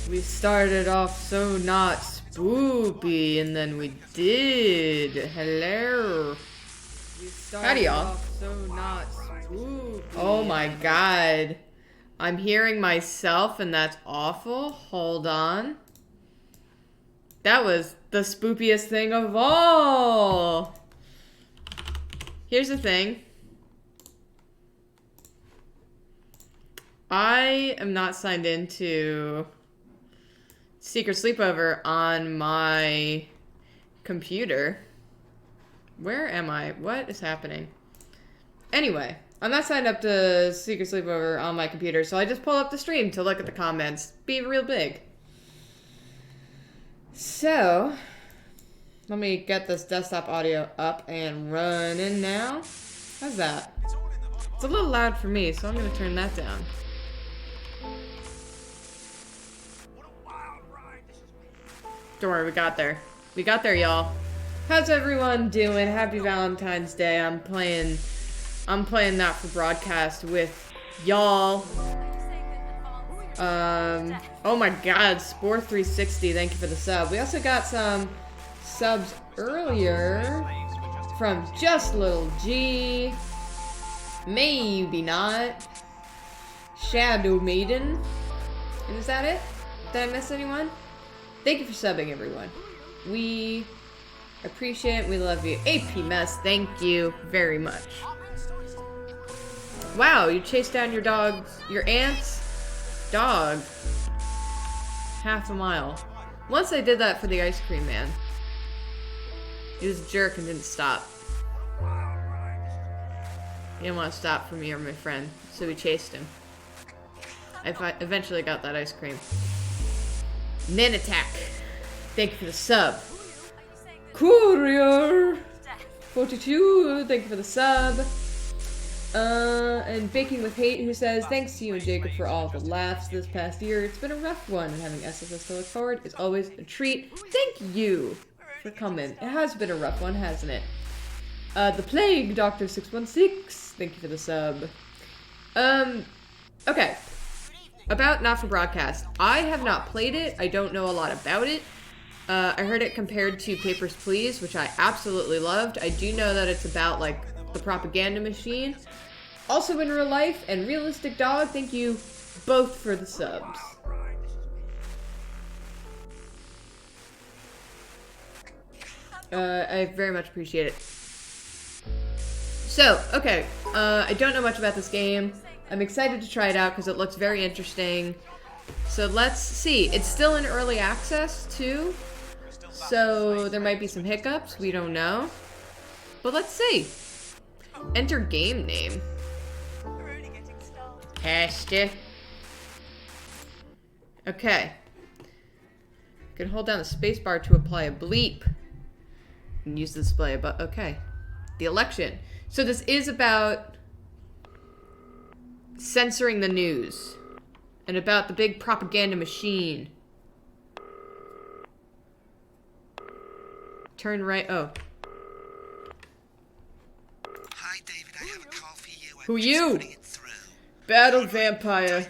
We started off so not spoopy, and then we did. Hello. Howdy, y'all. So not spoopy. Oh my god. I'm hearing myself, and that's awful. Hold on. That was the spoopiest thing of all. Here's the thing. I am not signed into Secret Sleepover on my computer. Where am I? What is happening? Anyway, I'm not signed up to Secret Sleepover on my computer, so I just pull up the stream to look at the comments. Be real big. So, let me get this desktop audio up and running now. How's that? It's a little loud for me, so I'm going to turn that down. Don't worry, we got there. We got there, y'all. How's everyone doing? Happy Valentine's Day. I'm playing that for broadcast with y'all. Oh my god, Spore360, thank you for the sub. We also got some subs earlier from Just Little G. Maybe not. Shadow Maiden. And is that it? Did I miss anyone? Thank you for subbing, everyone. We appreciate it. We love you. AP Mess, thank you very much. Wow, you chased down your aunt's dog. Half a mile. Once I did that for the ice cream man. He was a jerk and didn't stop. He didn't want to stop for me or my friend, so we chased him. I eventually got that ice cream. Nanattack, thank you for the sub. Courier 42, thank you for the sub. And Baking with Hate, who says, thanks to you and Jacob for all the laughs this past year. It's been a rough one, and having SFS to look forward is always a treat. Thank you for coming. It has been a rough one, hasn't it? The Plague, Doctor 616, thank you for the sub. Okay. About Not For Broadcast. I have not played it. I don't know a lot about it. I heard it compared to Papers, Please, which I absolutely loved. I do know that it's about, like, the propaganda machine. Also in real life, and Realistic Dog, thank you both for the subs. I very much appreciate it. So, okay, I don't know much about this game. I'm excited to try it out because it looks very interesting. So let's see. It's still in early access, too. So there might be some hiccups. We don't know. But let's see. Enter game name. Hashtag. Okay. You can hold down the spacebar to apply a bleep. And use the display, but okay. The election. So this is about censoring the news. And about the big propaganda machine. Turn right. Oh. Hi, David. I have a call for you. Who you? Battle Vampire.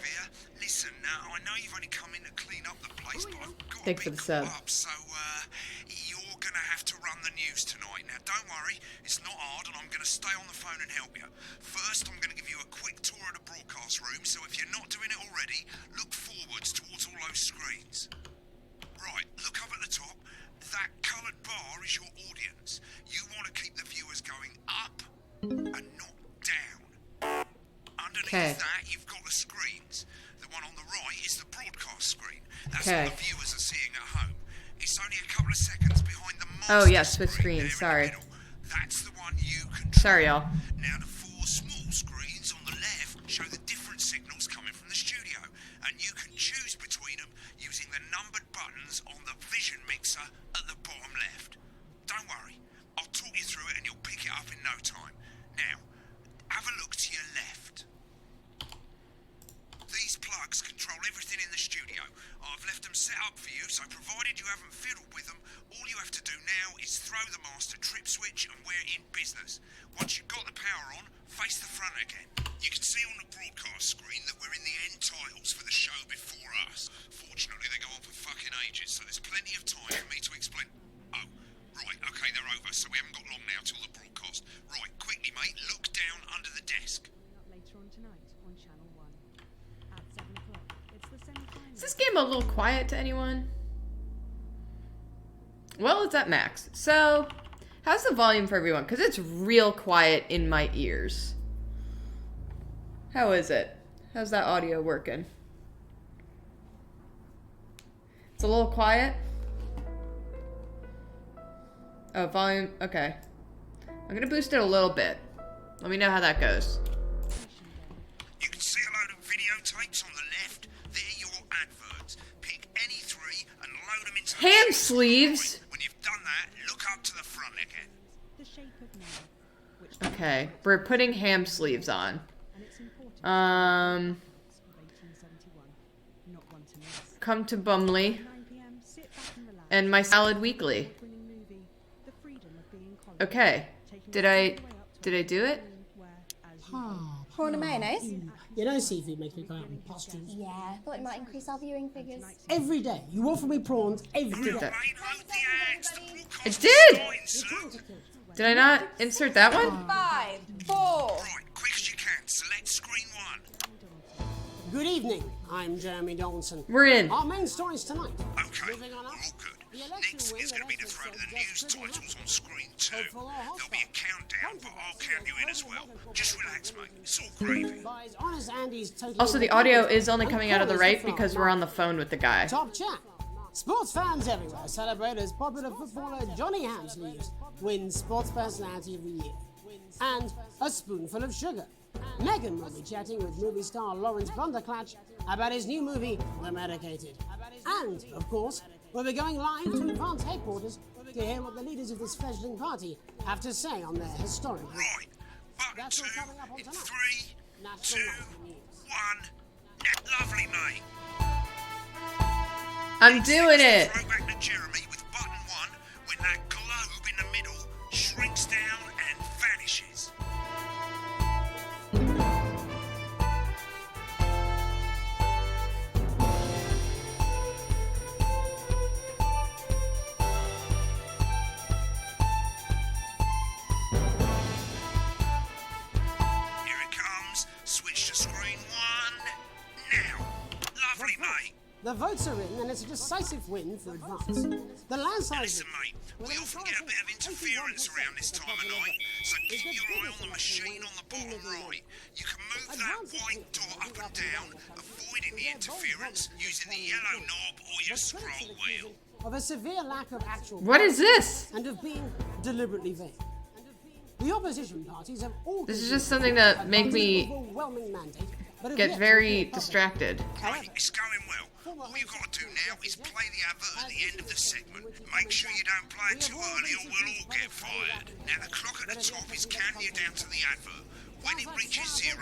Listen, I know you've only come in to clean up the place, but I've got Thanks for the sub. up, so you're gonna have to run the news tonight. Now, don't worry, it's not hard, and I'm gonna stay on the phone and help you. First, I'm gonna give you a quick tour of the broadcast room, so if you're not doing it already, look forwards towards all those screens. Right, look up at the top. That coloured bar is your audience. You want to keep the viewers going up and not down. Underneath that, you've got the screens. The one on the right is the broadcast screen. That's what the viewers are seeing at home. It's only a couple of seconds behind the master Oh, yes, switch screen. Sorry. That's the one you control. Sorry, y'all. Now, the four small screens on the left show the different signals coming from the studio, and you can choose between them using the numbered buttons on the vision mixer at the bottom left. Don't worry, I'll talk you through it and you'll pick it up in no time. Now, have a look to your left. These plugs control everything in the studio. I've left them set up for you, so provided you haven't fiddled with them, all you have to do now is is throw the master trip switch and we're in business. Once you've got the power on, face the front again. You can see on the broadcast screen that we're in the end titles for the show before us. Fortunately, they go on for fucking ages, so there's plenty of time for me to explain. Oh, right, okay, they're over, so we haven't got long now till the broadcast. Right, quickly, mate, look down under the desk. Later on tonight on Channel 1 at 7 o'clock. It's the semi-final. Is this game a little quiet to anyone? Well, it's at max. So, how's the volume for everyone? Because it's real quiet in my ears. How is it? How's that audio working? It's a little quiet. Oh, volume. Okay. I'm gonna boost it a little bit. Let me know how that goes. You can see a load of videotapes on the left. They're your adverts. Pick any three and load them into Ham the sleeves. When you've done that, look up to the front again. The shape of now, which Okay, we're putting ham sleeves on. and it's important of 1871, not one to miss. Come to Bumley 9 p.m. Sit back and relax. and my salad weekly. Winning movie, The Freedom of Being Colin. Okay, did I do it? Prawn and mayonnaise? You know seafood makes me go out in pustules. Yeah, I thought it might increase our viewing figures. Every day. You offer me prawns every Did day. that. Mate, load the ads. The I broadcast did! is starting, sir. Did I not insert that one? 5, 4. Right, quick as you can. Select screen 1. Good evening. I'm Jeremy Donaldson. We're in. Our main stories tonight. Okay, Moving on all up. good. The election Next win is going to be the that throw to also the news suggests pretty titles much. on screen 2. Hopeful or There'll be a hostile. countdown, but I'll count you in as well. Just relax, mate. It's all gravy. By his honest Andy's totally Also, the audio is only coming out of the right because we're on the phone with the guy. Top chat. Sports fans everywhere celebrate as popular footballer Johnny Hamsleeves wins Sports Personality of the Year. And a spoonful of sugar. Megan will be chatting with movie star Lawrence Blunderclatch about his new movie, The Medicated. And, of course, we'll be going live to Advance headquarters to hear what the leaders of this fledgling party have to say on their historic week. Right, button That's 2 all coming up on in tonight. 3, 2, National Night News. 1. Lovely, mate. I'm doing it. Throw back to Jeremy with button 1 when that globe in the middle shrinks down and vanishes. Here it comes. Switch to screen 1 now. Lovely, mate. The votes are in, and it's a decisive win for Advance. The landslide. Listen, mate, we often get a bit of interference around this time of night, so keep your eye on the machine on the bottom right. You can move that white dot up and down, avoiding the interference using the yellow knob or your scroll wheel. Of a severe lack of actual. What is this? And of being deliberately vague. The opposition parties have all. This is just something to make me overwhelming mandate, but have get yet very to be distracted. Right, it's going well. All you got to do now is play the advert at the end of the segment. Make sure you don't play it too early or we'll all get fired. Now the clock at the top is counting you down to the advert. When it reaches 0,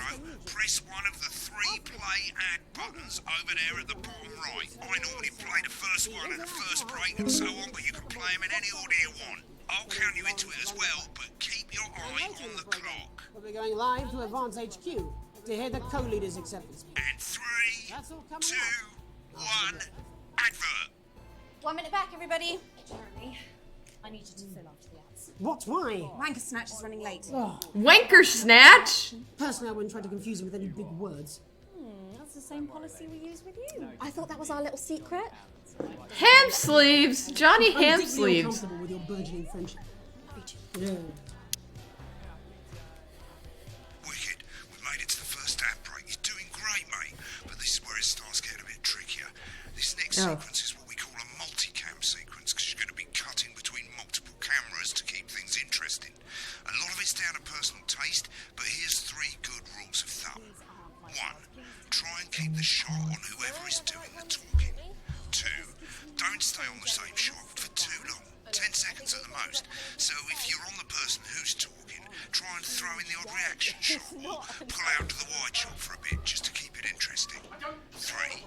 press one of the 3 play ad buttons over there at the bottom right. I normally play the first one at the first break and so on, but you can play them in any order you want. I'll count you into it as well, but keep your eye on the clock. We'll be going live to Advance HQ to hear the co-leaders' acceptance speech. And 3, That's all coming 2, up. 1, advert. 1 minute back, everybody. Jeremy, I need you to fill after the ads. What? Why? Wanker Snatch is running late. Wanker snatch? Personally, I wouldn't try to confuse him with any big words. That's the same policy we use with you. I thought that was our little secret. Ham sleeves. Johnny I'm ham deeply sleeves. uncomfortable with your burgeoning friendship. Yeah. Wicked. We've made it to the first ad break. You're doing great, mate. But this is where it starts getting a bit trickier. This next Oh. sequence is what we call a multicam sequence because you're going to be cutting between multiple cameras to keep things interesting. A lot of it's down to personal taste, but here's 3 good rules of thumb. 1. Try and keep the shot on whoever is doing the talking. 2. Don't stay on the same shot for too long. 10 seconds at the most. So if you're on the person who's talking, try and throw in the odd reaction shot or pull out to the wide shot for a bit just to keep it stupid interesting. 3,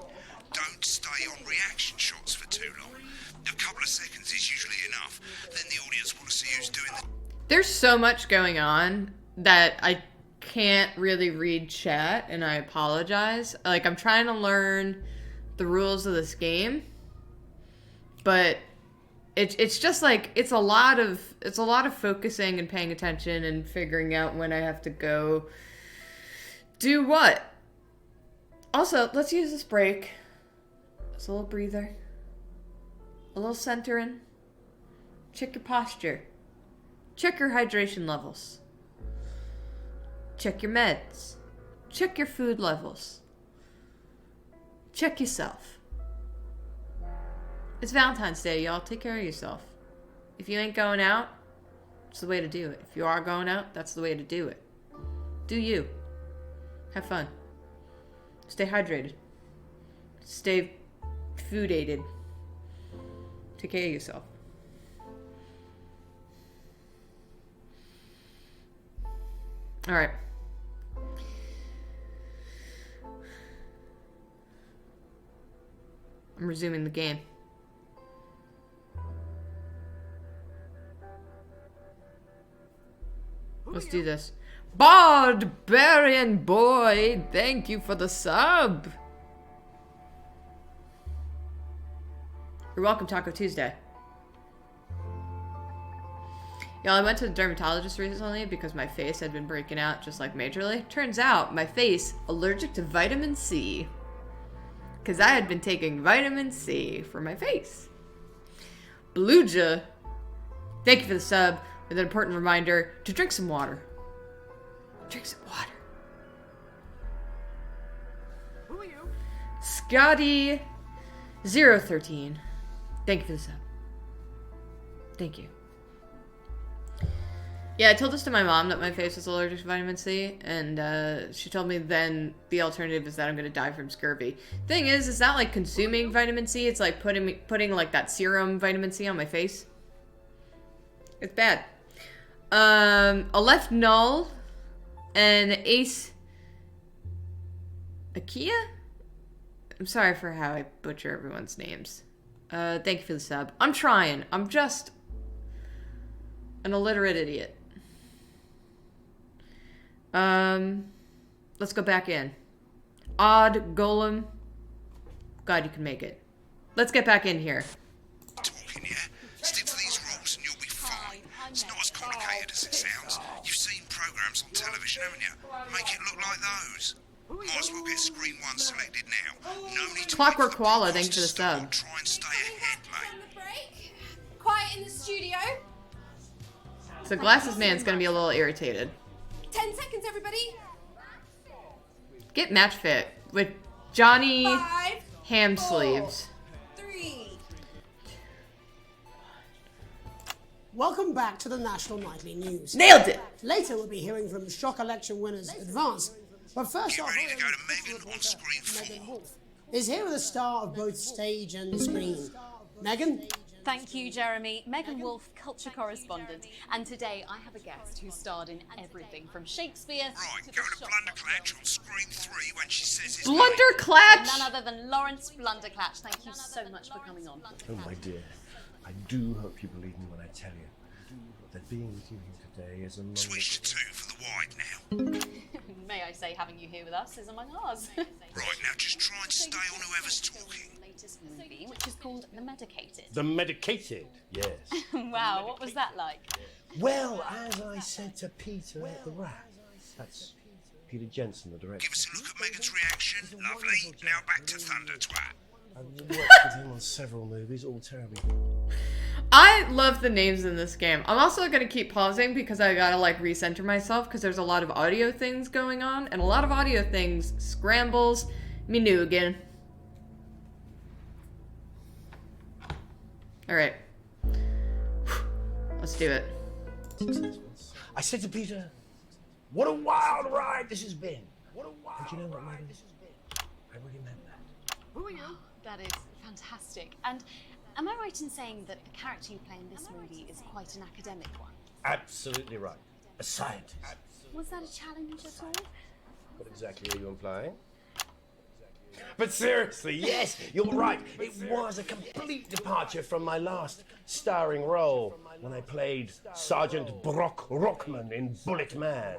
don't stay on reaction shots for too long. A couple of seconds is usually enough. Then the audience want to see who's doing the... There's so much going on that I can't really read chat, and I apologize. Like, I'm trying to learn the rules of this game, but it's just like it's a lot of focusing and paying attention and figuring out when I have to go do what. Also, let's use this break. It's a little breather, a little centering. Check your posture. Check your hydration levels. Check your meds. Check your food levels. Check yourself. It's Valentine's Day, y'all. Take care of yourself. If you ain't going out, it's the way to do it. If you are going out, that's the way to do it. Do you. Have fun. Stay hydrated. Stay food-aided. Take care of yourself. All right. I'm resuming the game. Let's do this. Barbarian Boy, thank you for the sub. You're welcome, Taco Tuesday. Y'all, I went to the dermatologist recently because my face had been breaking out just like majorly. Turns out my face allergic to vitamin C. Because I had been taking vitamin C for my face. Beluja, thank you for the sub with an important reminder to drink some water. Drink some water. Who are you? Scotty013, thank you for the sub. Thank you. Yeah, I told this to my mom that my face was allergic to vitamin C, and she told me then the alternative is that I'm gonna die from scurvy. Thing is, it's not like consuming vitamin C, it's like putting like that serum vitamin C on my face. It's bad. A left null and Ace Akia? I'm sorry for how I butcher everyone's names. Thank you for the sub. I'm trying. I'm just an illiterate idiot. Let's go back in. Odd Golem. God, you can make it. Let's get back in here. Talking, yeah? Stick to these rules and you'll be fine. It's not as complicated as it sounds. You've seen programs on television, haven't you? Make it look like those. Might as well get screen 1 selected now. No need to Clockwork wait for Koala, the thanks for the broadcast to start. sub. Try and stay ahead, mate. On the break. Quiet in the studio. So Glasses Man's gonna be a little irritated. 10 seconds, everybody. Get match fit with Johnny 5, Ham 4, Sleeves. 3. Welcome back to the National Nightly News. Nailed it! Later we'll be hearing from Shock Election winners Advance. But first Get off, ready to go to Megan on screen 4. Megan Wolf is here with a star of both stage and screen. Megan? Thank you, Jeremy. Megan Wolf, culture correspondent. And today I have a guest who starred in everything from Shakespeare Right, to go the to shop. Blunderclatch on screen 3 when she says his name. Blunderclatch! None other than Lawrence Blunderclatch. Thank you so much for coming on. Oh, my dear, I do hope you believe me when I tell you that being with you here today is a moment... Switch to 2 for the wide now. May I say, having you here with us is among ours. Right, now just try and stay on whoever's talking. Latest movie, which is called The Medicated. The Medicated, yes. Wow, what was that like? Well, as I said to Peter at the Rat, that's Peter Jensen, the director. Give us a look at Megan's reaction. Lovely. Now back to Thunder Twat. I've worked with him on several movies, all terribly. I love the names in this game. I'm also gonna keep pausing because I gotta like recenter myself because there's a lot of audio things going on, and a lot of audio things scrambles me new again. Alright. Let's do it. I said to Peter, what a wild ride this has been. What a wild you know what, Megan? I really meant that. Who are you? That is fantastic. And am I right in saying that the character you play in this movie is quite an academic one? Absolutely right. A scientist. Was that a challenge at all? What exactly are you implying? But seriously, yes, you're right. It was a complete departure from my last starring role when I played Sergeant Brock Rockman in Bullet Man.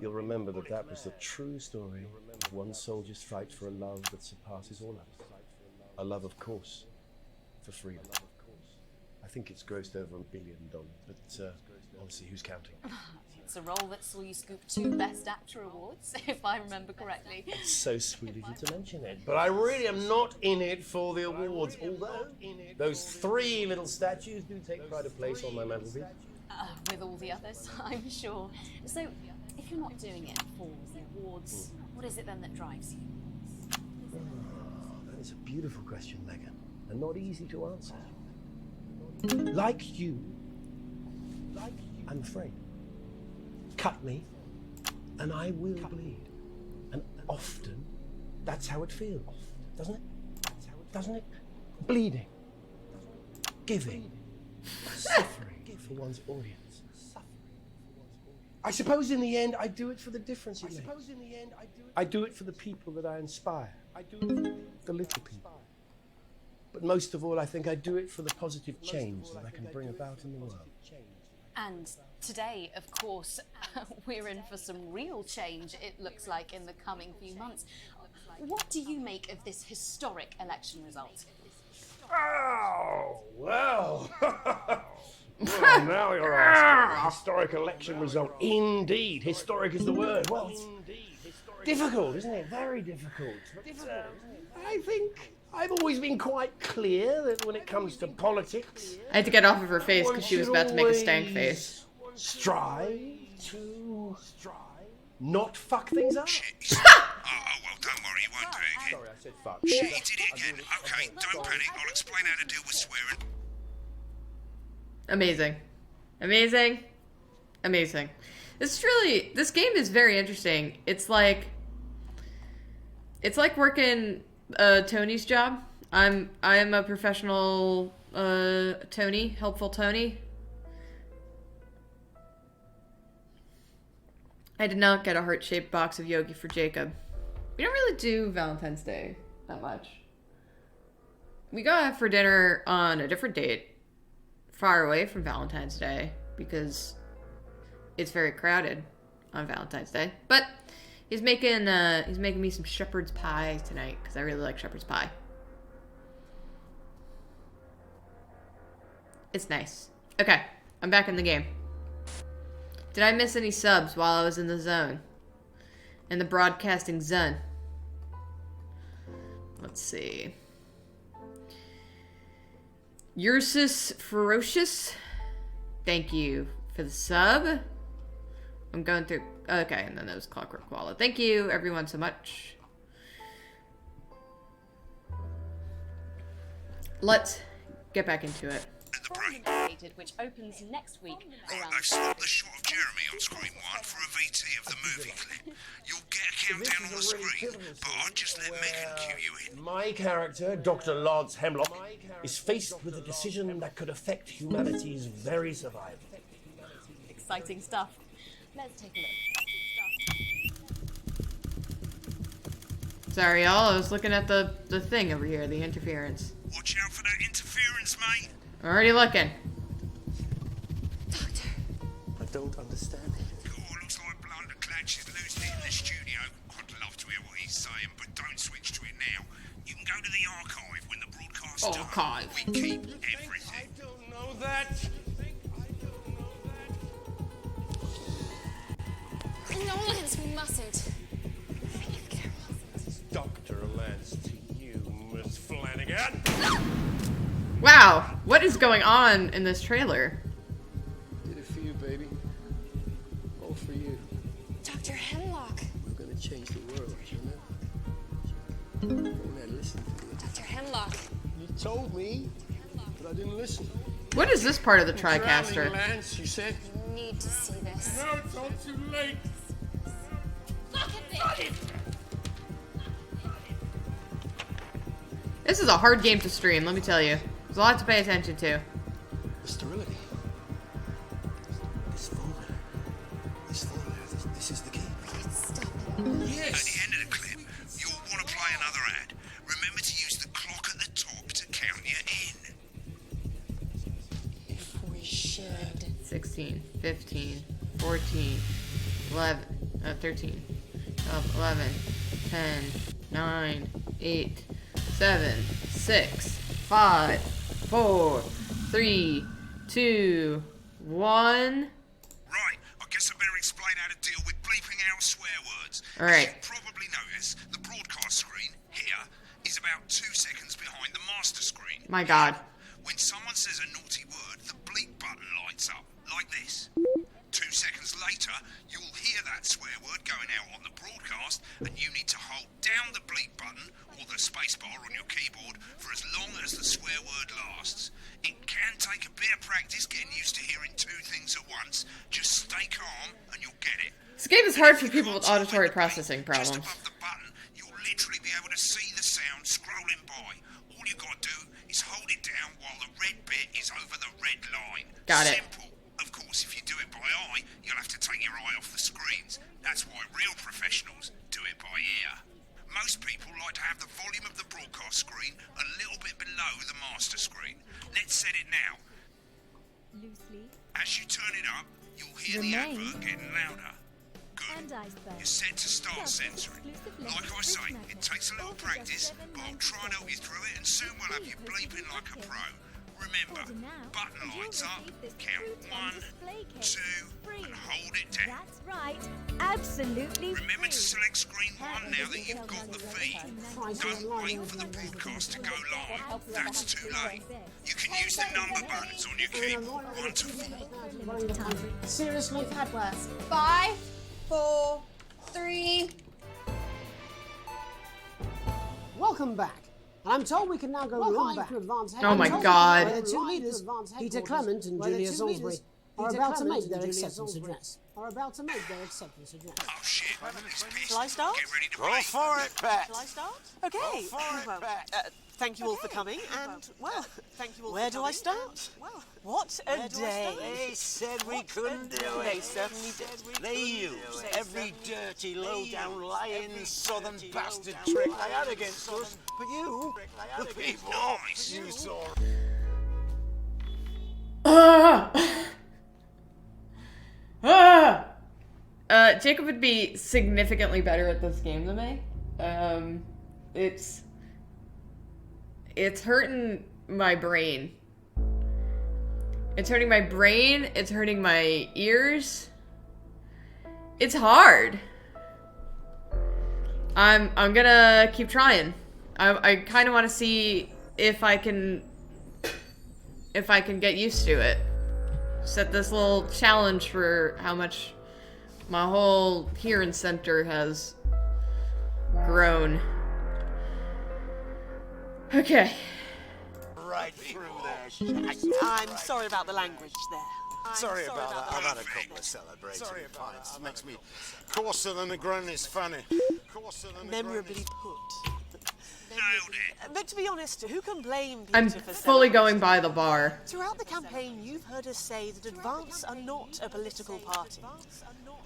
You'll remember that was the true story of one soldier's fight for a love that surpasses all others. A love, of course, for freedom. I think it's grossed over $1 billion, but obviously, who's counting? It's a role that saw you scoop 2 Best Actor awards, if I remember correctly. It's so sweet of you to mention it, but I really am not in it for the awards, although those 3 little statues do take pride of place on my mantelpiece. With all the others, I'm sure. So, if you're not doing it for the awards, what is it then that drives you? That is a beautiful question, Megan, and not easy to answer. Like you, I'm afraid. Cut me, and I will bleed. And often, that's how it feels, doesn't it? Doesn't it? Bleeding, giving, suffering for one's audience. I suppose in the end, I do it for the difference it makes. I do it for the people that I inspire. I do it for the little people. But most of all, I think I do it for the positive change that I can bring about in the world. And today, of course, we're in for some real change, it looks like, in the coming few months. What do you make of this historic election result? Oh, well. Well, now you're asking. Historic election result. Indeed. Historic is the word. Well, difficult, isn't it? Very difficult. But, I think I've always been quite clear that when it comes to politics, I had to get off of her face because she was about to make a stank face. Strive to not fuck things up. Oh, well, don't worry, you won't do it again. Sorry, I said fuck. Shit, you did it again. Okay, don't panic. I'll explain how to deal with swearing. Amazing. Amazing. Amazing. This game is very interesting. It's like working Tony's job. I am a professional Tony, helpful Tony. I did not get a heart-shaped box of yogi for Jacob. We don't really do Valentine's Day that much. We go out for dinner on a different date, far away from Valentine's Day, because it's very crowded on Valentine's Day. But he's making me some shepherd's pie tonight because I really like shepherd's pie. It's nice. Okay, I'm back in the game. Did I miss any subs while I was in the zone? In the broadcasting zone? Let's see. Ursus Ferocious. Thank you for the sub. I'm going through... Okay, and then there was Clockwork Koala. Thank you, everyone, so much. Let's get back into it. Which opens next week around... I've swapped the shot of Jeremy on screen 1 for a VT of the movie clip. You'll get a countdown on the screen, but I'll just let Megan cue you in. My character, Dr. Lance Hemlock, is faced with a decision that could affect humanity's very survival. Exciting stuff. Let's take a look. Sorry, y'all. I was looking at the thing over here, the interference. Watch out for that interference, mate. I'm already looking. Doctor. I don't understand it. Oh, looks like Blunder Clatch is losing it in the studio. I'd love to hear what he's saying, but don't switch to it now. You can go to the archive when the broadcast's done. Archive. We keep everything. I don't know that. No, Lance, we mustn't. Dr. Lance to you, Miss Flanagan. Wow, what is going on in this trailer? Did it for you, baby. All for you. Dr. Hemlock. We're gonna change the world, you know? When I listen to you. Dr. Hemlock. You told me, but I didn't listen. What is this part of the Drowning, TriCaster? Lance, you said. You need to see this. No, it's all too late. Look at this! This is a hard game to stream, let me tell you. There's a lot to pay attention to. The sterility. This folder. This is the key. Stop it. At the end of the clip, you'll want to play another ad. 14, 13, 12, 11, 10, 9, 8, 7, 6, 5, 4, 3, 2, 1. Right, I guess I better explain how to deal with bleeping out swear words. Alright. As you probably noticed, the broadcast screen here is about 2 seconds behind the master screen. My God. When someone says a naughty word, the bleep button lights up, like this. 2 seconds later, you'll hear that swear word going out on the broadcast, and you need to hold down the bleep button or the spacebar on your keyboard for as long as the swear word lasts. It can take a bit of practice getting used to hearing 2 things at once. Just stay calm and you'll get it. This game is hard for people with auditory processing problems. Just above the button, you'll literally be able to see the sound scrolling by. All you gotta do is hold it down while the red bit is over the red line. Got it. Simple. Of course, if you do it by eye, you'll have to take your eye off the screens. That's why real professionals do it by ear. Most people like to have the volume of the broadcast screen a little bit below the master screen. Let's set it now. Loosely. As you turn it up, you'll hear the advert getting louder. Good. And iceberg. You're set to start Plus, censoring. exclusive Like I lessons say, with it Method. takes a little All for practice, just but I'll try and help you through it, and soon we'll have you bleeping like a pro. Remember, Order now, button and you'll lights up, receive this count crouton 1, display case 2, free. and hold it down. That's right. Absolutely Remember to free. select screen 1 now that you've got the feed. Don't wait for the broadcast to go live. That's too late. You can use the number buttons on your keyboard, 1 to 4. Seriously? We've had worse. 5, 4, 3. Welcome back. And I'm told we can now go live to Advance Oh my Headquarters, God. where the two leaders, Peter Clement and Julia Salisbury, are about to make their acceptance address. Oh shit, it's pissed. Shall I start? Get ready to Go play. for it, Pat. Shall I start? Okay. Well, thank you all for coming, and well, where do I start? What a day! They said we couldn't do They it. certainly did. They used every dirty, low-down, lying southern bastard trick they had against us. But you, the people, Nice. you saw. Jacob would be significantly better at this game than me. It's hurting my brain. It's hurting my brain. It's hurting my ears. It's hard. I'm gonna keep trying. I kind of want to see if I can get used to it. Set this little challenge for how much my whole hearing center has grown. Okay. Right through there. I'm sorry about the language there. Sorry about that. I've had a couple of celebrating pints. Makes me coarser than the granny's fanny. Memorably put. Nailed it. But to be honest, who can blame Peter I'm for fully celebrating? going by the bar. Throughout the campaign, you've heard us say that Advance are not a political party.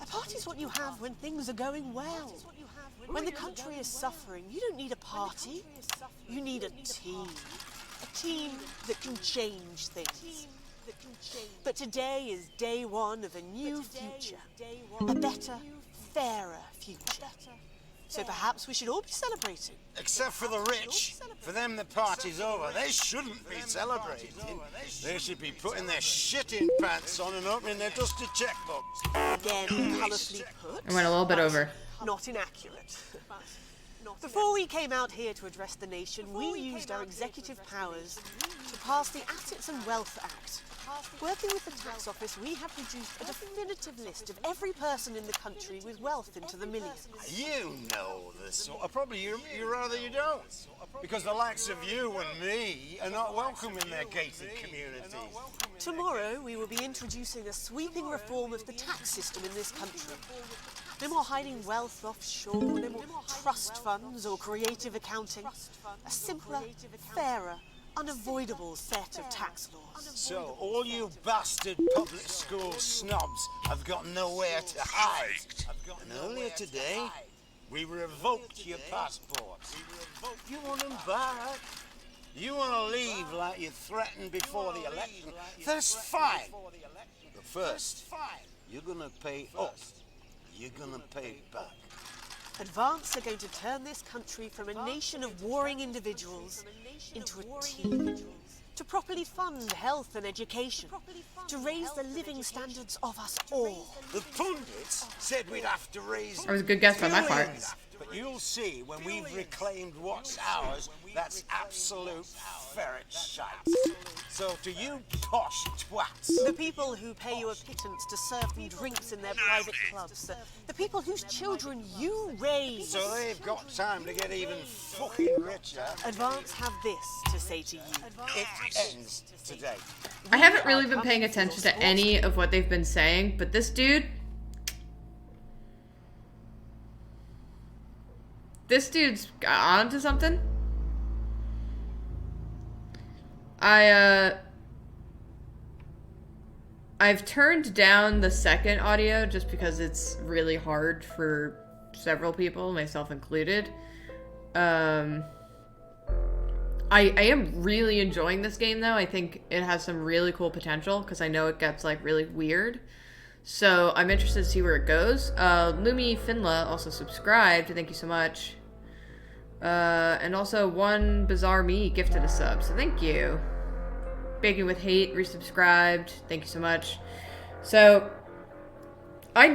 A party's what you have when things are going well. When the country is suffering, you don't need a party. You need a team. A team that can change things. But today is day one of a new future. A better, fairer future. So perhaps we should all be celebrating. Except for the rich. For them, the party's over. They shouldn't be celebrating. They should be putting their shitting pants on and opening their dusty checkbooks. Again, colourfully put. I went a little bit over. Not inaccurate. Before we came out here to address the nation, we used our executive powers to pass the Assets and Wealth Act. Working with the tax office, we have produced a definitive list of every person in the country with wealth into the millions. You know this sort of probably you rather you don't. Because the likes of you and me are not welcome in their gated communities. Tomorrow, we will be introducing a sweeping reform of the tax system in this country. No more hiding wealth offshore, no more trust funds or creative accounting. A simpler, fairer, unavoidable set of tax laws. So, all you bastard public school snobs have got nowhere to hide. And earlier today, we revoked your passports. You want them back? You want to leave like you threatened before the election? That's fine. But first, you're gonna pay us. You're gonna pay back. Advance are going to turn this country from a nation of warring individuals into a team. To properly fund health and education. To raise the living standards of us all. The pundits said we'd have to raise That was a good guess by my part. billions. But you'll see when we've reclaimed what's ours, that's absolute ferret shite. So to you posh twats, The people who pay you a pittance to serve them drinks in their private clubs. The people whose children you raise. so they've got time to get even fucking richer. Advance have this to say to you. It ends today. I haven't really been paying attention to any of what they've been saying, but this dude's on to something. I've turned down the second audio just because it's really hard for several people, myself included. I am really enjoying this game though. I think it has some really cool potential because I know it gets like really weird. So I'm interested to see where it goes. Lumi Finla also subscribed. Thank you so much. And also One Bizarre Me gifted a sub. So thank you. Baking with Hate resubscribed. Thank you so much. So I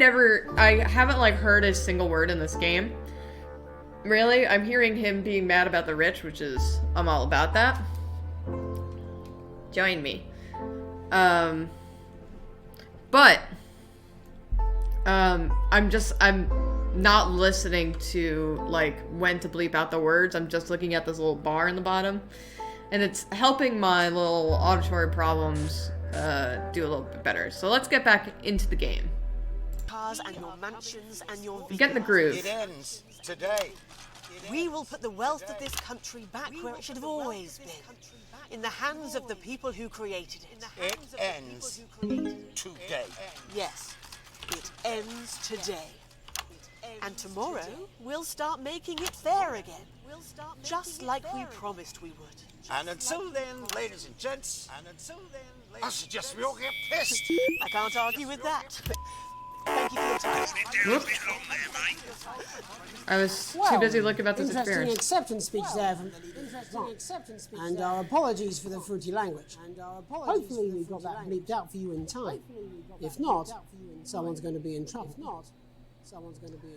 haven't like heard a single word in this game. Really, I'm hearing him being mad about the rich, which is, I'm all about that. Join me. But I'm not listening to like when to bleep out the words. I'm just looking at this little bar in the bottom, and it's helping my little auditory problems do a little bit better. So let's get back into the game. Cars and your mansions and your Get in the groove. It ends today. We will put the wealth of this country back where it should have always been. In the hands of the people who created it. It ends today. Yes, it ends today. And tomorrow, we'll start making it fair again. Just like we promised we would. And until then, ladies and gents, I suggest we all get pissed. I can't argue with that. Thank you for your time. Whoop. I was too busy looking about this Interesting experience. acceptance speech there from the leader. And our apologies for the fruity language. Hopefully we got that bleeped out for you in time. If not, someone's going to be in trouble.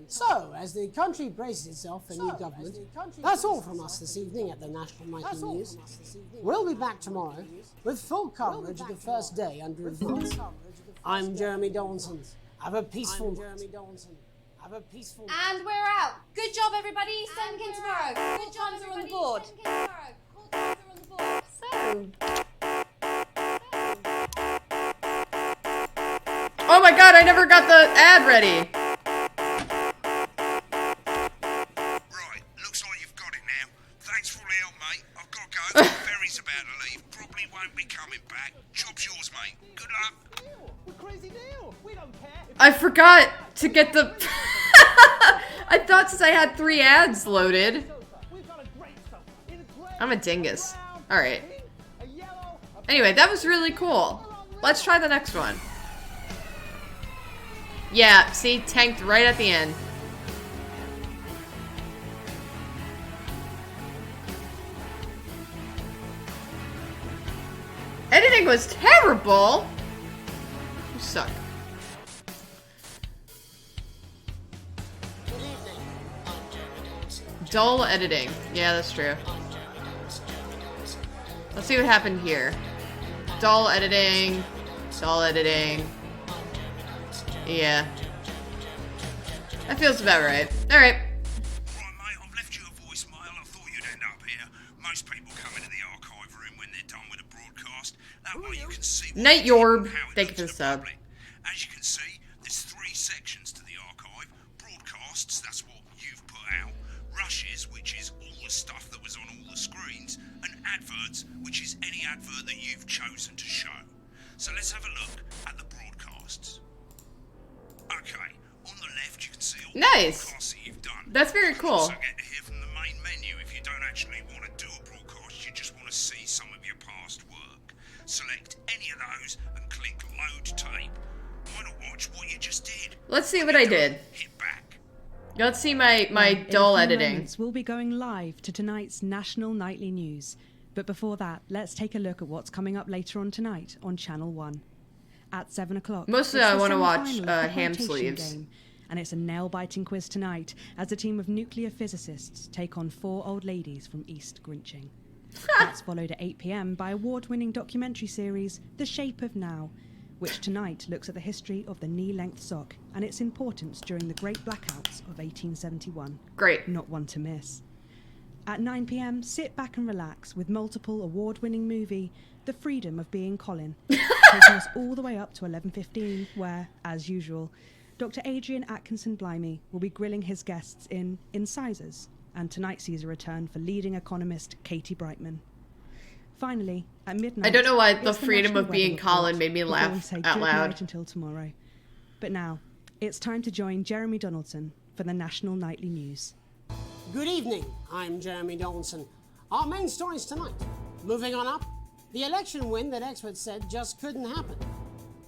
So, as the country braces itself for new government, that's all from us this evening at the National Nightly News. We'll be back tomorrow with full coverage of the first day under advance. I'm Jeremy Donaldson. Have a peaceful night. And we're out. Good job, everybody. Send again tomorrow. Call times are on the board. Oh my god, I never got the ad ready. Right, looks like you've got it now. Thanks for all the help, mate. I've got to go. Ferry's about to leave. Probably won't be coming back. Job's yours, mate. Good luck. I forgot to get the... I thought since I had 3 ads loaded. I'm a dingus. Alright. Anyway, that was really cool. Let's try the next one. Yeah, see? Tanked right at the end. Editing was terrible! You suck. Dull editing. Yeah, that's true. Let's see what happened here. Dull editing. Dull editing. Yeah. That feels about right. Alright. Right, mate, I've left you a voicemail. I thought you'd end up here. Most people come into the archive room when they're done with a broadcast. That way you can see what Night they did Yorb. and how it Thank you looks for the to sub. public. As you can see, there's 3 sections to the archive. Broadcasts, that's what you've put out. Rushes, which is all the stuff that was on all the screens. And adverts, which is any advert that you've chosen to show. So let's have a look at the broadcasts. Okay, on the left you can see all Nice. the broadcasts that you've done. That's very You can cool. also get to hear from the main menu if you don't actually want to do a broadcast, you just want to see some of your past work. Select any of those and click Load Tape. Might not want watch what you just did. Let's see what I did. Hit back. Let's see my In dull a few editing. moments, we'll be going live to tonight's national nightly news. But before that, let's take a look at what's coming up later on tonight on Channel 1. At 7 o'clock, Mostly it's I the want to watch semi-final of the Ham quotation Sleeves. game, and it's a nail-biting quiz tonight as a team of nuclear physicists take on 4 old ladies from East Grinching. That's followed at 8 p.m. by award-winning documentary series The Shape of Now, which tonight looks at the history of the knee-length sock and its importance during the Great Blackouts of 1871. Great. Not one to miss. At 9 p.m, sit back and relax with multiple award-winning movie The Freedom of Being Colin, taking us all the way up to 11:15, where, as usual, Dr. Adrian Atkinson Blimey will be grilling his guests in Incisors, and tonight sees a return for leading economist Katie Brightman. Finally, at midnight, I don't know why The it's Freedom National of Being Weather Report Colin made me before we laugh say out good loud. night until tomorrow. But now, it's time to join Jeremy Donaldson for the National Nightly News. Good evening, I'm Jeremy Donaldson. Our main stories tonight. Moving on up, the election win that experts said just couldn't happen.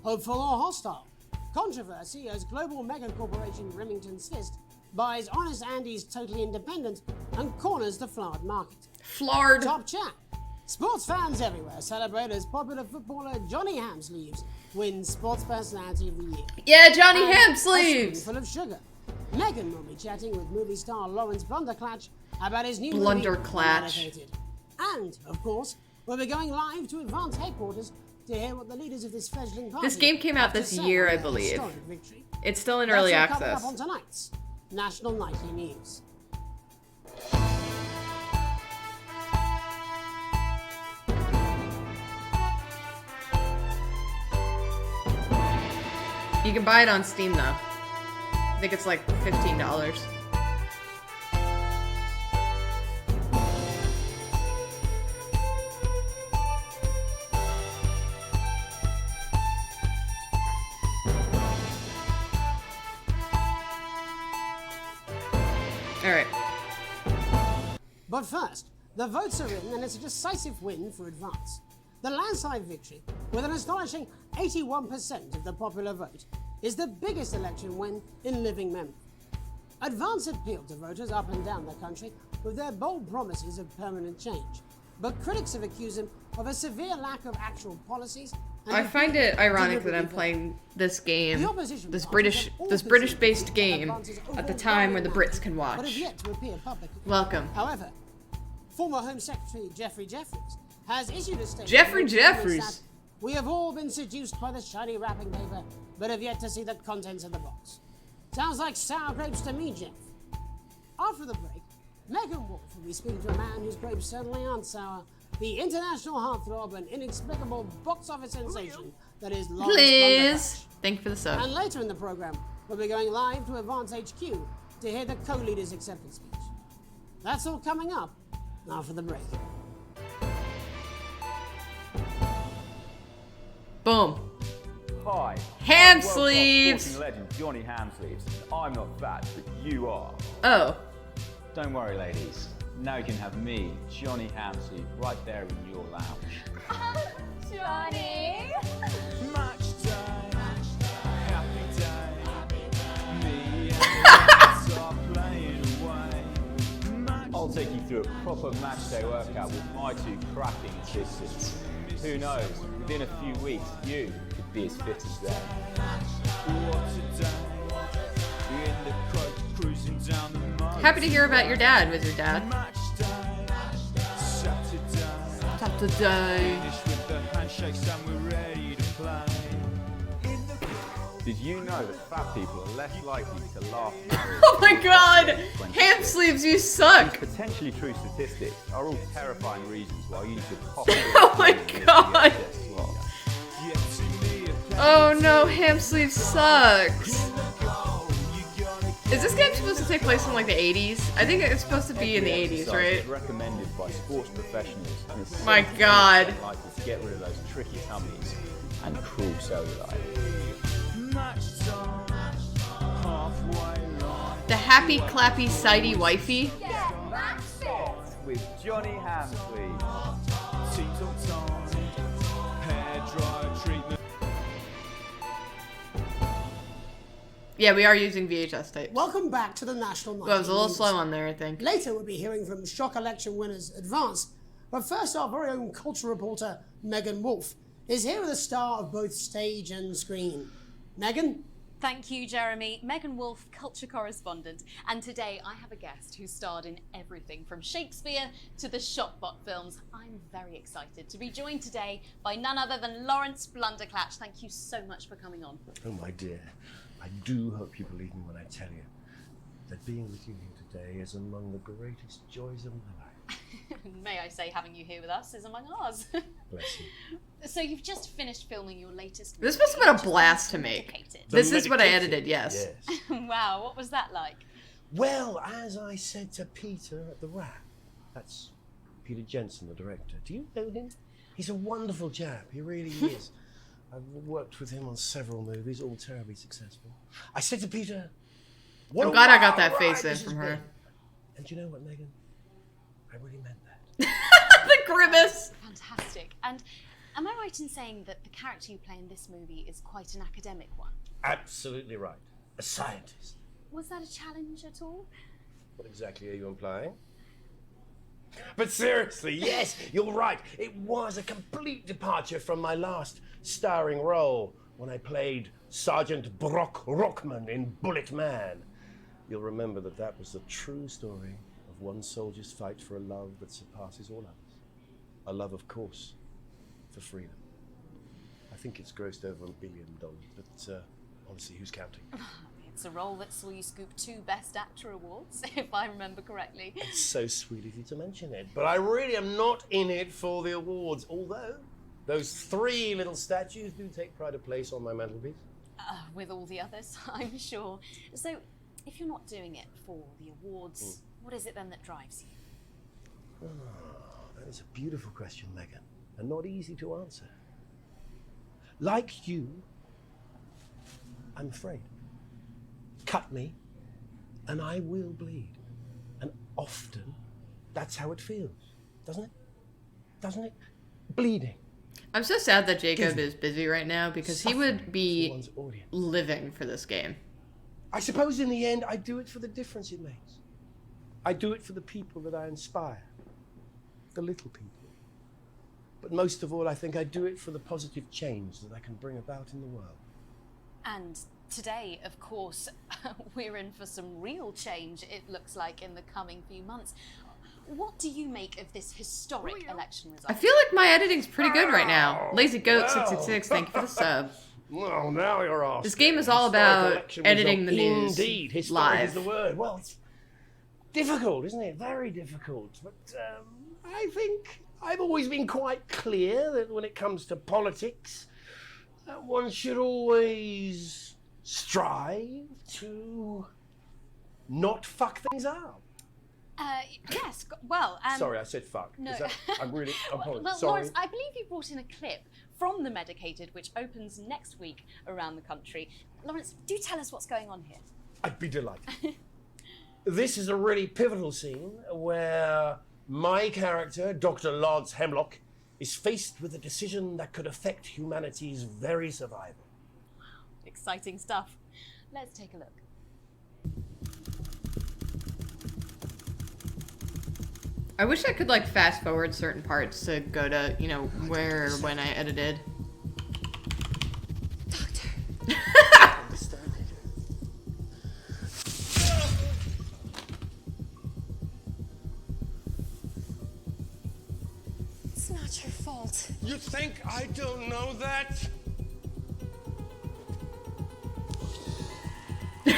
Hopeful or hostile? Controversy as global mega corporation Remington's Fist buys Honest Andy's Totally Independent and corners the Flard market. Flard. Top chat. Sports fans everywhere celebrate as popular footballer Johnny Hamsleeves wins Sports Personality of the Year. Yeah, Johnny And Hamsleeves. a spoonful of sugar. Megan will be chatting with movie star Lawrence Blunderclatch about his new Blunderclatch. movie, Unallocated. And, of course, we'll be going live to Advance headquarters to hear what the leaders of this fledgling party This game came out have to this say year, on I their believe. historic victory. It's still in That's early all coming access. up on tonight's National Nightly News. You can buy it on Steam though. I think it's like $15. Alright. But first, the votes are in and it's a decisive win for Advance. The landslide victory, with an astonishing 81% of the popular vote, is the biggest election win in living memory. Advance appealed to voters up and down the country with their bold promises of permanent change. But critics have accused him of a severe lack of actual policies. And I find it ironic that I'm deliberately playing this game, The opposition this parties have all British-based conceded game, Advance's at the time when the overwhelming Brits can but have watch. yet to appear publicly. Welcome. However, former Home Secretary Geoffrey Jeffries has issued a statement. Jeffrey which states Jeffries. that we have all been seduced by the shiny wrapping paper, but have yet to see the contents of the box. Sounds like sour grapes to me, Jeff. After the break, Megan Wolf will be speaking to a man whose grapes certainly aren't sour, the international heartthrob and inexplicable box office sensation that is Lawrence Please. Thank you for the sub. And later in the program, we'll be going live to Advance HQ to hear the co-leader's acceptance speech. That's all coming up after the break. Boom. Hi. Ham I'm world-class sleeves. sporting legend Johnny Hamsleeves. I'm not fat, but you are. Oh. Don't worry, ladies. Now you can have me, Johnny Hamsleeve, right there in your lounge. Johnny! Match day, happy day. Me and the lads are playing away. I'll take you through a proper match day workout with my 2 cracking assistants. Who knows, within a few weeks, you could be as fit as them. Happy to hear about your dad, Wizard Dad. Saturday. Did you know that fat people are less likely to laugh? Oh my god! Ham sleeves, you suck! Potentially true statistics are all terrifying reasons why you should pop. Oh my god! Oh no, Ham sleeves sucks. Is this game supposed to take place in like the 80s? I think it's supposed to be in the 80s, right? Recommended by sports professionals. And it's My god. likely to get rid of those tricky tummies and cruel cellulite. The happy, clappy, sidey wifey? Yeah, that's it! With Johnny Hamsleeve. Yeah, we are using VHS tapes. Welcome back to the National Night. Well, it was a little slow on there, I think. Later, we'll be hearing from Shock Election winners Advance. But first, our very own culture reporter, Megan Wolfe, is here with a star of both stage and screen. Megan? Thank you, Jeremy. Megan Wolfe, culture correspondent. And today I have a guest who starred in everything from Shakespeare to the Shotbot films. I'm very excited to be joined today by none other than Lawrence Blunderclatch. Thank you so much for coming on. Oh, my dear. I do hope you believe me when I tell you that being with you here today is among the greatest joys of my life. May I say, having you here with us is among ours. Bless you. So you've just finished filming your latest This movie, must have been a which is blast to make. Medicated. This is what I edited, yes. Wow, what was that like? Well, as I said to Peter at the Wrap, that's Peter Jensen, the director. Do you know him? He's a wonderful chap. He really is. I've worked with him on several movies, all terribly successful. I said to Peter, I'm glad I got that face in from her. And you know what, Megan? I really meant that. The grimace! Fantastic. And am I right in saying that the character you play in this movie is quite an academic one? Absolutely right. A scientist. Was that a challenge at all? What exactly are you implying? But seriously, yes, you're right. It was a complete departure from my last starring role when I played Sergeant Brock Rockman in Bullet Man. You'll remember that was the true story of one soldier's fight for a love that surpasses all others. A love, of course, for freedom. I think it's grossed over $1 billion, but honestly, who's counting? It's a role that saw you scoop 2 Best Actor awards, if I remember correctly. It's so sweet of you to mention it, but I really am not in it for the awards, although those 3 little statues do take pride of place on my mantelpiece. With all the others, I'm sure. So, if you're not doing it for the awards, what is it then that drives you? Oh, that is a beautiful question, Megan, and not easy to answer. Like you, I'm afraid. Cut me, and I will bleed. And often, that's how it feels, doesn't it? Doesn't it? Bleeding. I'm so sad that Jacob is busy right now because he would be one's audience. living for this game. I suppose in the end, I do it for the difference it makes. I do it for the people that I inspire, the little people. But most of all, I think I do it for the positive change that I can bring about in the world. And today, of course, we're in for some real change, it looks like, in the coming few months. What do you make of this historic election result? I feel like my editing's pretty good right now. Lazy Goat 666, thank you for the sub. Well, now you're asking. This game is all about editing the news. Indeed, historic is the word. Well, it's difficult, isn't it? Very difficult. But I think I've always been quite clear that when it comes to politics, one should always strive to not fuck things up. Yes, well, Sorry, I said fuck. No. I'm apologize. Well, Sorry. Lawrence, I believe you brought in a clip from The Medicated, which opens next week around the country. Lawrence, do tell us what's going on here. I'd be delighted. This is a really pivotal scene where my character, Dr. Lance Hemlock, is faced with a decision that could affect humanity's very survival. Exciting stuff. Let's take a look. I wish I could like fast forward certain parts to go to, you know, where or when I edited. Doctor. It's not your fault. You think I don't know that? No,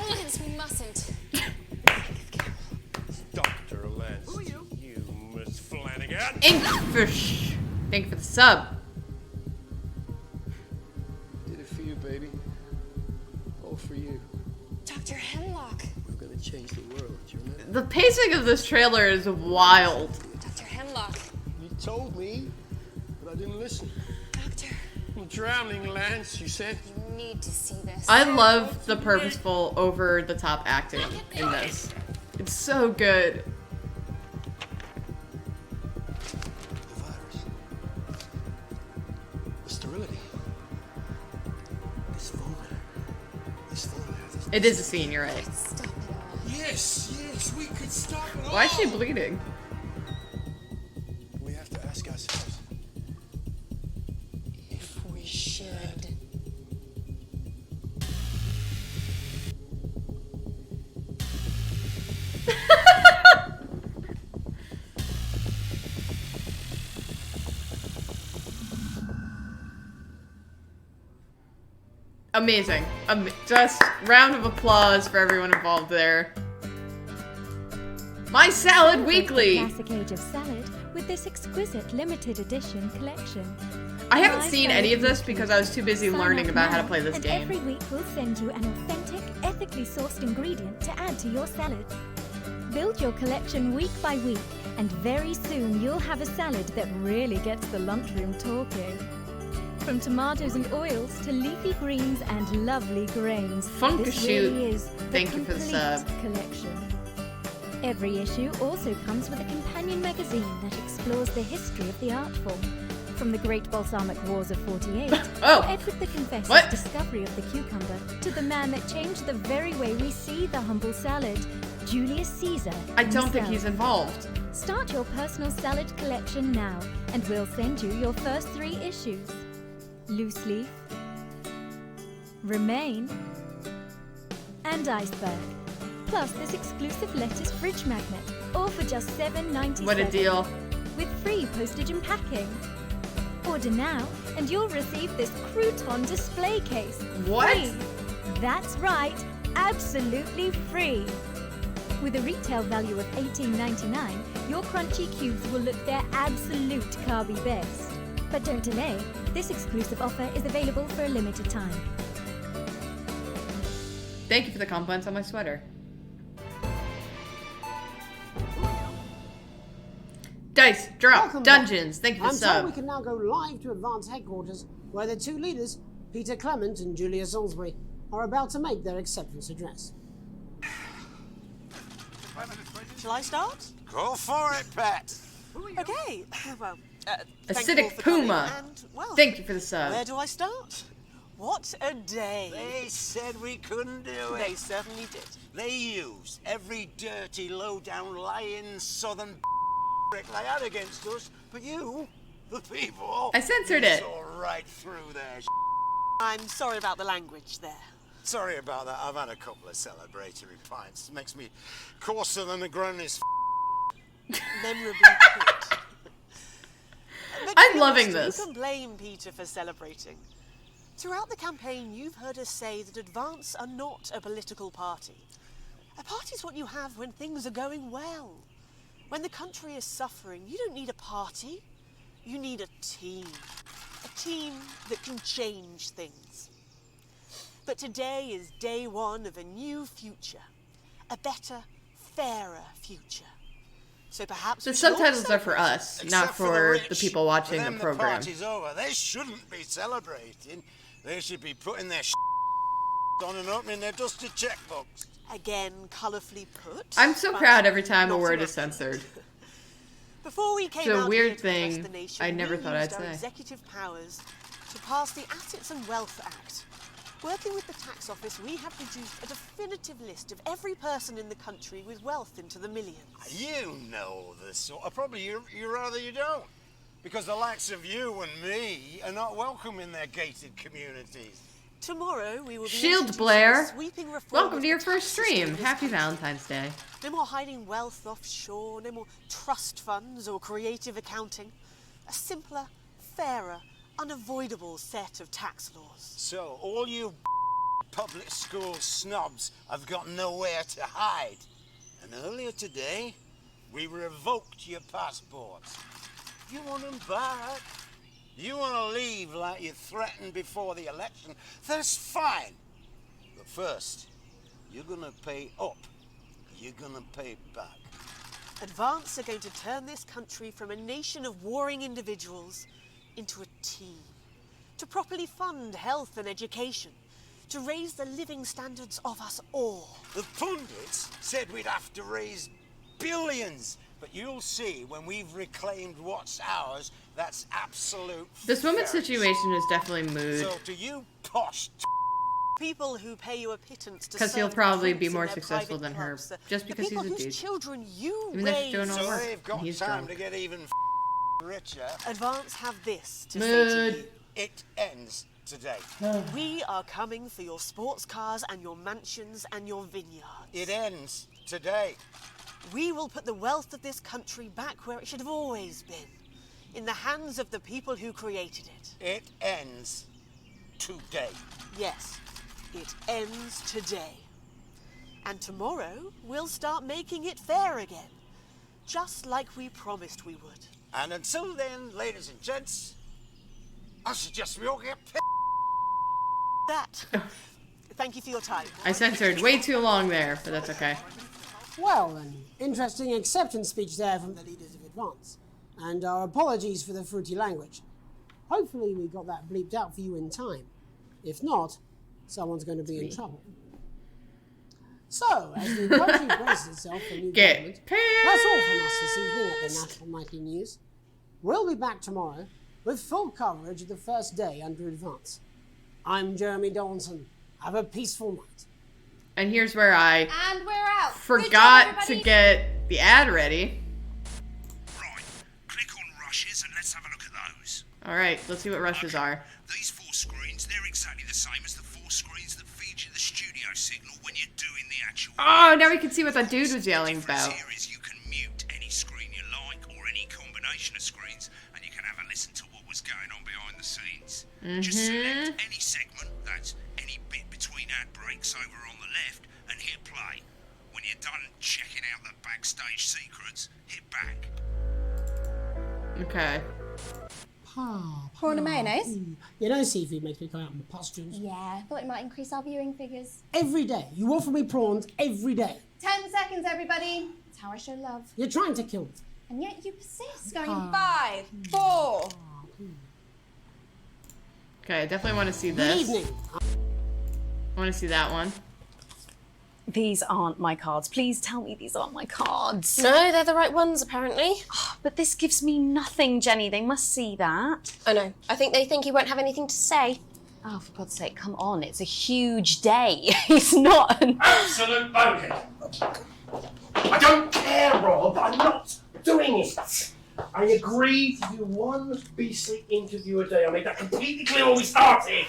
Lance, we mustn't. Dr. Lance. Who are you? You, Miss Flanagan. Inkfish. Thank you for the sub. Did it for you, baby. All for you. Dr. Hemlock. We're gonna change the world, you remember? The pacing of this trailer is wild. Dr. Hemlock. You told me, but I didn't listen. Doctor. I'm drowning, Lance, you said. You need to see this. I love the purposeful, over-the-top acting in this. It's so good. The virus. The sterility. This phone. It is a scene, you're right. Yes, we could stop it all. Why is she bleeding? We have to ask ourselves if we should. Amazing. Just round of applause for everyone involved there. My Salad Weekly! Classic age of salad with this exquisite limited edition collection. I haven't seen any of this because I was too busy learning about how to play this and game. Every week we'll send you an authentic, ethically sourced ingredient to add to your salad. Build your collection week by week, and very soon you'll have a salad that really gets the lunchroom talking. From tomatoes and oils to leafy greens and lovely grains, this really is the Thank you for the sub. collection. Every issue also comes with a companion magazine that explores the history of the art form. From the Great Balsamic Wars of 48, to Edward the Confessor's discovery of the cucumber, to the man that changed the very way we see the humble salad, Julius Caesar I don't think he's involved. Start your personal salad collection now, and we'll send you your first 3 issues. Loose Leaf, Remain, and Iceberg. Plus this exclusive lettuce fridge magnet, all for just $7.97. What a deal. With free postage and packing. Order now, and you'll receive this crouton display case. What? Free. That's right, absolutely free. With a retail value of $18.99, your crunchy cubes will look their absolute carby best. But don't delay, this exclusive offer is available for a limited time. Thank you for the compliments on my sweater. Dice, drop, Welcome dungeons. back. Thank you for the I'm sub. told we can now go live to Advance headquarters, where the 2 leaders, Peter Clement and Julia Salisbury, are about to make their acceptance address. Shall I start? Go for it, Pat. Okay. Well, Acidic thank you all for coming, Puma. and, well, Thank you for the sub. Where do I start? What a day. They said we couldn't do it. They certainly did. They used every dirty, low-down, lying southern prick they had against us, but you, the people, I censored you it. saw right through their I'm sorry about the language there. Sorry about that. I've had a couple of celebratory pints. It makes me coarser than a granny's Memorably put. But I'm to be loving honest, this. You can blame Peter for celebrating. Throughout the campaign, you've heard us say that Advance are not a political party. A party's what you have when things are going well. When the country is suffering, you don't need a party. You need a team. A team that can change things. But today is day 1 of a new future. A better, fairer future. So perhaps The subtitles are for us, not Except for rich. the people watching For the them, program. The party's over. They shouldn't be celebrating. They should be putting their on and opening their dusty checkbooks. Again, colourfully put. I'm so but proud every time a not word enough. is censored. Before we came It's a out weird here to address thing the nation, I never we thought I'd used our say. executive powers to pass the Assets and Wealth Act. Working with the tax office, we have produced a definitive list of every person in the country with wealth into the millions. You know the sort. Probably you rather you don't. Because the likes of you and me are not welcome in their gated communities. Tomorrow we will be Shield introducing Blair, a sweeping reform welcome of to your the first tax system stream. in this Happy country. Valentine's Day. No more hiding wealth offshore, no more trust funds or creative accounting. A simpler, fairer, unavoidable set of tax laws. So all you public school snobs have got nowhere to hide. And earlier today, we revoked your passports. You want them back? You want to leave like you threatened before the election? That's fine. But first, you're going to pay up. You're going to pay back. Advance are going to turn this country from a nation of warring individuals into a team. To properly fund health and education. To raise the living standards of us all. The pundits said we'd have to raise billions. But you'll see when we've reclaimed what's ours, that's absolute This woman's fairy. situation is definitely mood. So to you posh people who pay you a pittance to Because he'll serve probably drinks be in more their successful private than her, clubs, just the because he's people a whose dude. children you Even though she's doing raised. all the So work. they've got He's time drunk. to get even richer. Advance have this to say Mood. to you. It ends today. We are coming for your sports cars and your mansions and your vineyards. It ends today. We will put the wealth of this country back where it should have always been, in the hands of the people who created it. It ends today. Yes, it ends today. And tomorrow, we'll start making it fair again, just like we promised we would. And until then, ladies and gents, I suggest we all get That. Thank you for your time. I censored way too long there, but that's okay. Well, an interesting acceptance speech there from the leaders of Advance. And our apologies for the fruity language. Hopefully we got that bleeped out for you in time. If not, someone's going to be in trouble. So, as the country braces itself for new government, that's all from us this evening at the National Nightly News. We'll be back tomorrow with full coverage of the first day under Advance. I'm Jeremy Donaldson. Have a peaceful night. And here's where I And we're out. forgot to get the ad ready. Right, click on rushes and let's have a look at those. Alright, let's see what rushes are. These 4 screens, they're exactly the same as the 4 screens that feed you the studio signal when you're doing the actual... Oh, now we can see what that dude was yelling about. Here is you can mute any screen you like or any combination of screens and you can have a listen to what was going on behind the scenes. Just select any segment, that's any bit between ad breaks over on the left, and hit play. When you're done checking out the backstage secrets, hit back. Okay. Prawn and mayonnaise? You know, seafood makes me come out in pustules. Yeah, I thought it might increase our viewing figures. Every day. You offer me prawns every day. 10 seconds, everybody. That's how I show love. You're trying to kill me. And yet you persist. Going in 5, 4. Okay, I definitely want to see Good this. evening. I want to see that one. These aren't my cards. Please tell me these aren't my cards. No, they're the right ones, apparently. But this gives me nothing, Jenny. They must see that. Oh no, I think they think you won't have anything to say. Oh, for God's sake, come on. It's a huge day. It's not an... Absolute bonehead. I don't care, Rob. I'm not doing it. I agreed to do one beastly interview a day. I made that completely clear when we started.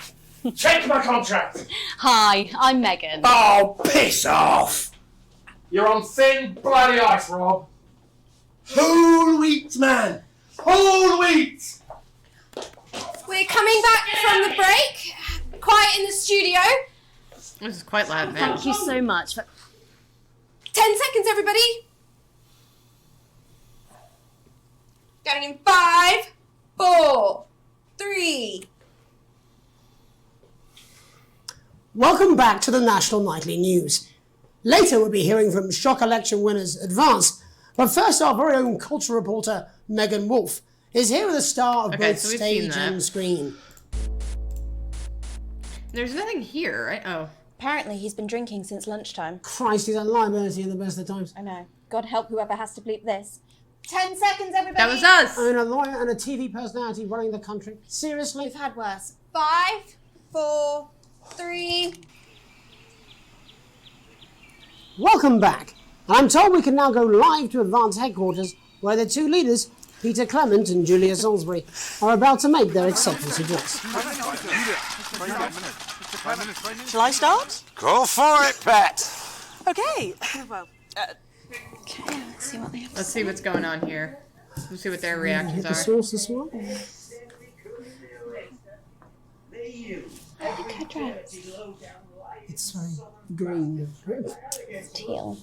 Check my contract. Hi, I'm Megan. Oh, piss off. You're on thin, bloody ice, Rob. Whole wheat, man. Whole wheat. We're coming back from the break. Quiet in the studio. This is quite loud, man. Thank you so much. 10 seconds, everybody. Going in 5, 4, 3. Welcome back to the National Nightly News. Later we'll be hearing from shock election winners Advance, but first our very own culture reporter Megan Wolf is here with a star of both so we've seen stage that. and screen. There's nothing here, right? Oh. Apparently he's been drinking since lunchtime. Christ, he's a liability in the best of times. I know. God help whoever has to bleep this. 10 seconds, everybody. That was us. I mean, a lawyer and a TV personality running the country. Seriously? We've had worse. 5, 4, 3. Welcome back. And I'm told we can now go live to Advance headquarters where the two leaders, Peter Clement and Julia Salisbury, are about to make their acceptance address. Shall I start? Go for it, Pat. Okay. Well, Okay, let's see what they have. Let's see what's going on here. Let's see what their reactions Hit the are. source as well. It's very green. Teal.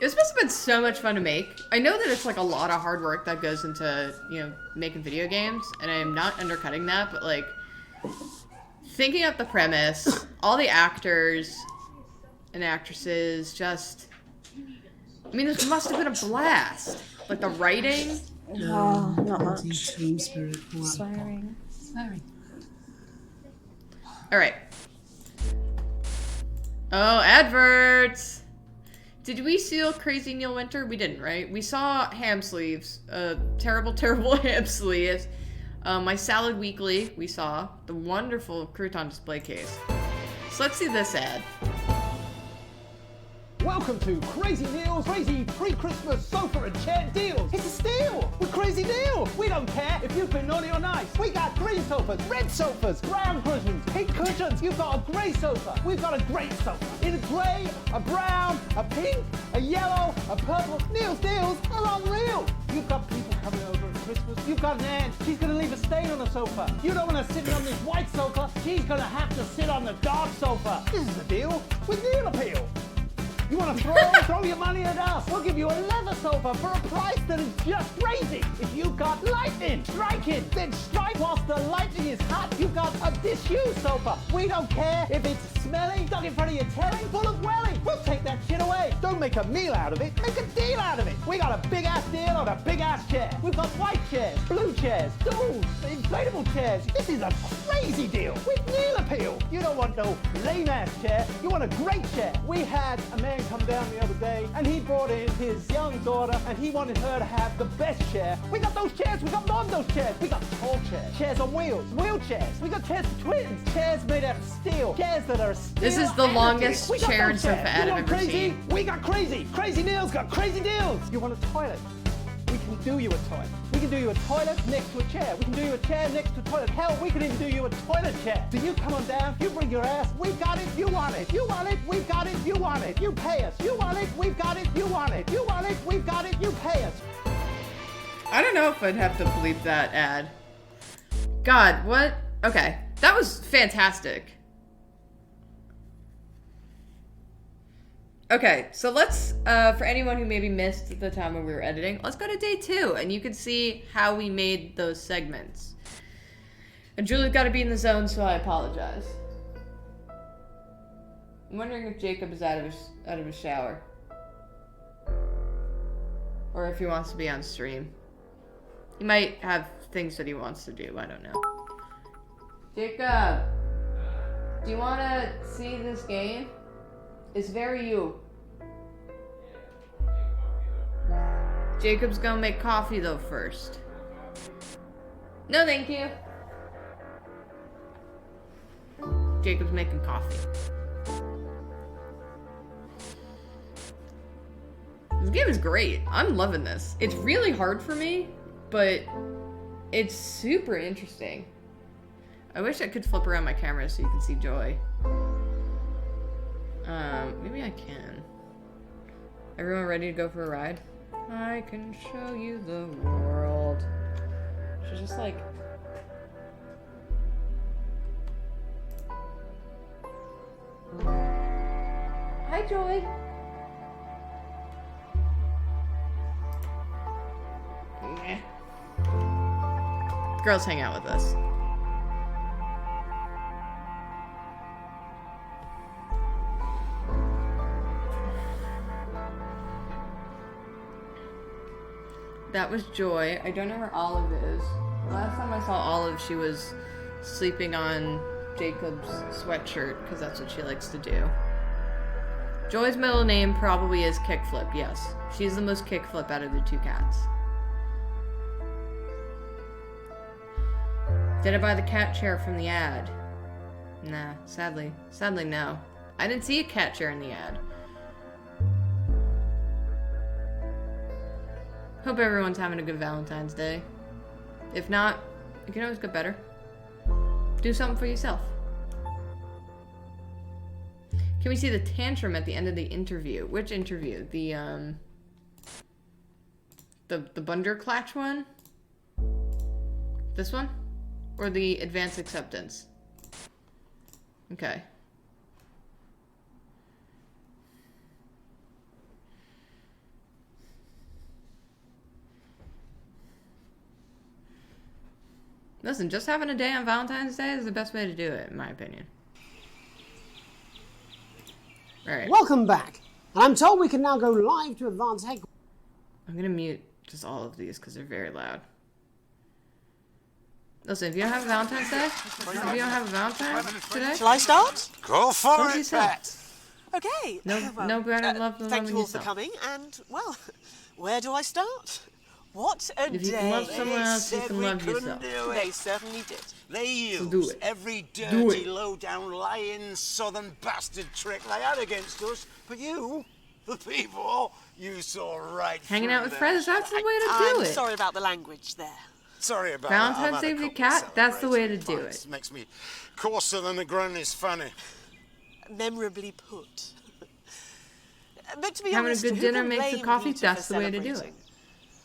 This must have been so much fun to make. I know that it's like a lot of hard work that goes into, you know, making video games, and I am not undercutting that, but like thinking up the premise, all the actors and actresses, just, I mean, this must have been a blast. Like the writing. Oh, not much. Team spirit. Swearing. All right. Oh, adverts! Did we seal Crazy Neil Winter? We didn't, right? We saw ham sleeves. Terrible, terrible ham sleeves. My Salad Weekly, we saw. The wonderful crouton display case. So let's see this ad. Welcome to Crazy Neil's Crazy Pre-Christmas Sofa and Chair Deals. It's a steal with Crazy Neil. We don't care if you've been naughty or nice. We got green sofas, red sofas, brown cushions, pink cushions. You've got a grey sofa. We've got a great sofa. In a grey, a brown, a pink, a yellow, a purple. Neil's deals are unreal. You've got people coming over at Christmas. You've got an aunt. She's going to leave a stain on the sofa. You don't want to sit on this white sofa. She's going to have to sit on the dark sofa. This is the deal with Neil Appeal. You want to throw your money at us? We'll give you a leather sofa for a price that is just crazy. If you've got lightning, strike it, then strike whilst the lightning is hot. You've got a disused sofa. We don't care if it's smelly, stuck in front of your telly, full of welly. We'll take that shit away. Don't make a meal out of it, make a deal out of it. We got a big ass deal on a big ass chair. We've got white chairs, blue chairs, stools, inflatable chairs. This is a crazy deal with Neil Appeal. You don't want no lame ass chair. You want a great chair. We had a man come down the other day and he brought in his young daughter and he wanted her to have the best chair. We got those chairs, we got more of those chairs. We got tall chairs, chairs on wheels, wheelchairs. We got chairs for twins, chairs made out of steel, chairs that are steel. This is the longest chair and sofa ad I've ever seen. We got crazy. Crazy Neil's got crazy deals. You want a toilet? We can do you a toilet. We can do you a toilet next to a chair. We can do you a chair next to a toilet. Hell, we can even do you a toilet chair. So you come on down, you bring your ass, we've got it, you want it. You want it, we've got it, you want it. You pay us. You want it, we've got it, you want it. You want it, we've got it, you pay us. I don't know if I'd have to bleep that ad. God, what? Okay, that was fantastic. Okay, so let's, for anyone who maybe missed the time when we were editing, let's go to day 2, and you can see how we made those segments. And Julie's got to be in the zone, so I apologize. I'm wondering if Jacob is out of his shower. Or if he wants to be on stream. He might have things that he wants to do, I don't know. Jacob! Do you want to see this game? It's very you. Jacob's gonna make coffee though first. No, thank you. Jacob's making coffee. This game is great. I'm loving this. It's really hard for me, but it's super interesting. I wish I could flip around my camera so you can see Joy. Maybe I can. Everyone ready to go for a ride? I can show you the world. She's just like... Hi, Joy. Girls hang out with us. That was Joy. I don't know where Olive is. Last time I saw Olive, she was sleeping on Jacob's sweatshirt, because that's what she likes to do. Joy's middle name probably is Kickflip, yes. She's the most Kickflip out of the 2 cats. Did I buy the cat chair from the ad? Nah, sadly no. I didn't see a cat chair in the ad. Hope everyone's having a good Valentine's Day. If not, you can always get better. Do something for yourself. Can we see the tantrum at the end of the interview? Which interview? The Bunderclatch one? This one? Or the advanced acceptance? Okay. Listen, just having a day on Valentine's Day is the best way to do it, in my opinion. Alright. Welcome back. And I'm told we can now go live to Advanced Headquarters. I'm gonna mute just all of these because they're very loud. Listen, if you don't have a Valentine's Day, if you don't have a Valentine's today, Shall I start? Go for it, Pat. Okay. No, no better love than Thank loving you all for yourself. coming, and, well, where do I start? What a day. If you can love someone else, you Said can we love couldn't yourself. do it. They certainly did. They So do used it. every Do dirty, it. low-down, lying, southern bastard trick they had against us. But you, the people, you saw right Hanging through out with them. friends, that's the way to I'm do it. sorry about the language there. Sorry about Valentine's that. I've Day had a with your couple cat, that's the way to celebrating do pints. it. Makes me coarser than a granny's fanny. Memorably put. But to be Having a honest, good who dinner can makes a blame coffee, Rita that's for the way to do it. celebrating?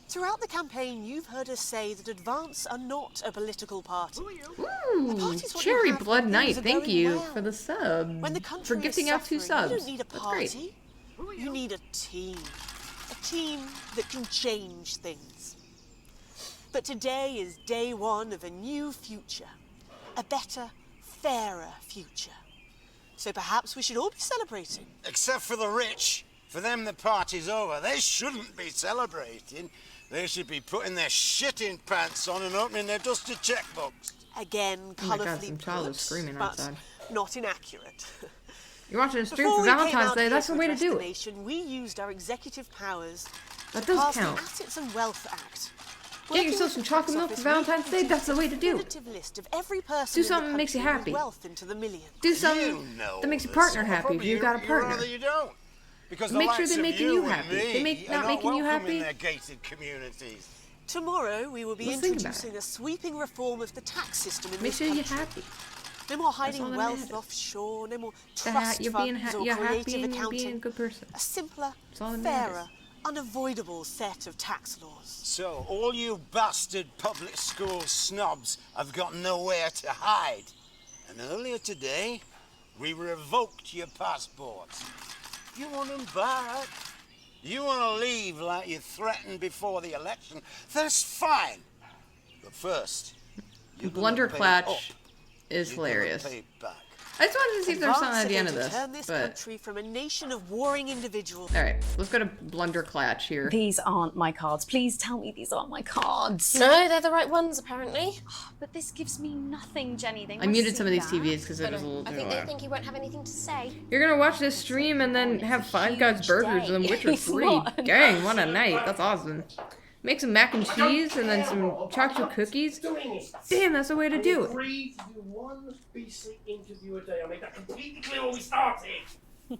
Throughout the campaign, you've heard us say that Advance are not a political party. Ooh, party's what Cherry you have Blood when Knight, things are thank going you well. for the sub. When the For country gifting is out 2 suffering, subs. you don't need a That's great. party. You need a team. A team that can change things. But today is day one of a new future. A better, fairer future. So perhaps we should all be celebrating. Except for the rich. For them, the party's over. They shouldn't be celebrating. They should be putting their shitting pants on and opening their dusty checkbooks. Again, Oh my God, colourfully some child put, is screaming but outside. not inaccurate. You're watching a stream Before for we came Valentine's out Day, here that's the way to address do the it. nation, we used our executive powers That to does pass count. the Assets and Wealth Act. Get Working yourself with some the chocolate tax milk for office, Valentine's we Day, that's the way to do it. definitive list of every person Do in the something that makes you country happy. with wealth into the millions. Do something You know that makes your this. partner happy if Probably you've got a you'd partner. rather you don't. Because the Make sure likes they're of making you you and happy. me They make are not making you welcome happy. in their gated communities. Tomorrow, we will be Let's think about introducing a sweeping reform of the tax system in Make this sure you're country. happy. No more all hiding that wealth matters. offshore, no more That trust you're funds being or you're happy creative and you're being a accounting. good person. A simpler, That's all that fairer, matters. unavoidable set of tax laws. So, all you bastard public school snobs have got nowhere to hide. And earlier today, we revoked your passports. You want them back? You want to leave like you threatened before the election? That's fine. But first, you're gonna pay Blunderclatch up. is You're gonna hilarious. pay back. I just wanted to see if there was something Advance at the are end of going this. to turn this But country from a nation of warring individuals. all right, let's go to Blunderclatch here. These aren't my cards. Please tell me these aren't my cards. No, they're the right ones, apparently. But this gives me nothing, Jenny. They I must muted see some of these that. TVs because it was a little I too think they loud. think you won't have anything to say. You're gonna watch this stream and then have Five Guys Burgers and Witcher It's 3. not. Dang, what a night. That's awesome. Make some mac and cheese and then some chocolate cookies. Damn, that's the way to do it. Agreed to do one basic interview a day. I made that completely clear when we started.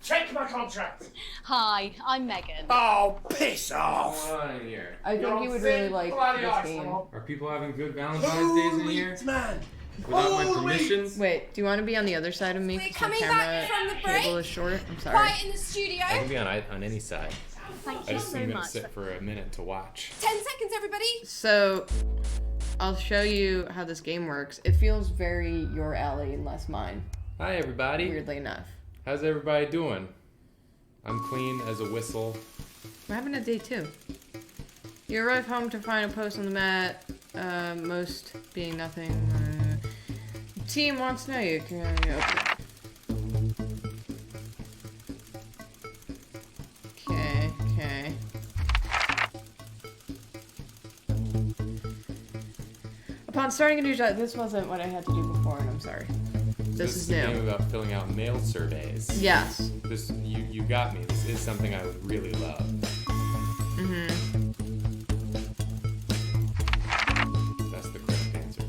Check my contract. Hi, I'm Megan. Oh, piss off! What's going on in here? I think you would really like this game. Are people having good Valentine's days in here? Man. Without my permission? Wait, do you want to be on the other side of me? We're 'Cause my coming camera back from the break. cable is short. I'm sorry. Quiet in the studio. I can be on any side. Thank I you just so need to much. sit for a minute to watch. 10 seconds, everybody. So, I'll show you how this game works. It feels very your alley and less mine, Hi, everybody. weirdly enough. How's everybody doing? I'm clean as a whistle. We're having a day too. You arrive home to find a post on the mat, most being nothing. Team wants to know you. Can Okay. Upon starting a new job, this wasn't what I had to do before, and I'm sorry. This is the new. game about filling out mail surveys. Yes. This you got me. This is something I would really love. Mm-hmm. That's the correct answer for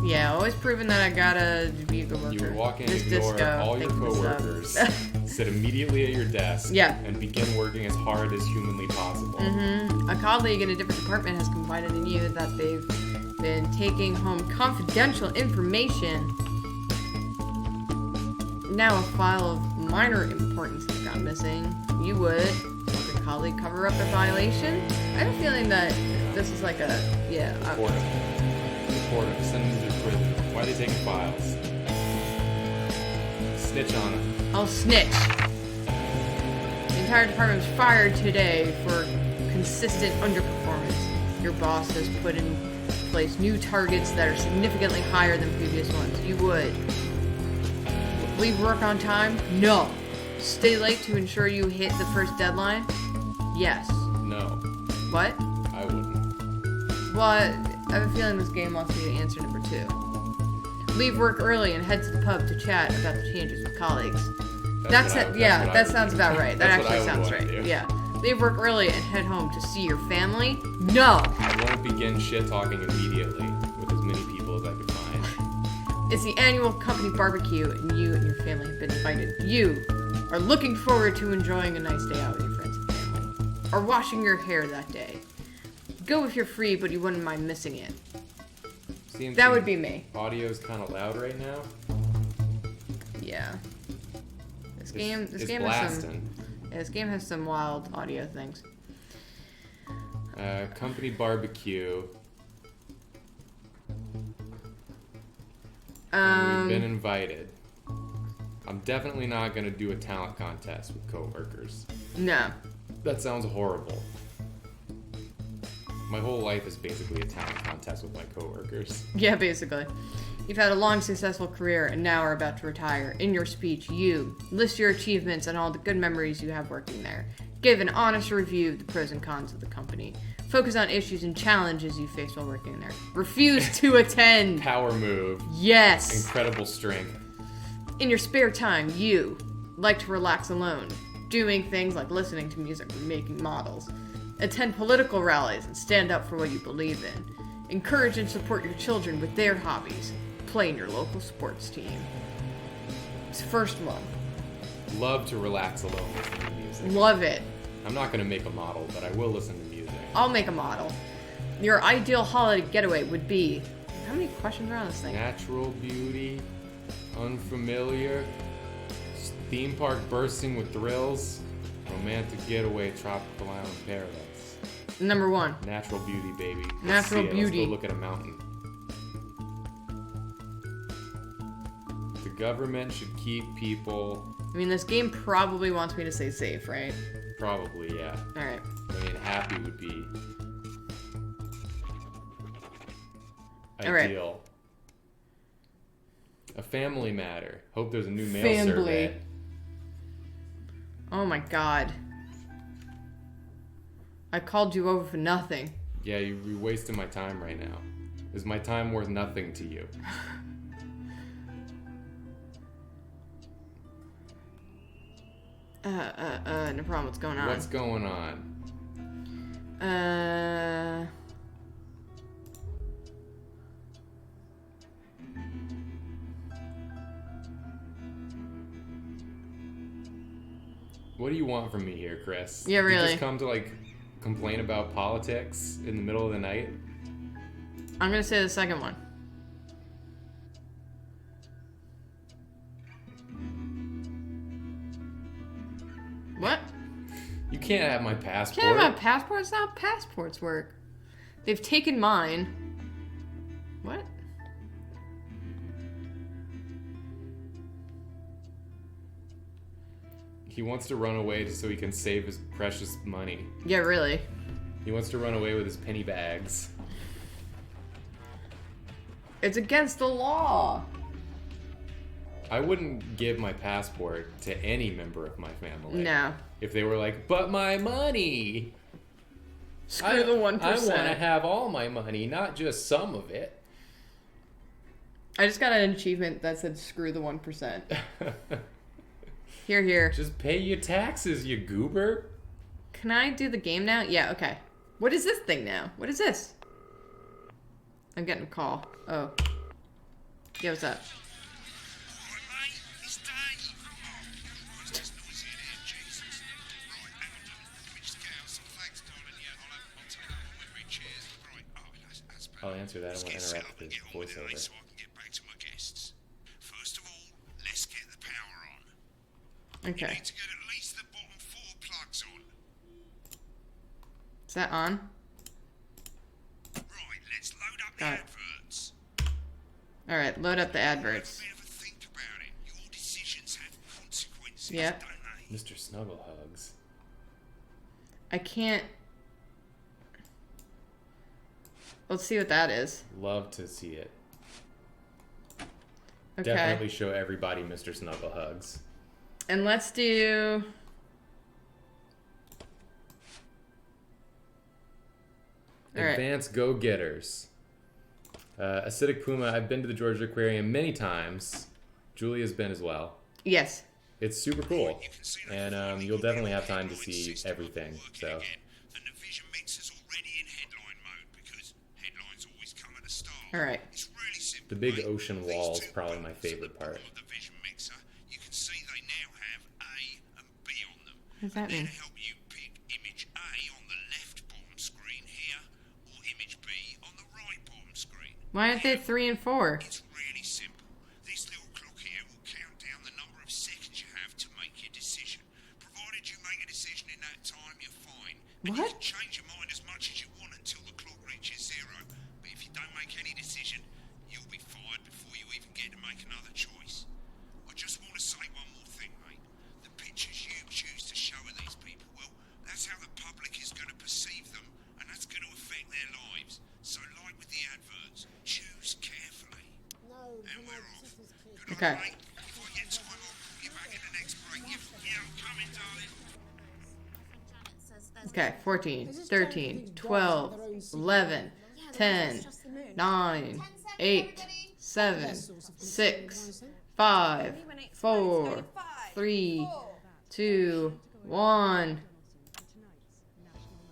you. Yeah, always proving that I gotta be a good worker. You would walk in, This ignore disco, all your thank you for the coworkers, sub. sit immediately at your desk, Yeah. and begin working as hard as humanly possible. Mm-hmm. A colleague in a different department has confided in you that they've been taking home confidential information. Now a file of minor importance has gone missing. You would help your colleague cover up a violation? I have a feeling that this is like a, yeah. Report them. Report them. Send them to prison. Why are they taking files? Snitch on them. I'll snitch. The entire department was fired today for consistent underperformance. Your boss has put in place new targets that are significantly higher than previous ones. You would. Leave work on time? No. Stay late to ensure you hit the first deadline? Yes. No, What? I wouldn't. Well, I have a feeling this game wants me to answer number 2. Leave work early and head to the pub to chat about the changes with colleagues. That's That sounds about right. That That's what I actually would sounds wanna right. do. Yeah. Leave work early and head home to see your family? No! I want to begin shit talking immediately with as many people as I can find. It's the annual company barbecue, and you and your family have been invited. You are looking forward to enjoying a nice day out with your friends and family, or washing your hair that day. Go if you're free, but you wouldn't mind missing it. CMC That would be me. Audio's kind of loud right now. Yeah. This It's game has some. blasting. Yeah, this game has some wild audio things. Company barbecue. And we've been invited. I'm definitely not gonna do a talent contest with coworkers. No. That sounds horrible. My whole life is basically a talent contest with my coworkers. Yeah, basically. You've had a long, successful career and now are about to retire. In your speech, you list your achievements and all the good memories you have working there. Give an honest review of the pros and cons of the company. Focus on issues and challenges you face while working there. Refuse to attend. Power move. Yes. Incredible strength. In your spare time, you like to relax alone, doing things like listening to music or making models. Attend political rallies and stand up for what you believe in. Encourage and support your children with their hobbies. Play in your local sports team. It's the first one. Love to relax alone listening to music. Love it. I'm not gonna make a model, but I will listen to music. I'll make a model. Your ideal holiday getaway would be... How many questions are on this thing? Natural beauty, unfamiliar, theme park bursting with thrills, romantic getaway, tropical island paradise. Number 1. Natural beauty, baby. Let's Natural see it. beauty. Let's go look at a mountain. The government should keep people... I mean, this game probably wants me to say safe, right? Probably, yeah. Alright. I mean, happy would be... Alright. ideal. A family matter. Hope there's a new mail Family. survey. Oh my god. I called you over for nothing. Yeah, you're wasting my time right now. Is my time worth nothing to you? No problem. What's going on? What's going on? What do you want from me here, Chris? Yeah, really. You just come to, like, complain about politics in the middle of the night? I'm gonna say the second one. What? You can't have my passport. Can't have my passport? It's not how passports work. They've taken mine. What? He wants to run away just so he can save his precious money. Yeah, really. He wants to run away with his penny bags. It's against the law. I wouldn't give my passport to any member of my family. No. If they were like, but my money. Screw the 1%. I want to have all my money, not just some of it. I just got an achievement that said screw the 1%. Here, here. Just pay your taxes, you goober. Can I do the game now? Yeah, okay. What is this thing now? What is this? I'm getting a call. Oh. Yeah, what's up? I'll answer that. I won't interrupt his voiceover. First of all, let's get the power on. Okay. You need to get at least the bottom 4 plugs on. Is that on? Right, let's load up the Got it. adverts. Alright, load up the adverts. Ever think about it? Your decisions have consequences, Yeah. don't they? Mr. Snugglehugs. I can't... Let's see what that is. Love to see it. Okay. Definitely show everybody Mr. Snugglehugs. And let's do... Alright. Advanced go-getters. Acidic Puma, I've been to the Georgia Aquarium many times. Julia's been as well. Yes. It's super cool. And you'll definitely have time to see everything. So. Alright. The big ocean wall is probably my favorite part. What does that mean? Why aren't they 3 and 4? It's really simple. This little clock here will count down the number of seconds you have to make your decision. Provided you make a decision in that time, you're fine. And you can change your mind as much as you want until the clock reaches 0. But if you don't make any decision, you'll be fired before you even get to make another choice. I just want to say one more thing, mate. The pictures you choose to show of these people, well, that's how the public is going to perceive them, and that's going to affect their lives. So like with the adverts, choose carefully. And we're off. Okay. Okay, 14, 13, 12, 11, 10, 9, 8, 7, 6, 5, 4, 3, 2, 1.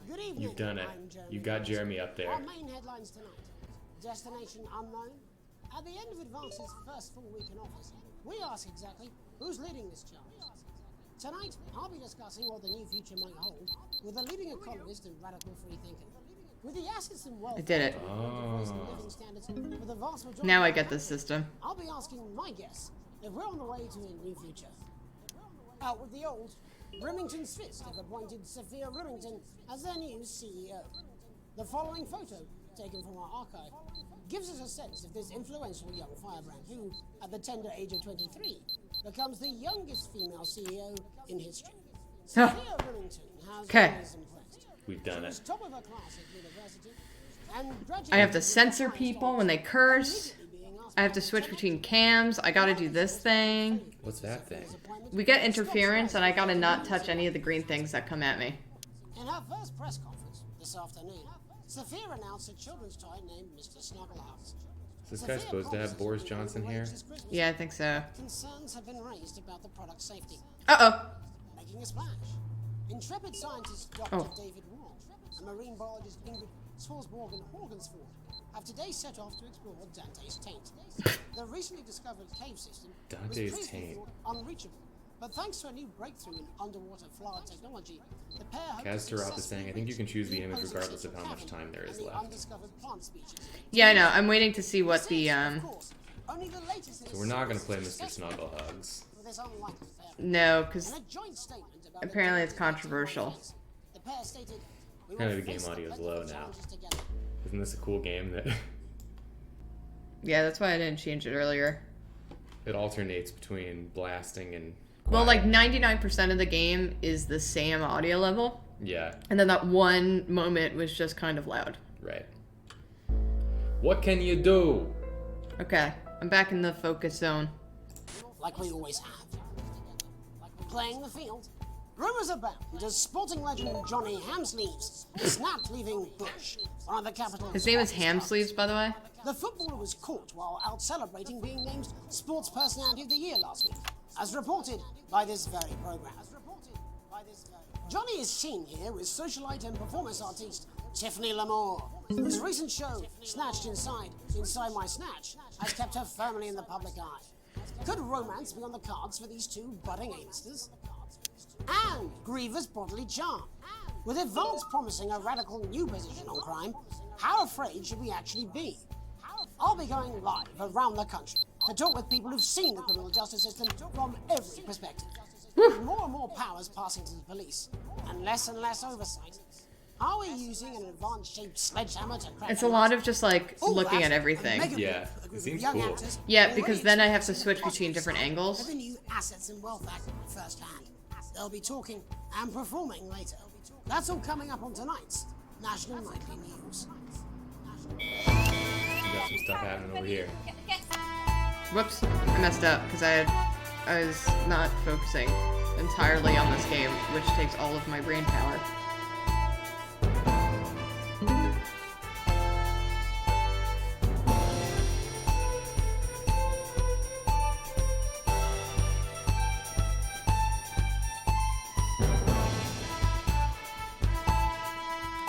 Good evening. You've done it. You got Jeremy up there. Our main headlines tonight. Destination unknown. At the end of Advance's first full week in office, we ask exactly who's leading this charge. Tonight, I'll be discussing what the new future might hold with a leading economist and radical free thinker. With the assets and wealth I did it. living standards for the vast majority Now I of get the Americans, system. I'll be asking my guess if we're on the way to a new future. Out with the old, Remington's Fist have appointed Sophia Remington as their new CEO. The following photo, taken from our archive, gives us a sense of this influential young firebrand who, at the tender age of 23, becomes the youngest female CEO in history. Sophia Remington has always impressed. We've done it. She was top of her class at university and graduated I have to with censor the highest people when they curse. I have to switch between cams. I gotta do this thing. What's that thing? We get interference, and I gotta not touch any of the green things that come at me. In her first press conference this afternoon, Sophia announced a children's toy named Mr. Snugglehouse. Is this guy supposed to have Boris Johnson here? Yeah, I think so. Concerns have been raised about the product's safety. Uh-oh. Making a splash. Intrepid scientist Dr. David Wall and marine biologist Ingrid Swarsborg-Horgensford have today set off to explore Dante's taint. The recently discovered cave system was previously taint. thought unreachable, but thanks to a new breakthrough in underwater flower technology, the pair hope to Kaz Taroth is saying, I think you can choose the image successfully regardless of how much time there is and the left. undiscovered plant species. Yeah, I know. I'm waiting to see what the, Only the latest in So we're not going to play Mr. Snugglehugs. for this unlikely pair. No, because In a joint statement about apparently it's controversial. the pair stated, "We will Apparently the game face audio is plenty low of now. challenges together." Isn't this a cool game that Yeah, that's why I didn't change it earlier. it alternates between blasting and Well, like quiet? 99% of the game is the same audio level. Yeah, And then that one moment was just kind of loud. right. What can you do? Okay, I'm back in the focus zone. Like we always have. Playing the field. Rumours abound as sporting legend Johnny Hamsleeves snapped leaving Bush, one of the capital's His name is hottest Ham stars. Sleeves, by the way. The footballer was caught while out celebrating being named Sports Personality of the Year last week, as reported by this very program. Johnny is seen here with socialite and performance artiste Tiffany Lamore, whose recent show, Snatched Inside My Snatch, has kept her firmly in the public eye. Could romance be on the cards for these two budding A-listers? And Griever's bodily charm. With Advance promising a radical new position on crime, how afraid should we actually be? I'll be going live around the country to talk with people who've seen the criminal justice system from every perspective. With more and more powers passing to the police, and less oversight. Are we using an advanced-shaped sledgehammer to crack It's a lot of just like looking at everything. Yeah, it seems young cool. actors Yeah, because then I have to switch between different angles. of the new Assets and Wealth Act firsthand. They'll be talking and performing later. That's all coming up on tonight's National Nightly News. We got some stuff happening over here. Whoops, I messed up because I was not focusing entirely on this game, which takes all of my brain power.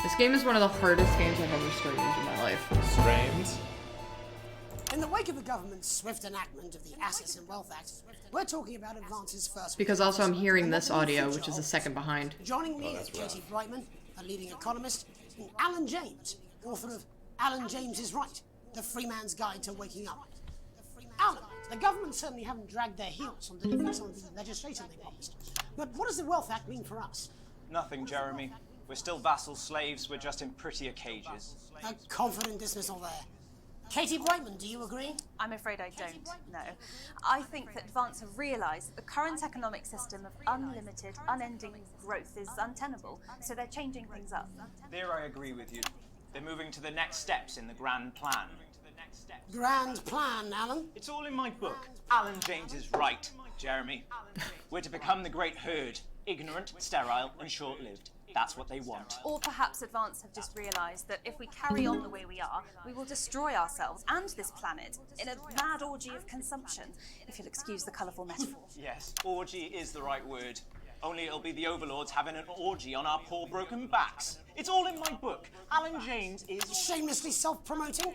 This game is one of the hardest games I've ever streamed in my life. Streamed? In the wake of the government's swift enactment of the Assets and Wealth Act, we're talking about Advance's first... Because also I'm hearing this audio, which is a second behind. Joining me is Katie Brightman, a leading economist, and Alan James, author of Alan James is Right, The Free Man's Guide to Waking Up. Alan, the government certainly haven't dragged their heels on delivering some of the legislation they promised. But what does the Wealth Act mean for us? Nothing, Jeremy. We're still vassal slaves, we're just in prettier cages. A confident dismissal there. Katie Brightman, do you agree? I'm afraid I don't, no. I think that Advance have realised that the current economic system of unlimited, unending growth is untenable, so they're changing things up. There I agree with you. They're moving to the next steps in the grand plan. Grand plan, Alan? It's all in my book. Alan James is right, Jeremy. We're to become the great herd, ignorant, sterile, and short-lived. That's what they want. Or perhaps Advance have just realised that if we carry on the way we are, we will destroy ourselves and this planet in a mad orgy of consumption, if you'll excuse the colourful metaphor. Yes, orgy is the right word. Only it'll be the overlords having an orgy on our poor broken backs. It's all in my book. Alan James is... Shamelessly self-promoting?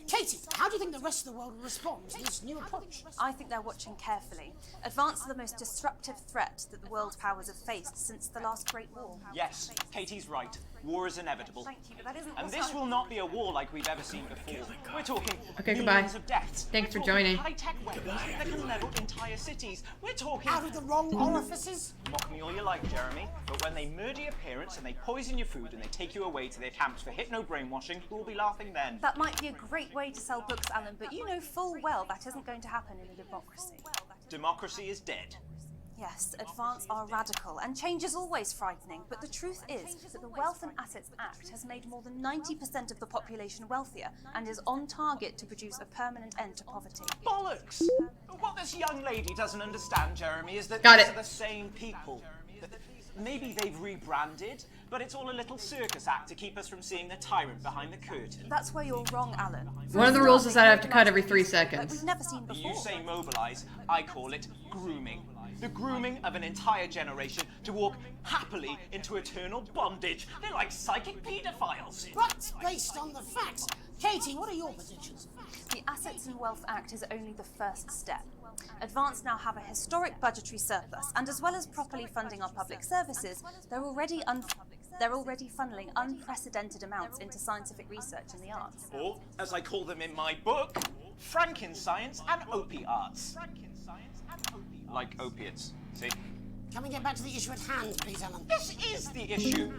Katie, how do you think the rest of the world will respond to this new approach? I think they're watching carefully. Advance are the most disruptive threat that the world powers have faced since the last Great War. Yes, Katie's right. War is inevitable. Thank you, but that isn't... And this will not be a war like we've ever seen before. We're talking Okay, goodbye. millions of deaths. Thanks We're for joining. High-tech weapons that can level entire cities. We're talking... Out of the wrong orifices? Mock me all you like, Jeremy, but when they murder your parents and they poison your food and they take you away to their camps for hypno-brainwashing, who will be laughing then? That might be a great way to sell books, Alan, but you know full well that isn't going to happen in a democracy. Democracy is dead. Yes, Advance are radical, and change is always frightening, but the truth is that the Wealth and Assets Act has made more than 90% of the population wealthier and is on target to produce a permanent end to poverty. Bollocks! What this young lady doesn't understand, Jeremy, is that Got these it. are the same people. Maybe they've rebranded, but it's all a little circus act to keep us from seeing the tyrant behind the curtain. That's where you're wrong, Alan. One of the rules is that I have to cut every 3 seconds. We've never seen before. You say mobilize, I call it grooming. The grooming of an entire generation to walk happily into eternal bondage. They're like psychic paedophiles. But based on the facts, Katie, what are your predictions? The Assets and Wealth Act is only the first step. Advance now have a historic budgetary surplus, and as well as properly funding our public services, they're already funneling unprecedented amounts into scientific research in the arts. Or, as I call them in my book, Frankenscience and opiates. Like opiates, see? Can we get back to the issue at hand, please, Alan? This is the issue.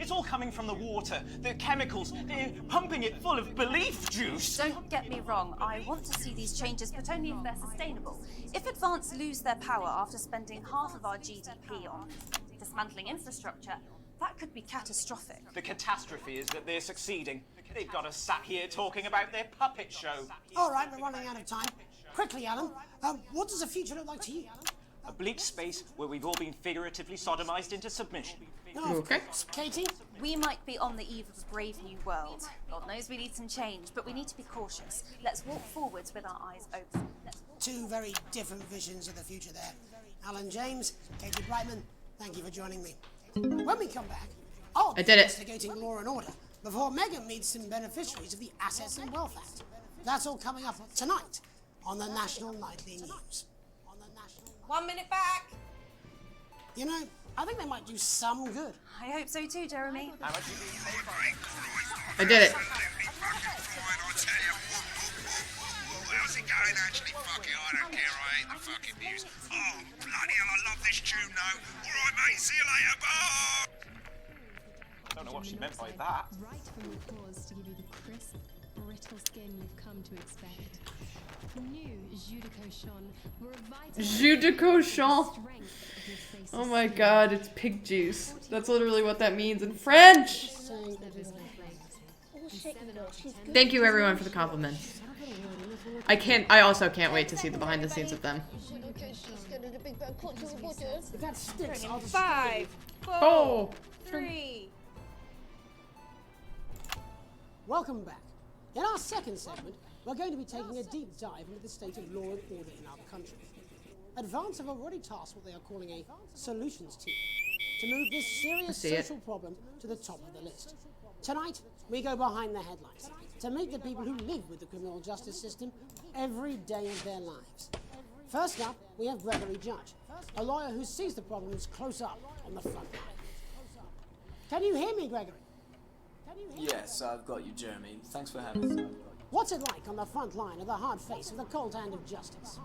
It's all coming from the water, the chemicals, they're pumping it full of belief juice. Don't get me wrong, I want to see these changes, but only if they're sustainable. If Advance lose their power after spending half of our GDP on dismantling infrastructure, that could be catastrophic. The catastrophe is that they're succeeding. They've got us sat here talking about their puppet show. All right, we're running out of time. Quickly, Alan, what does the future look like to you? A bleak space where we've all been figuratively sodomized into submission. Oh, okay. Katie? We might be on the eve of a brave new world. God knows we need some change, but we need to be cautious. Let's walk forwards with our eyes open. Two very different visions of the future there. Alan James, Katie Brightman, thank you for joining me. When we come back, I'll be investigating law and order before Megan meets some beneficiaries of the Assets and Wealth Act. That's all coming up tonight on the National Nightly News. 1 minute back. You know, I think they might do some good. I hope so too, Jeremy. I did it. How's it going? Actually, fuck it, I don't care. I hate the fucking news. Oh, bloody hell, I love this tune, though. All right, mate, see you later. Bye. I don't know what she meant by that. Right from the pause to give you the crisp, brittle skin you've come to expect. New Jus de Cochon will revitalize Jus de cochon. strength of your face's Oh my god, it's pig juice. That's literally what that means in French. Thank you everyone for the compliments. I also can't wait to see the behind the scenes of them. If that sticks, I'll just... 5, 4, Oh. 3. Welcome back. In our second segment, we're going to be taking a deep dive into the state of law and order in our country. Advance have already tasked what they are calling a solutions team to move this serious social problem to the top of the list. Tonight, we go behind the headlines to meet the people who live with the criminal justice system every day of their lives. First up, we have Gregory Judge, a lawyer who sees the problems close up on the front line. Can you hear me, Gregory? Yes, I've got you, Jeremy. Thanks for having me. What's it like on the front line of the hard face of the cold hand of justice?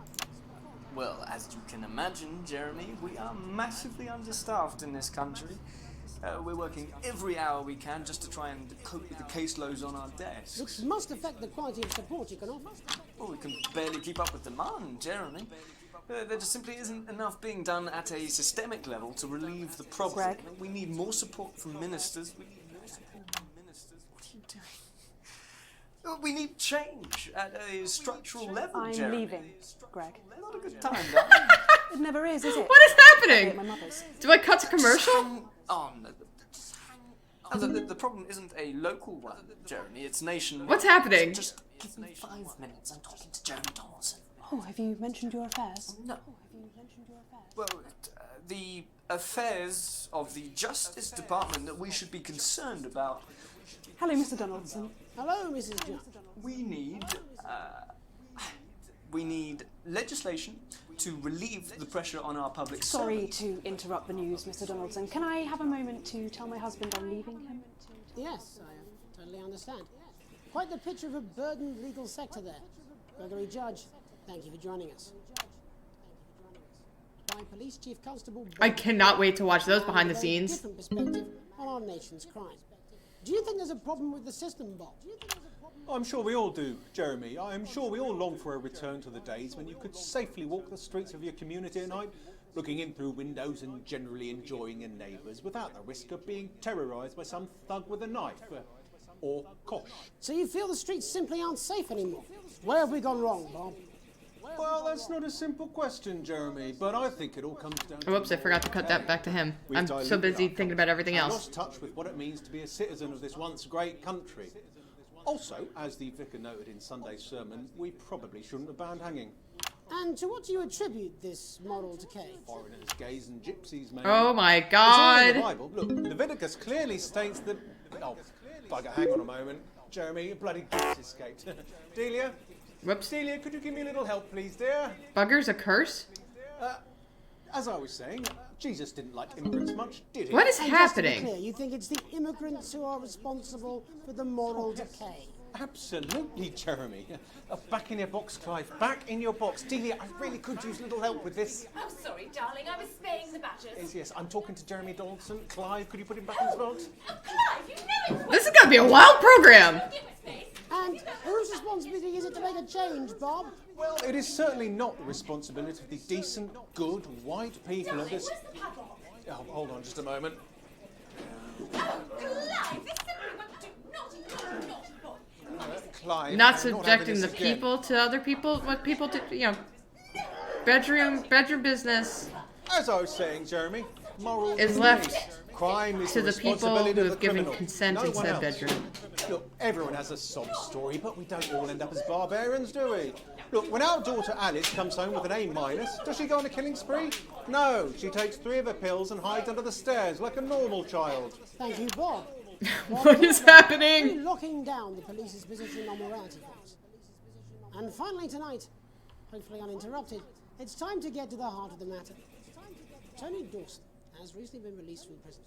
Well, as you can imagine, Jeremy, we are massively understaffed in this country. We're working every hour we can just to try and cope with the caseloads on our desks. Which must affect the quality of support you can offer. Well, we can barely keep up with demand, Jeremy. There just simply isn't enough being done at a systemic level to relieve the problem. Greg? We need more support from ministers. We need more support from ministers. What are you doing? We need change at a structural level, I'm Jeremy. leaving, Greg. Not a good time, darling. It never is it? What is happening? My mother's. Do I cut to commercial? The problem isn't a local one, Jeremy. It's nationwide. What's happening? Just give me 5 minutes. I'm talking to Jeremy Donaldson. Oh, have you mentioned your affairs? No. Well, the affairs of the Justice Department that we should be concerned about. Hello, Mr. Donaldson. Hello, Mrs. Judge. We need legislation to relieve the pressure on our public Sorry servants. to interrupt the news, Mr. Donaldson. Can I have a moment to tell my husband I'm leaving him? Yes, I totally understand. Quite the picture of a burdened legal sector there. Gregory Judge, thank you for joining us. By Police Chief Constable... I cannot wait to watch those behind the scenes. Different perspective on our nation's crime. Do you think there's a problem with the system, Bob? I'm sure we all do, Jeremy. I'm sure we all long for a return to the days when you could safely walk the streets of your community at night, looking in through windows and generally enjoying your neighbours without the risk of being terrorised by some thug with a knife. Or kosh. So you feel the streets simply aren't safe anymore? Where have we gone wrong, Bob? Well, that's not a simple question, Jeremy, but I think it all comes down to... Whoops, I forgot to cut that back to him. I'm so busy thinking about everything else. Lost touch with what it means to be a citizen of this once great country. Also, as the vicar noted in Sunday's sermon, we probably shouldn't have banned hanging. And to what do you attribute this moral decay? Foreigners, gays and gypsies, maybe. Oh my It's all in the God. Bible. Look, Leviticus clearly states that... Oh, bugger, hang on a moment. Jeremy, a bloody gift escaped. Delia? Whoops. Delia, could you give me a little help, please, dear? Bugger's a curse? As I was saying, Jesus didn't like immigrants much, did he? What is And just to be happening? clear, you think it's the immigrants who are responsible for the moral decay? Absolutely, Jeremy. Back in your box, Clive. Back in your box. Delia, I really could use a little help with this. Oh, sorry, darling. I was spaying the badgers. Yes, I'm talking to Jeremy Donaldson. Clive, could you put him back in his box? Clive, you know it's... This is gonna be a wild program. And whose responsibility is it to make a change, Bob? Well, it is certainly not the responsibility of the decent, good, white people of this... Oh, hold on just a moment. Oh, Clive, this simply won't do. Naughty, naughty, naughty boy. Clive, Not I'm having subjecting this the again. people to other people, what people do, you know, bedroom business As I was saying, Jeremy, moral is left crime is to the people responsibility who of have the given criminal. consent No in one said else. bedroom. Look, everyone has a sob story, but we don't all end up as barbarians, do we? Look, when our daughter Alice comes home with an A-, does she go on a killing spree? No, she takes 3 of her pills and hides under the stairs like a normal child. Thank you, Bob. What is happening? Locking down the police's position on morality force. And finally tonight, hopefully uninterrupted, it's time to get to the heart of the matter. Tony Dawson has recently been released from prison.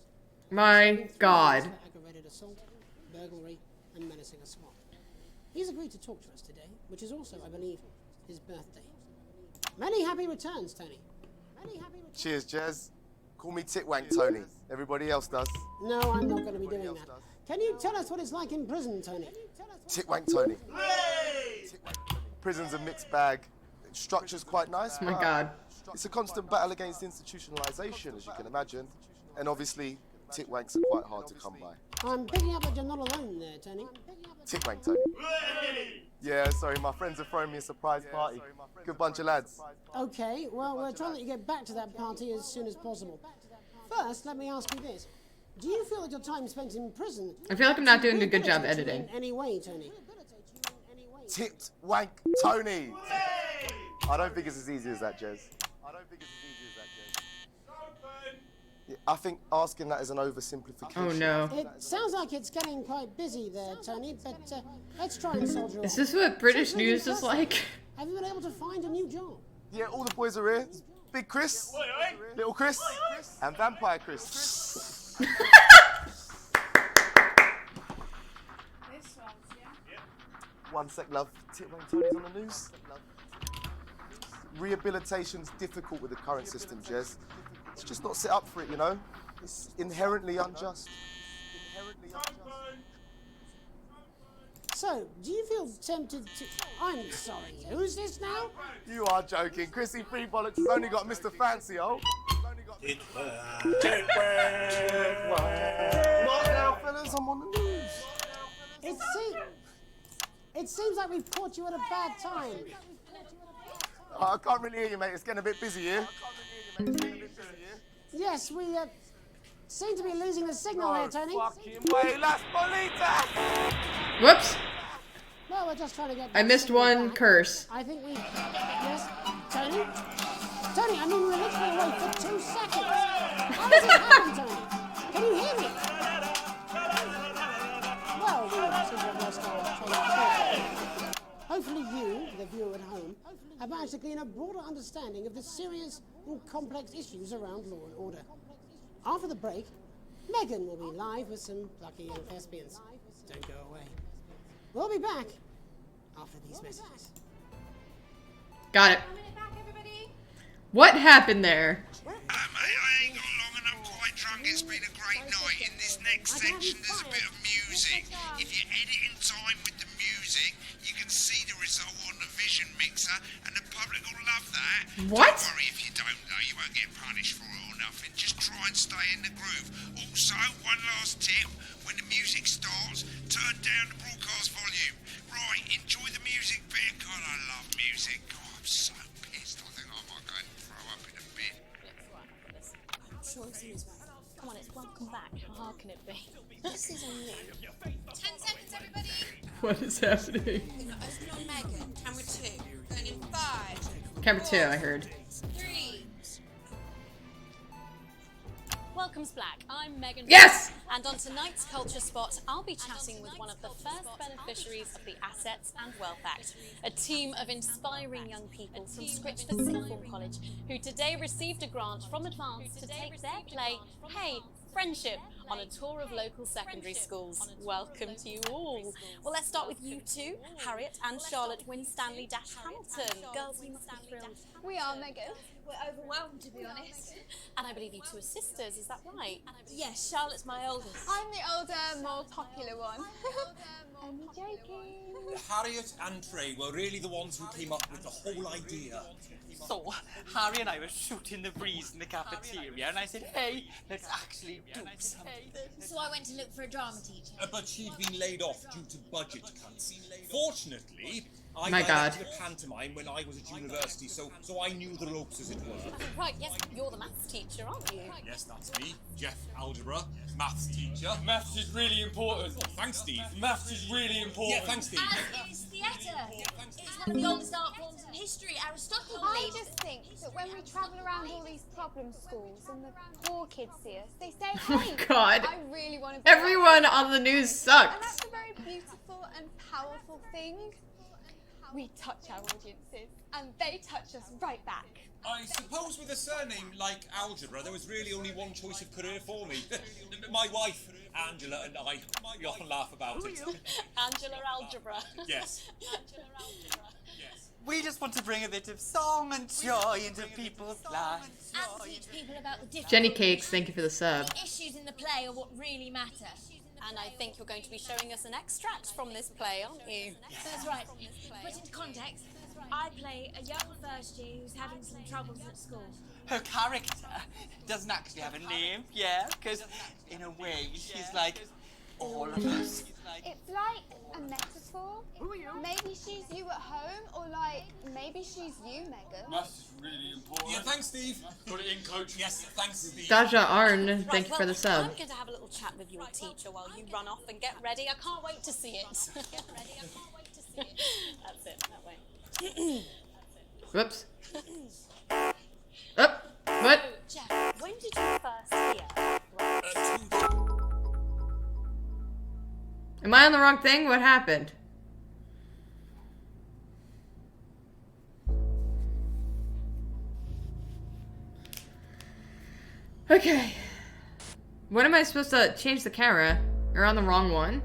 My God. For aggravated assault, burglary, and menacing a squad. He's agreed to talk to us today, which is also, I believe, his birthday. Many happy returns, Tony. Many happy returns. Cheers, Jez. Call me Titwank Tony. Everybody else does. No, I'm not going to be doing that. Can you tell us what it's like in prison, Tony? Titwank Tony. Prison's a mixed bag. Structure's quite nice. Oh my but God. It's a constant battle against institutionalization, as you can imagine. And obviously, titwanks are quite hard to come by. I'm picking up that you're not alone there, Tony. Titwank Tony. Yeah, sorry, my friends are throwing me a surprise party. Good bunch of lads. Okay, well, we're trying to let you get back to that party as soon as possible. First, let me ask you this. Do you feel that your time spent in prison... I feel like I'm not doing a good job rehabilitates you editing. in any way, Tony? Titwank Tony. I don't think it's as easy as that, Jez. think it's as easy as that, James. Yeah, I think asking that is an oversimplification. Oh no. It sounds like it's getting quite busy there, Tony, but let's try and soldier on. Is this what British news is like? Have you been able to find a new job? Yeah, all the boys are here. Big Chris, Little Chris, and Vampire Chris. This one's, yeah? One sec, love. Tony's on the news. Rehabilitation's difficult with the current system, Jez. It's just not set up for it, you know? It's inherently unjust. So, do you feel tempted to... I'm sorry, who's this now? You are joking. Chrissy Free Bollocks has only got Mr. Fancy, oh. What now, fellas? I'm on the news. It seems like we've caught you at a bad time. I can't really hear you, mate. It's getting a bit busy here. Yes, we seem to be losing the signal here, Tony. Wait, las bolitas! Whoops. No, we're just trying to get... I missed one curse. I think we... Yes, Tony? Tony, I mean, we're literally away for 2 seconds. How does it happen, Tony? Can you hear me? Well, we seem to have lost our train of thought. Hopefully you, the viewer at home, have managed to gain a broader understanding of the serious and complex issues around law and order. After the break, Megan will be live with some lucky young thespians. Don't go away. We'll be back after these messages. Got it. What happened there? Mate, I ain't got long and I'm quite drunk. It's been a great night. In this next section, there's a bit of music. If you edit in time with the music, you can see the result on the vision mixer, and the public will love that. What? Don't worry if you don't, though. You won't get punished for it or nothing. Just try and stay in the groove. Also, one last tip. When the music starts, turn down the broadcast volume. Right, enjoy the music bit. God, I love music. God, I'm so pissed. I think I might go and throw up in a bit. Sure, come on, it's welcome back. How hard can it be? This is on you. 10 seconds, everybody. What is happening? We're gonna open on Megan. Camera 2. Going in 5. Camera 2, I heard. 3. Welcome's Black. I'm Megan. Yes! And on tonight's Culture Spot, I'll be chatting with one of the first beneficiaries of the Assets and Wealth Act, a team of inspiring young people from Script for Sixth Form College who today received a grant from Advance to take their play, Hey, Friendship, on a tour of local secondary schools. Welcome to you all. Well, let's start with you two, Harriet and Charlotte Winstanley-Hamilton. Girls, you must be thrilled. We are, Megan. We're overwhelmed, to be honest. And I believe you two are sisters, is that right? Yes, Charlotte's my oldest. I'm the older, more popular one. Only joking. Harriet and Trey were really the ones who came up with the whole idea. So, Harry and I were shooting the breeze in the cafeteria, and I said, hey, let's actually do something. So I went to look for a drama teacher. But she'd been laid off due to budget cuts. Fortunately, I My God. directed a pantomime when I was at university, so I knew the ropes as it were. Right, yes, you're the maths teacher, aren't you? Yes, that's me, Jeff Algebra, maths teacher. Maths is really important. Oh, thanks, Steve. Maths is really important. Yeah, thanks, Steve. And it's theatre. It's one of the oldest art forms in history. Aristotle I believed. just think that when we travel around all these problem schools and the poor kids see us, they say, Oh hey, God. I really want to be Everyone like on the news And sucks. that's a very beautiful and powerful thing. We touch our audiences and they touch us right back. I suppose with a surname like Algebra, there was really only one choice of career for me. My wife, Angela, and I, we often laugh about it. Angela Algebra. Yes. We just want to bring a bit of song and joy into people's lives. And teach people about the different Jenny Cakes, thank you for the sub. issues in the play are what really matter. And I think you're going to be showing us an extract from this play, aren't you? That's right. To put into context, I play a young first year who's having some troubles at school. Her character doesn't actually have a name, yeah, because in a way she's like all of us. It's like a metaphor. Maybe she's you at home, or like maybe she's you, Megan. Maths is really important. Yeah, thanks, Steve. Put it in, coach. Yes, thanks, Steve. Daja Arn, Right, thank you for the sub. I'm going to have a little chat with your teacher while you run off and get ready. I can't wait to see it. That's it, that way. Whoops. Oh. What? Jeff, when did you first hear? Am I on the wrong thing? What happened? Okay. When am I supposed to change the camera? You're on the wrong one.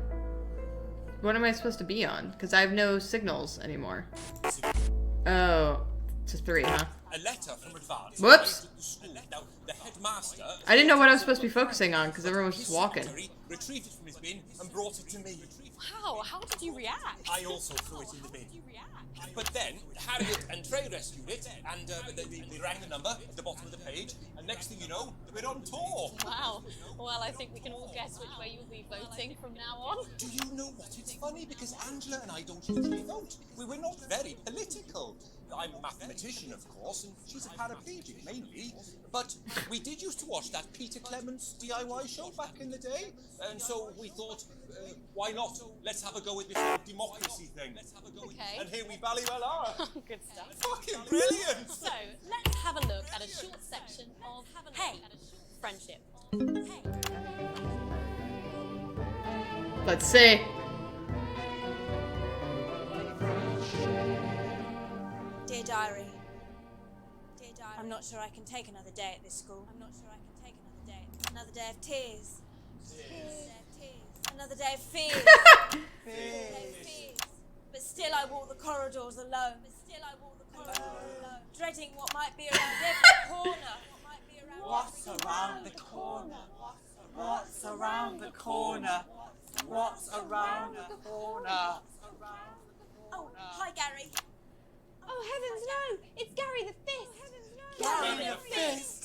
What am I supposed to be on? Because I have no signals anymore. Oh, it's a 3, huh? A letter from Advance. Whoops. Now, the headmaster. I didn't know what I was supposed to be focusing on because everyone was just walking. Retrieved it from his bin and brought it to me. Wow, how did you react? I also threw it in the bin. But then Harriet and Trey rescued it, and they rang the number at the bottom of the page, and next thing you know, we're on tour. Wow. Well, I think we can all guess which way you'll be voting from now on. Do you know what? It's funny because Angela and I don't usually vote. We're not very political. I'm a mathematician, of course, and she's a paraplegic mainly. But we did used to watch that Peter Clements DIY show back in the day, and so we thought, why not? Let's have a go with this whole democracy thing. Okay. And here we bally well are. Good stuff. Fucking brilliant! So, let's have a look at a short section of Hey, Friendship. Let's see. Dear Diary. I'm not sure I can take another day at this school. Another day of tears. Another day of fears. But still I walk the corridors alone. Dreading what might be around every corner. What's around the corner? What's around the corner? What's around the corner? Oh, hi Gary. Oh, heavens no! It's Gary the Fist! Gary the Fist!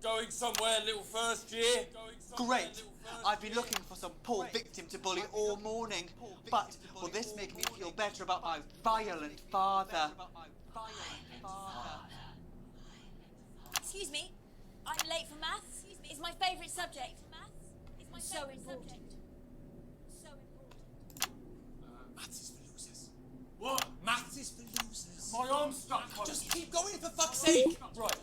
Going somewhere, little first year? Great! I've been looking for some poor victim to bully all morning, but will this make me feel better about my violent father? Excuse me, I'm late for maths. It's my favourite subject. It's so important. Maths is for losers. What? Maths is for losers. My arm's stuck. Just keep going for fuck's sake. Right,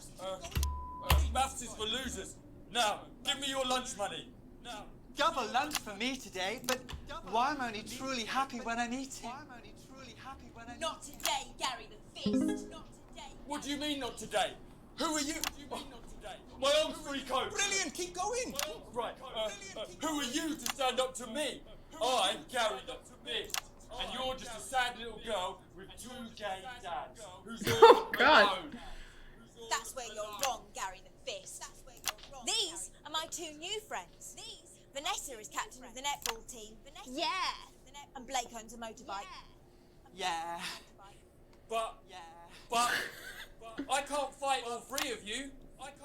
maths is for losers. Now, give me your lunch money. Now. Double lunch for me today, but why am I only truly happy when I'm eating? Not today, Gary the Fist. Not today. What do you mean not today? Who are you? My arm's freako. Brilliant, keep going. Right, who are you to stand up to me? I'm Gary the Fist, and you're just a sad little girl with 2 gay dads who's all alone. That's where you're wrong, Gary the Fist. These are my 2 new friends. Vanessa is captain of the netball team. Yeah. And Blake owns a motorbike. Yeah. But I can't fight all 3 of you,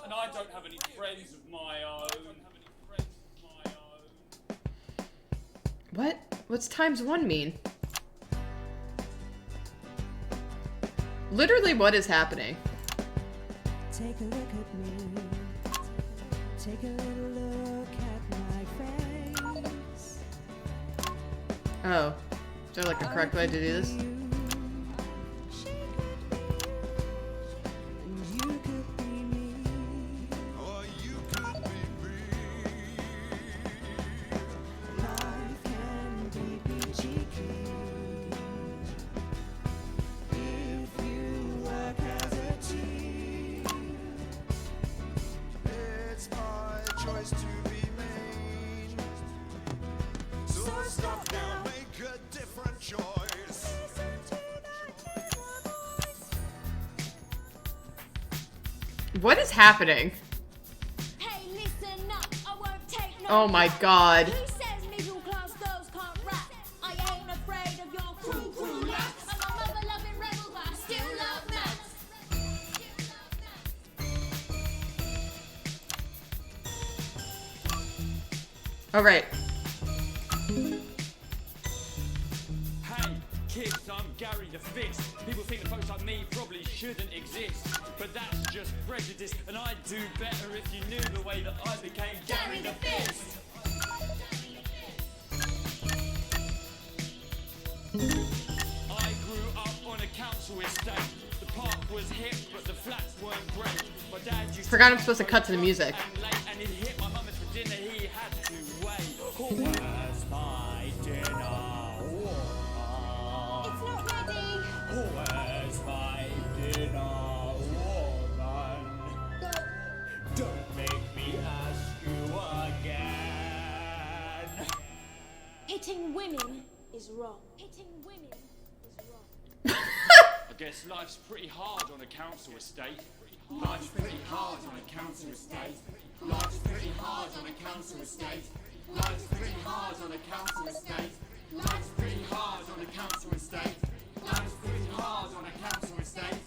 and I don't have any friends of my own. What? What's ×1 mean? Literally, what is happening? Take a look at me. Take a little look at my face. Oh. Is there like a correct way to do this? What is happening? Hey, listen up. I won't take no Oh my god. Who says middle class girls can't rap? I ain't afraid of your crew laps. I'm a mother loving rebel, but I still love maths. Alright. Hey, kids, I'm Gary the Fist. People think that folks like me probably shouldn't exist, but that's just prejudice, and I'd do better if you knew the way that I became Gary the Fist. I grew up on a council estate. The park was hip, but the flats weren't great. My dad used Forgot I'm supposed to cut to the music. late and he'd hit my mum for dinner, he had to wait. Where's my dinner? It's not ready. Where's my dinner, woman? Don't make me ask you again. Hitting women is wrong. Hitting women is wrong. I guess life's pretty hard on a council estate. Life's pretty hard on a council estate. Life's pretty hard on a council estate. Life's pretty hard on a council estate. Life's pretty hard on a council estate. Life's pretty hard on a council estate.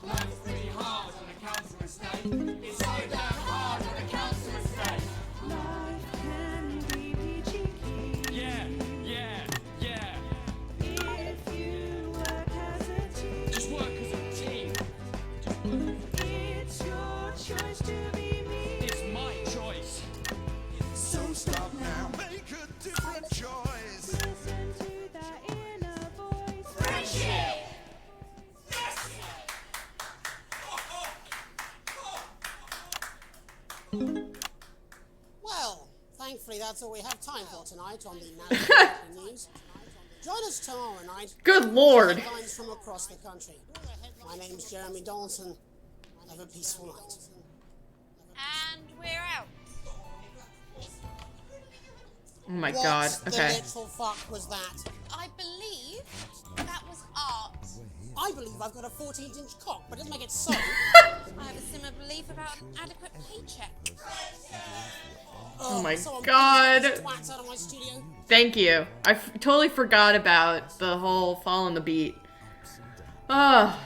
Life's pretty hard on a council estate. It's so damn hard on a council estate. Life can be peachy. Yeah, yeah, yeah. If you work as a team. Just work as a team. It's your choice to be me. It's my choice. So stop now, make a different choice. Listen to that inner voice. Friendship! Well, thankfully that's all we have time for tonight on the National News. Join us tomorrow night. Good lord. Headlines from across the country. My name's Jeremy Dawson. Have a peaceful night. And we're out. Oh my god. What Okay. the literal fuck was that? I believe that was art. I believe I've got a 14-inch cock, but it doesn't make it so. I have a similar belief about an adequate paycheck. Oh my someone god. please get these twats out of my studio. Thank you. I totally forgot about the whole fall on the beat. That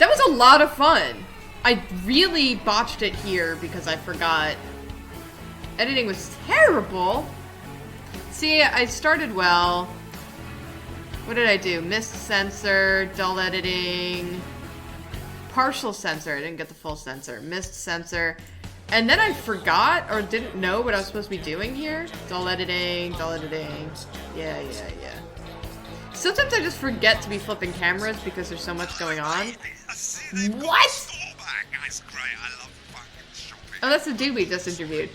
was a lot of fun. I really botched it here because I forgot. Editing was terrible. See, I started well. What did I do? Missed censor, dull editing, partial censor. I didn't get the full censor. Missed censor. And then I forgot or didn't know what I was supposed to be doing here. Dull editing, dull editing. Yeah. Sometimes I just forget to be flipping cameras because there's so much going on. What? Oh, that's the dude we just interviewed.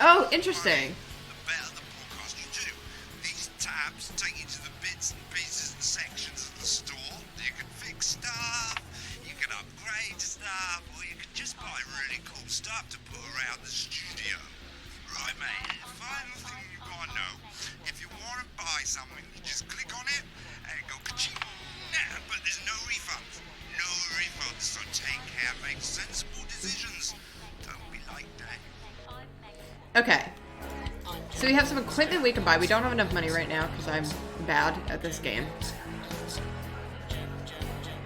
Oh, interesting. The better the broadcast you do. These tabs take you to the bits and pieces and sections of the store. You can fix stuff, you can upgrade stuff, or you can just buy really cool stuff to put around the studio. Right, mate? The final thing you gotta know, if you want to buy something, you just click on it and go ka-ching. But there's no refunds. No refunds. So take care, make sensible decisions. Don't be like that. Okay. So we have some equipment we can buy. We don't have enough money right now because I'm bad at this game.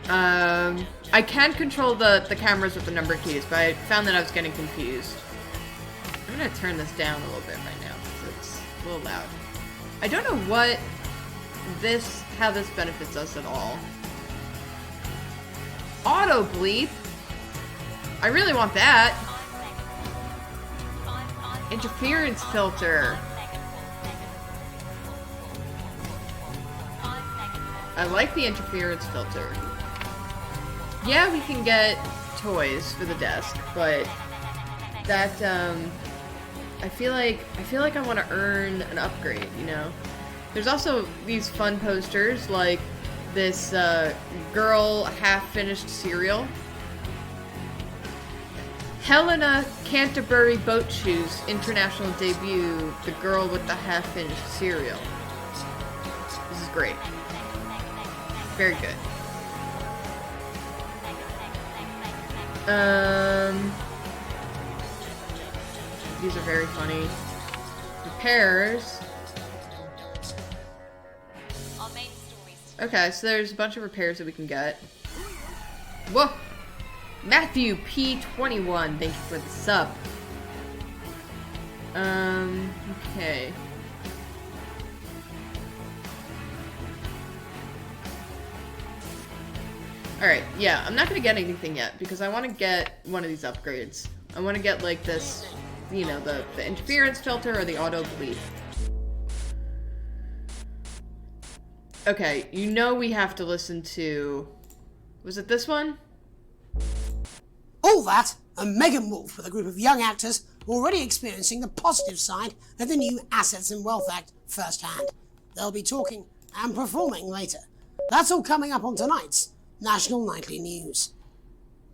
I can control the cameras with the number keys, but I found that I was getting confused. I'm gonna turn this down a little bit right now because it's a little loud. I don't know how this benefits us at all. Auto bleep. I really want that. Interference filter. I like the interference filter. Yeah, we can get toys for the desk, but that I feel like I want to earn an upgrade, you know. There's also these fun posters like this girl half-finished cereal. Helena Canterbury Boat Shoes international debut. The girl with the half-finished cereal. This is great. Very good. These are very funny. Repairs. Okay, so there's a bunch of repairs that we can get. Whoa! Matthew P21, thank you for the sub. Okay. Alright, yeah, I'm not gonna get anything yet because I want to get one of these upgrades. I want to get like this, you know, the interference filter or the auto bleed. Okay, you know we have to listen to... Was it this one? All that, and Megan Wolf with a group of young actors already experiencing the positive side of the new Assets and Wealth Act firsthand. They'll be talking and performing later. That's all coming up on tonight's National Nightly News.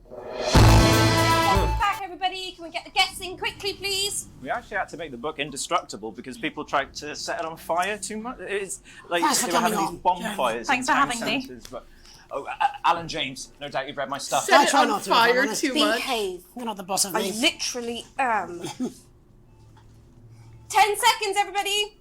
Welcome back, everybody. Can we get the guests in quickly, please? We actually had to make the book indestructible because people tried to set it on fire too much. It's like Thanks for they were having coming these on. bonfires. Thanks in for town having me. centres, But, Alan James, no doubt you've read my stuff. I try not to, if I'm honest. Behave. You're not the boss of I me. literally am. 10 seconds, everybody.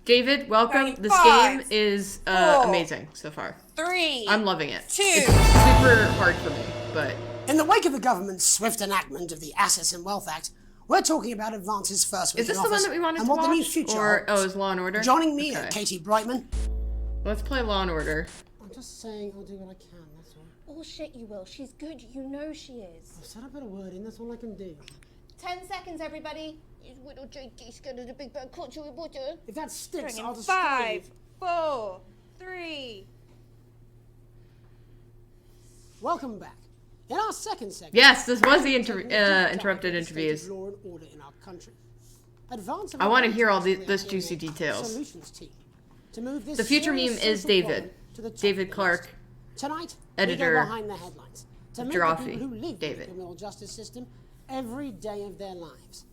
David, welcome. Ready? This 5, game is 4, amazing so far. 3. I'm loving it. 2. It's super hard for me, but... In the wake of the government's swift enactment of the Assets and Wealth Act, we're talking about Advance's first week Is this in the one office that we wanted and to what the new watch? future Or, holds. is Law and Order? Joining me Okay. are Katie Brightman. Let's play Law and Order. I'm just saying I'll do what I can, that's all. Oh shit, you will. She's good. You know she is. I've said a bit of word in, that's all I can do. 10 seconds, everybody. His little Jakey scared of the big bad culture with butter. If that sticks, Bring in I'll destroy 5, 4, 3. Welcome back. In our second segment... Yes, this was the interrupted interviews. Law and order in our country. Advance I want to hear all this juicy details. Solutions team to move this The future meme serious is social David. problem to the top David list. Clark. Tonight, Editor. we go behind the headlines to meet the Jaffe. people who live in David. the criminal justice system every day of their lives.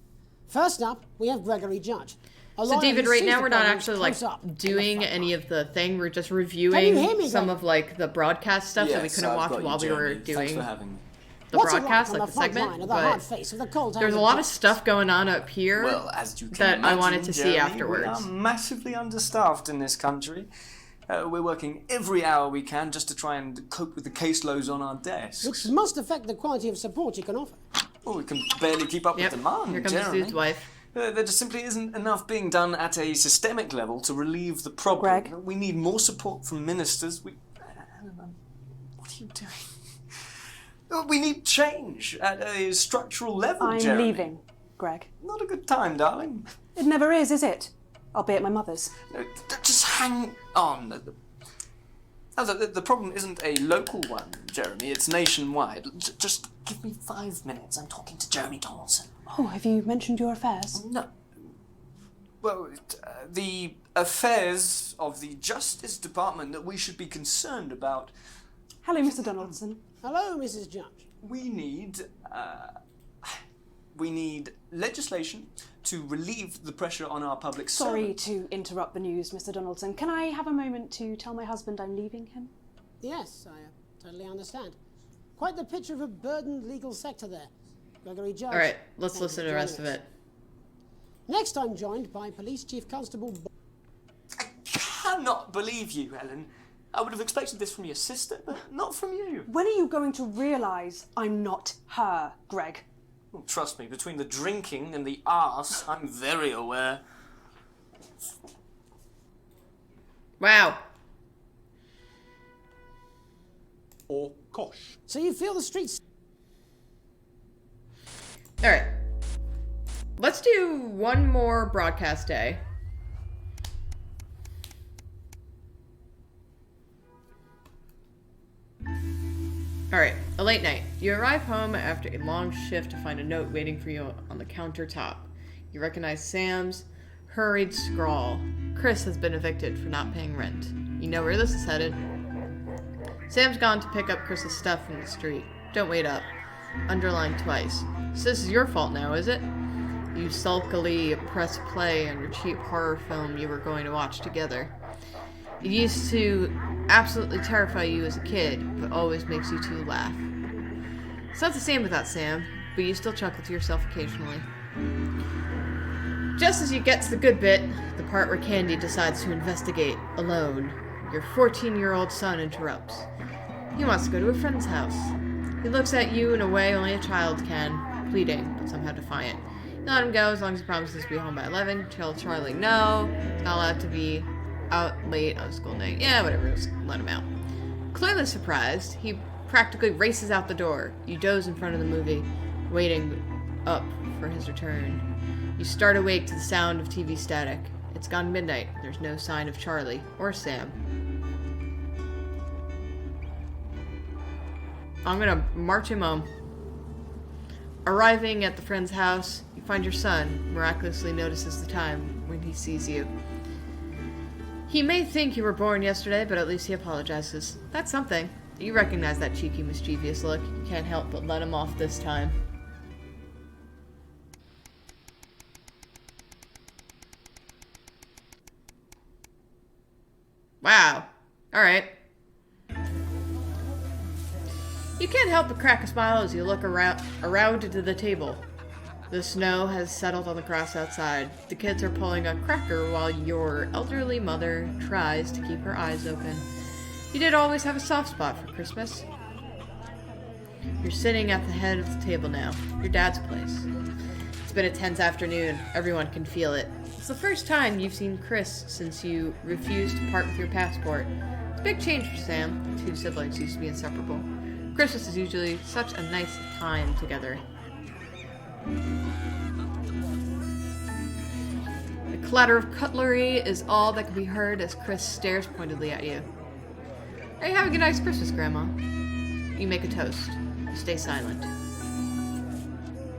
First up, we have Gregory Judge. a So lawyer David, who right sees now the we're not problems actually like close up in the doing front any of the thing. We're just Can you reviewing hear me, some Greg? of like the broadcast stuff that we couldn't I've watch got you, while we were Jeremy. Thanks doing for having me. the What's it broadcast, like like on the front line segment. of the hard But face of the cold there's a handed lot judge? of stuff going on up here Well, as you can that I imagine, wanted to see Jeremy, afterwards. We are massively understaffed in this country. We're working every hour we can just to try and cope with the caseloads on our desks. Which must affect the quality of support you can offer. Well, we can barely keep up Yep, with demand, here comes Jeremy. this dude's wife. There just simply isn't enough being done at a systemic level to relieve the problem. Greg? We need more support from ministers. What are you doing? We need change at a structural level, I'm Jeremy. leaving, Greg. Not a good time, darling. It never is it? I'll be at my mother's. Just hang on. The problem isn't a local one, Jeremy. It's nationwide. Just give me 5 minutes. I'm talking to Jeremy Donaldson. Oh, have you mentioned your affairs? No. Well, the affairs of the Justice Department that we should be concerned about. Hello, Mr. Donaldson. Hello, Mrs. Judge. We need legislation to relieve the pressure on our public Sorry servants. to interrupt the news, Mr. Donaldson. Can I have a moment to tell my husband I'm leaving him? Yes, I totally understand. Quite the picture of a burdened legal sector there. Gregory Judge. All right, let's thank listen you to the for rest of joining it. us. Next, I'm joined by Police Chief Constable. Cannot believe you, Ellen. I would have expected this from your sister, but not from you. When are you going to realise I'm not her, Greg? Well, trust me, between the drinking and the arse, I'm very aware. Wow. Or Kosh. So you feel the streets. All right. Let's do one more broadcast day. All right, a late night. You arrive home after a long shift to find a note waiting for you on the countertop. You recognize Sam's hurried scrawl. Chris has been evicted for not paying rent. You know where this is headed. Sam's gone to pick up Chris's stuff from the street. Don't wait up. Underlined twice. So this is your fault now, is it? You sulkily press play on your cheap horror film you were going to watch together. It used to absolutely terrify you as a kid, but always makes you two laugh. It's not the same without Sam, but you still chuckle to yourself occasionally. Just as you get to the good bit, the part where Candy decides to investigate alone, your 14-year-old son interrupts. He wants to go to a friend's house. He looks at you in a way only a child can, pleading, but somehow defiant. You let him go as long as he promises to be home by 11. Tell Charlie no, he's not allowed to be out late on a school night. Yeah, whatever, just let him out. Clearly surprised, he practically races out the door. You doze in front of the movie, waiting up for his return. You start awake to the sound of TV static It's gone midnight. There's no sign of Charlie or Sam. I'm gonna march him home. Arriving at the friend's house, you find your son miraculously notices the time when he sees you. He may think you were born yesterday, but at least he apologizes. That's something. You recognize that cheeky, mischievous look. You can't help but let him off this time. Wow. Alright. You can't help but crack a smile as you look around to the table. The snow has settled on the grass outside. The kids are pulling a cracker while your elderly mother tries to keep her eyes open. You did always have a soft spot for Christmas. You're sitting at the head of the table now. Your dad's place. It's been a tense afternoon. Everyone can feel it. It's the first time you've seen Chris since you refused to part with your passport. It's a big change for Sam. The two siblings used to be inseparable. Christmas is usually such a nice time together. The clatter of cutlery is all that can be heard as Chris stares pointedly at you. Are you having a nice Christmas, Grandma? You make a toast. You stay silent.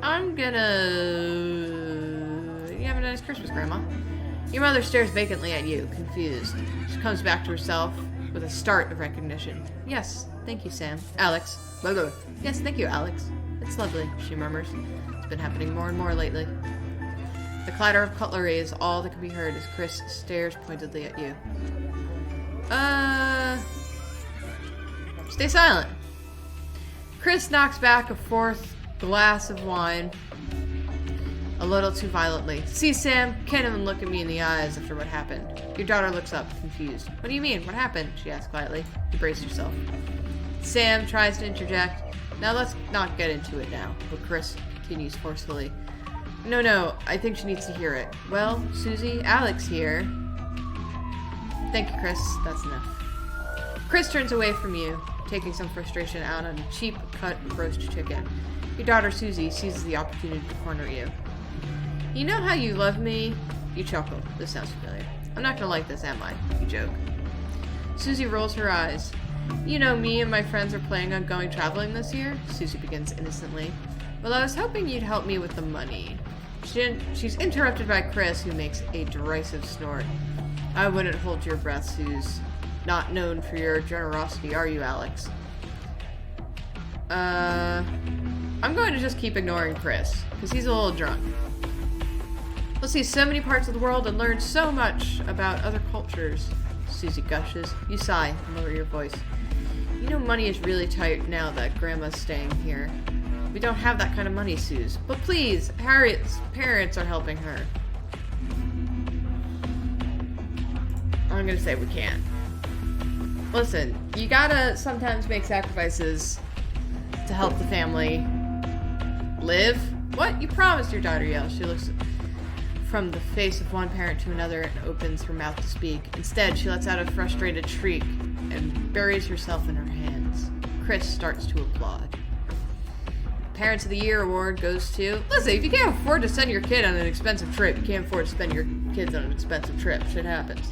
I'm gonna... You having a nice Christmas, Grandma? Your mother stares vacantly at you, confused. She comes back to herself with a start of recognition. Yes, thank you, Sam. Alex. Blah, blah. Yes, thank you, Alex. It's lovely, she murmurs. It's been happening more and more lately. The clatter of cutlery is all that can be heard as Chris stares pointedly at you. Stay silent. Chris knocks back a fourth glass of wine a little too violently. See, Sam, can't even look at me in the eyes after what happened. Your daughter looks up, confused. What do you mean? What happened? She asks quietly. You brace yourself. Sam tries to interject. Now let's not get into it now, but Chris continues forcefully. No, I think she needs to hear it. Well, Susie, Alex here. Thank you, Chris. That's enough. Chris turns away from you, taking some frustration out on a cheap cut of roast chicken. Your daughter, Susie, seizes the opportunity to corner you. You know how you love me? You chuckle. This sounds familiar. I'm not gonna like this, am I? You joke. Susie rolls her eyes. You know, me and my friends are planning on going traveling this year? Susie begins innocently. Well, I was hoping you'd help me with the money. She's interrupted by Chris, who makes a derisive snort. I wouldn't hold your breath, Suze. Not known for your generosity, are you, Alex? I'm going to just keep ignoring Chris, because he's a little drunk. We'll see so many parts of the world and learn so much about other cultures. Susie gushes. You sigh and lower your voice. You know money is really tight now that Grandma's staying here. We don't have that kind of money, Suze. But please, Harriet's parents are helping her. I'm gonna say we can't. Listen, you gotta sometimes make sacrifices to help the family live. What? You promised, your daughter yells. She looks from the face of one parent to another and opens her mouth to speak. Instead, she lets out a frustrated shriek and buries herself in her hands. Chris starts to applaud. The Parents of the Year award goes to... Listen, if you can't afford to send your kid on an expensive trip, you can't afford to spend your kids on an expensive trip. Shit happens.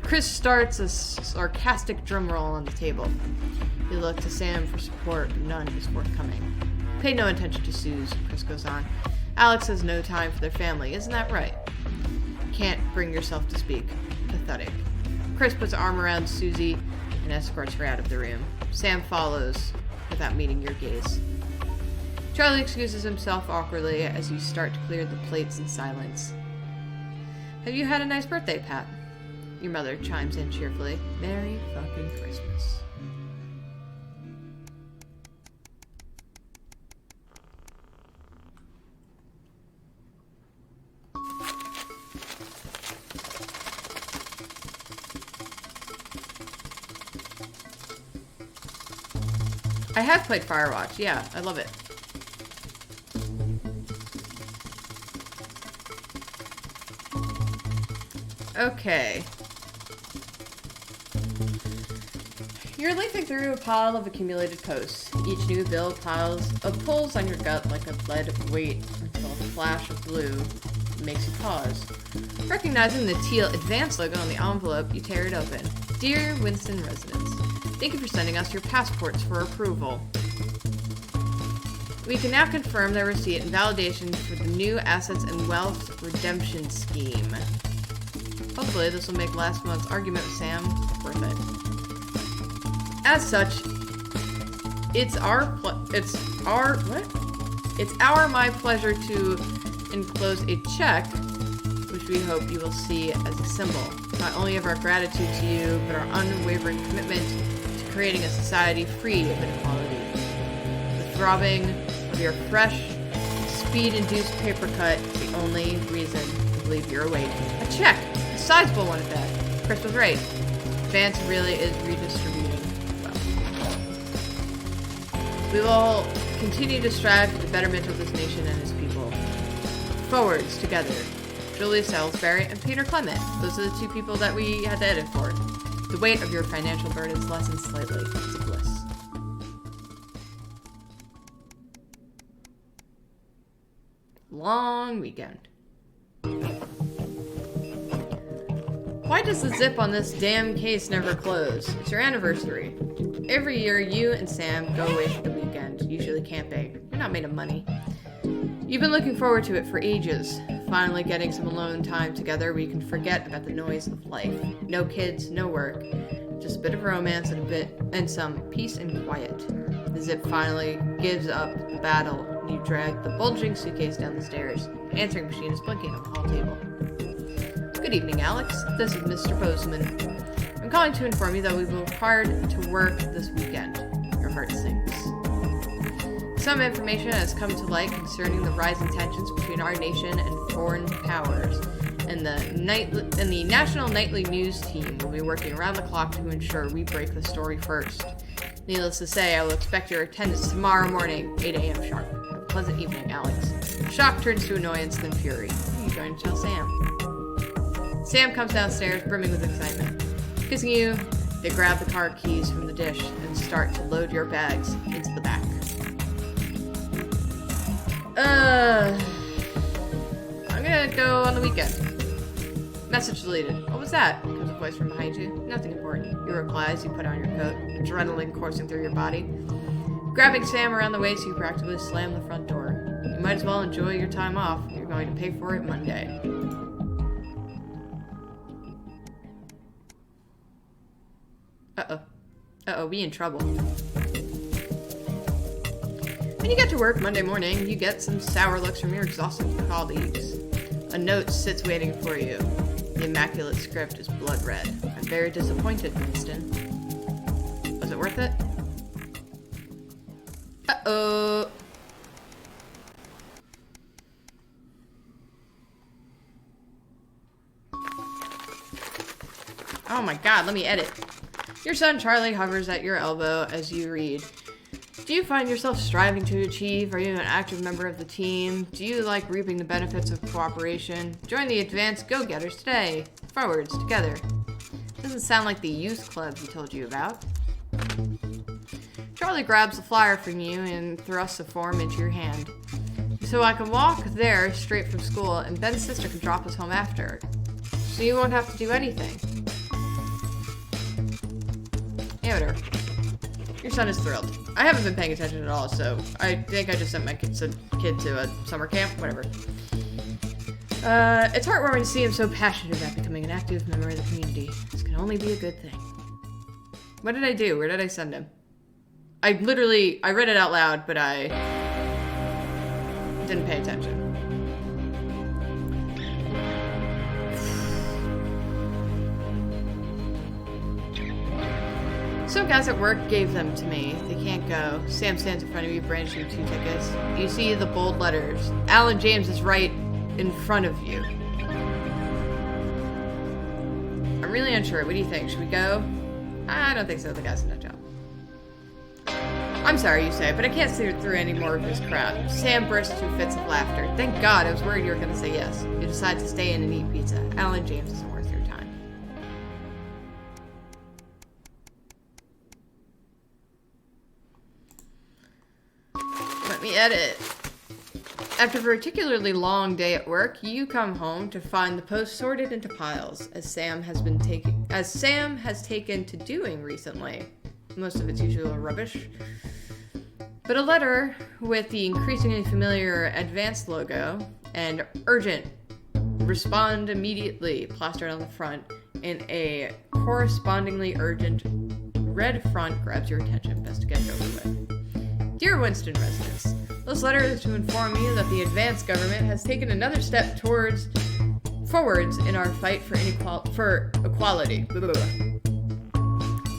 Chris starts a sarcastic drum roll on the table. You look to Sam for support, but none is forthcoming. Pay no attention to Suze, Chris goes on. Alex has no time for their family, isn't that right? Can't bring yourself to speak. Pathetic. Chris puts an arm around Susie and escorts her out of the room. Sam follows without meeting your gaze. Charlie excuses himself awkwardly as you start to clear the plates in silence. Have you had a nice birthday, Pat? Your mother chimes in cheerfully. Merry fucking Christmas. I have played Firewatch. Yeah, I love it. Okay. You're leafing through a pile of accumulated posts. Each new bill pulls on your gut like a lead weight until a flash of blue makes you pause. Recognizing the teal Advance logo on the envelope, you tear it open. Dear Winston residents, thank you for sending us your passports for approval. We can now confirm their receipt and validation for the new Assets and Wealth Redemption Scheme. Hopefully this will make last month's argument with Sam worth it. As such, it's our my pleasure to enclose a check, which we hope you will see as a symbol, not only of our gratitude to you, but our unwavering commitment to creating a society free of inequality. The throbbing of your fresh, speed-induced paper cut is the only reason to believe you're awake. A check! A sizable one at that. Chris was right. Vance really is redistributing wealth. We will continue to strive for the betterment of this nation and its people. Forwards, together. Julia Salisbury and Peter Clement. Those are the two people that we had to edit for. The weight of your financial burdens lessens slightly. It's a bliss. Long weekend. Why does the zip on this damn case never close? It's your anniversary. Every year, you and Sam go away for the weekend, usually camping. You're not made of money. You've been looking forward to it for ages. Finally getting some alone time together where you can forget about the noise of life. No kids, no work. Just a bit of romance and some peace and quiet. The zip finally gives up the battle. You drag the bulging suitcase down the stairs. The answering machine is blinking on the hall table. Good evening, Alex. This is Mr. Bozeman. I'm calling to inform you that we've been required to work this weekend. Your heart sinks. Some information has come to light concerning the rising tensions between our nation and foreign powers, and the National Nightly News team will be working around the clock to ensure we break the story first. Needless to say, I will expect your attendance tomorrow morning, 8 a.m. sharp. Have a pleasant evening, Alex. Shock turns to annoyance, then fury. What are you going to tell Sam? Sam comes downstairs, brimming with excitement. Kissing you, they grab the car keys from the dish and start to load your bags into the back. I'm gonna go on the weekend. Message deleted. What was that? Comes a voice from behind you. Nothing important. You reply as you put on your coat, adrenaline coursing through your body. Grabbing Sam around the waist, you practically slam the front door. You might as well enjoy your time off. You're going to pay for it Monday. Uh-oh, we in trouble. When you get to work Monday morning, you get some sour looks from your exhausted colleagues. A note sits waiting for you. The immaculate script is blood red. I'm very disappointed, Winston. Was it worth it? Uh-oh. Oh my god, let me edit. Your son Charlie hovers at your elbow as you read. Do you find yourself striving to achieve? Are you an active member of the team? Do you like reaping the benefits of cooperation? Join the Advanced Go-Getters today. Forwards, together. Doesn't sound like the youth club he told you about. Charlie grabs the flyer from you and thrusts a form into your hand. So I can walk there straight from school, and Ben's sister can drop us home after. So you won't have to do anything. Yeah, whatever. Your son is thrilled. I haven't been paying attention at all, so I think I just sent my kid to a summer camp, whatever. It's heartwarming to see him so passionate about becoming an active member of the community. This can only be a good thing. What did I do? Where did I send him? I read it out loud, but I didn't pay attention. Some guys at work gave them to me. They can't go. Sam stands in front of you, brandishing 2 tickets. You see the bold letters. Alan James is right in front of you. I'm really unsure. What do you think? Should we go? I don't think so. The guy's a nut job. I'm sorry, you say, but I can't see through any more of this crap. Sam bursts into fits of laughter. Thank God, I was worried you were going to say yes. You decide to stay in and eat pizza. Alan James isn't worth your time. Let me edit. After a particularly long day at work, you come home to find the post sorted into piles, as Sam has taken to doing recently. Most of its usual rubbish. But a letter with the increasingly familiar Advanced logo and urgent, respond immediately plastered on the front in a correspondingly urgent red font grabs your attention. Best to get it over with. Dear Winston residents, this letter is to inform you that the Advanced government has taken another step forwards in our fight for equality.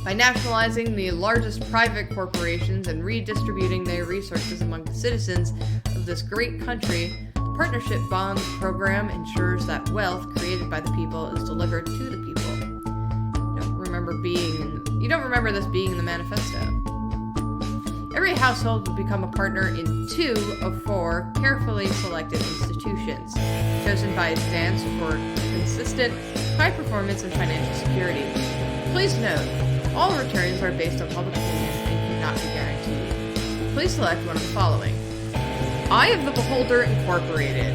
By nationalizing the largest private corporations and redistributing their resources among the citizens of this great country, the Partnership Bond program ensures that wealth created by the people is delivered to the people. You don't remember this being in the manifesto. Every household will become a partner in 2 of 4 carefully selected institutions, chosen by Advance for consistent, high performance and financial security. Please note, all returns are based on public opinion and cannot be guaranteed. Please select one of the following. Eye of the Beholder Incorporated.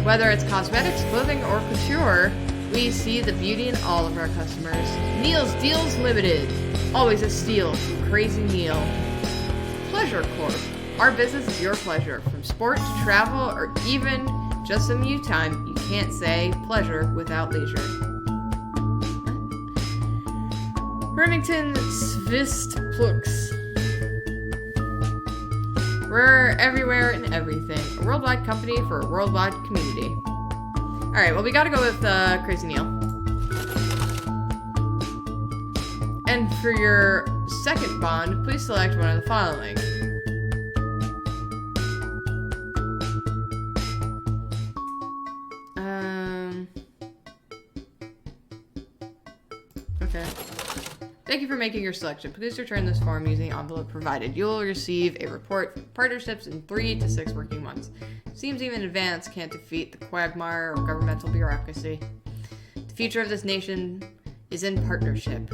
Whether it's cosmetics, clothing, or couture, we see the beauty in all of our customers. Neil's Deals Limited. Always a steal from Crazy Neil. Pleasure Corp. Our business is your pleasure. From sport to travel or even just some you time, you can't say pleasure without leisure. Remington Svistplux. We're everywhere and everything. A worldwide company for a worldwide community. Alright, well, we gotta go with Crazy Neil. And for your second bond, please select one of the following. Okay. Thank you for making your selection. Please return this form using the envelope provided. You will receive a report from partnerships in 3 to 6 working months. Seems even Advance can't defeat the quagmire of governmental bureaucracy. The future of this nation is in partnership.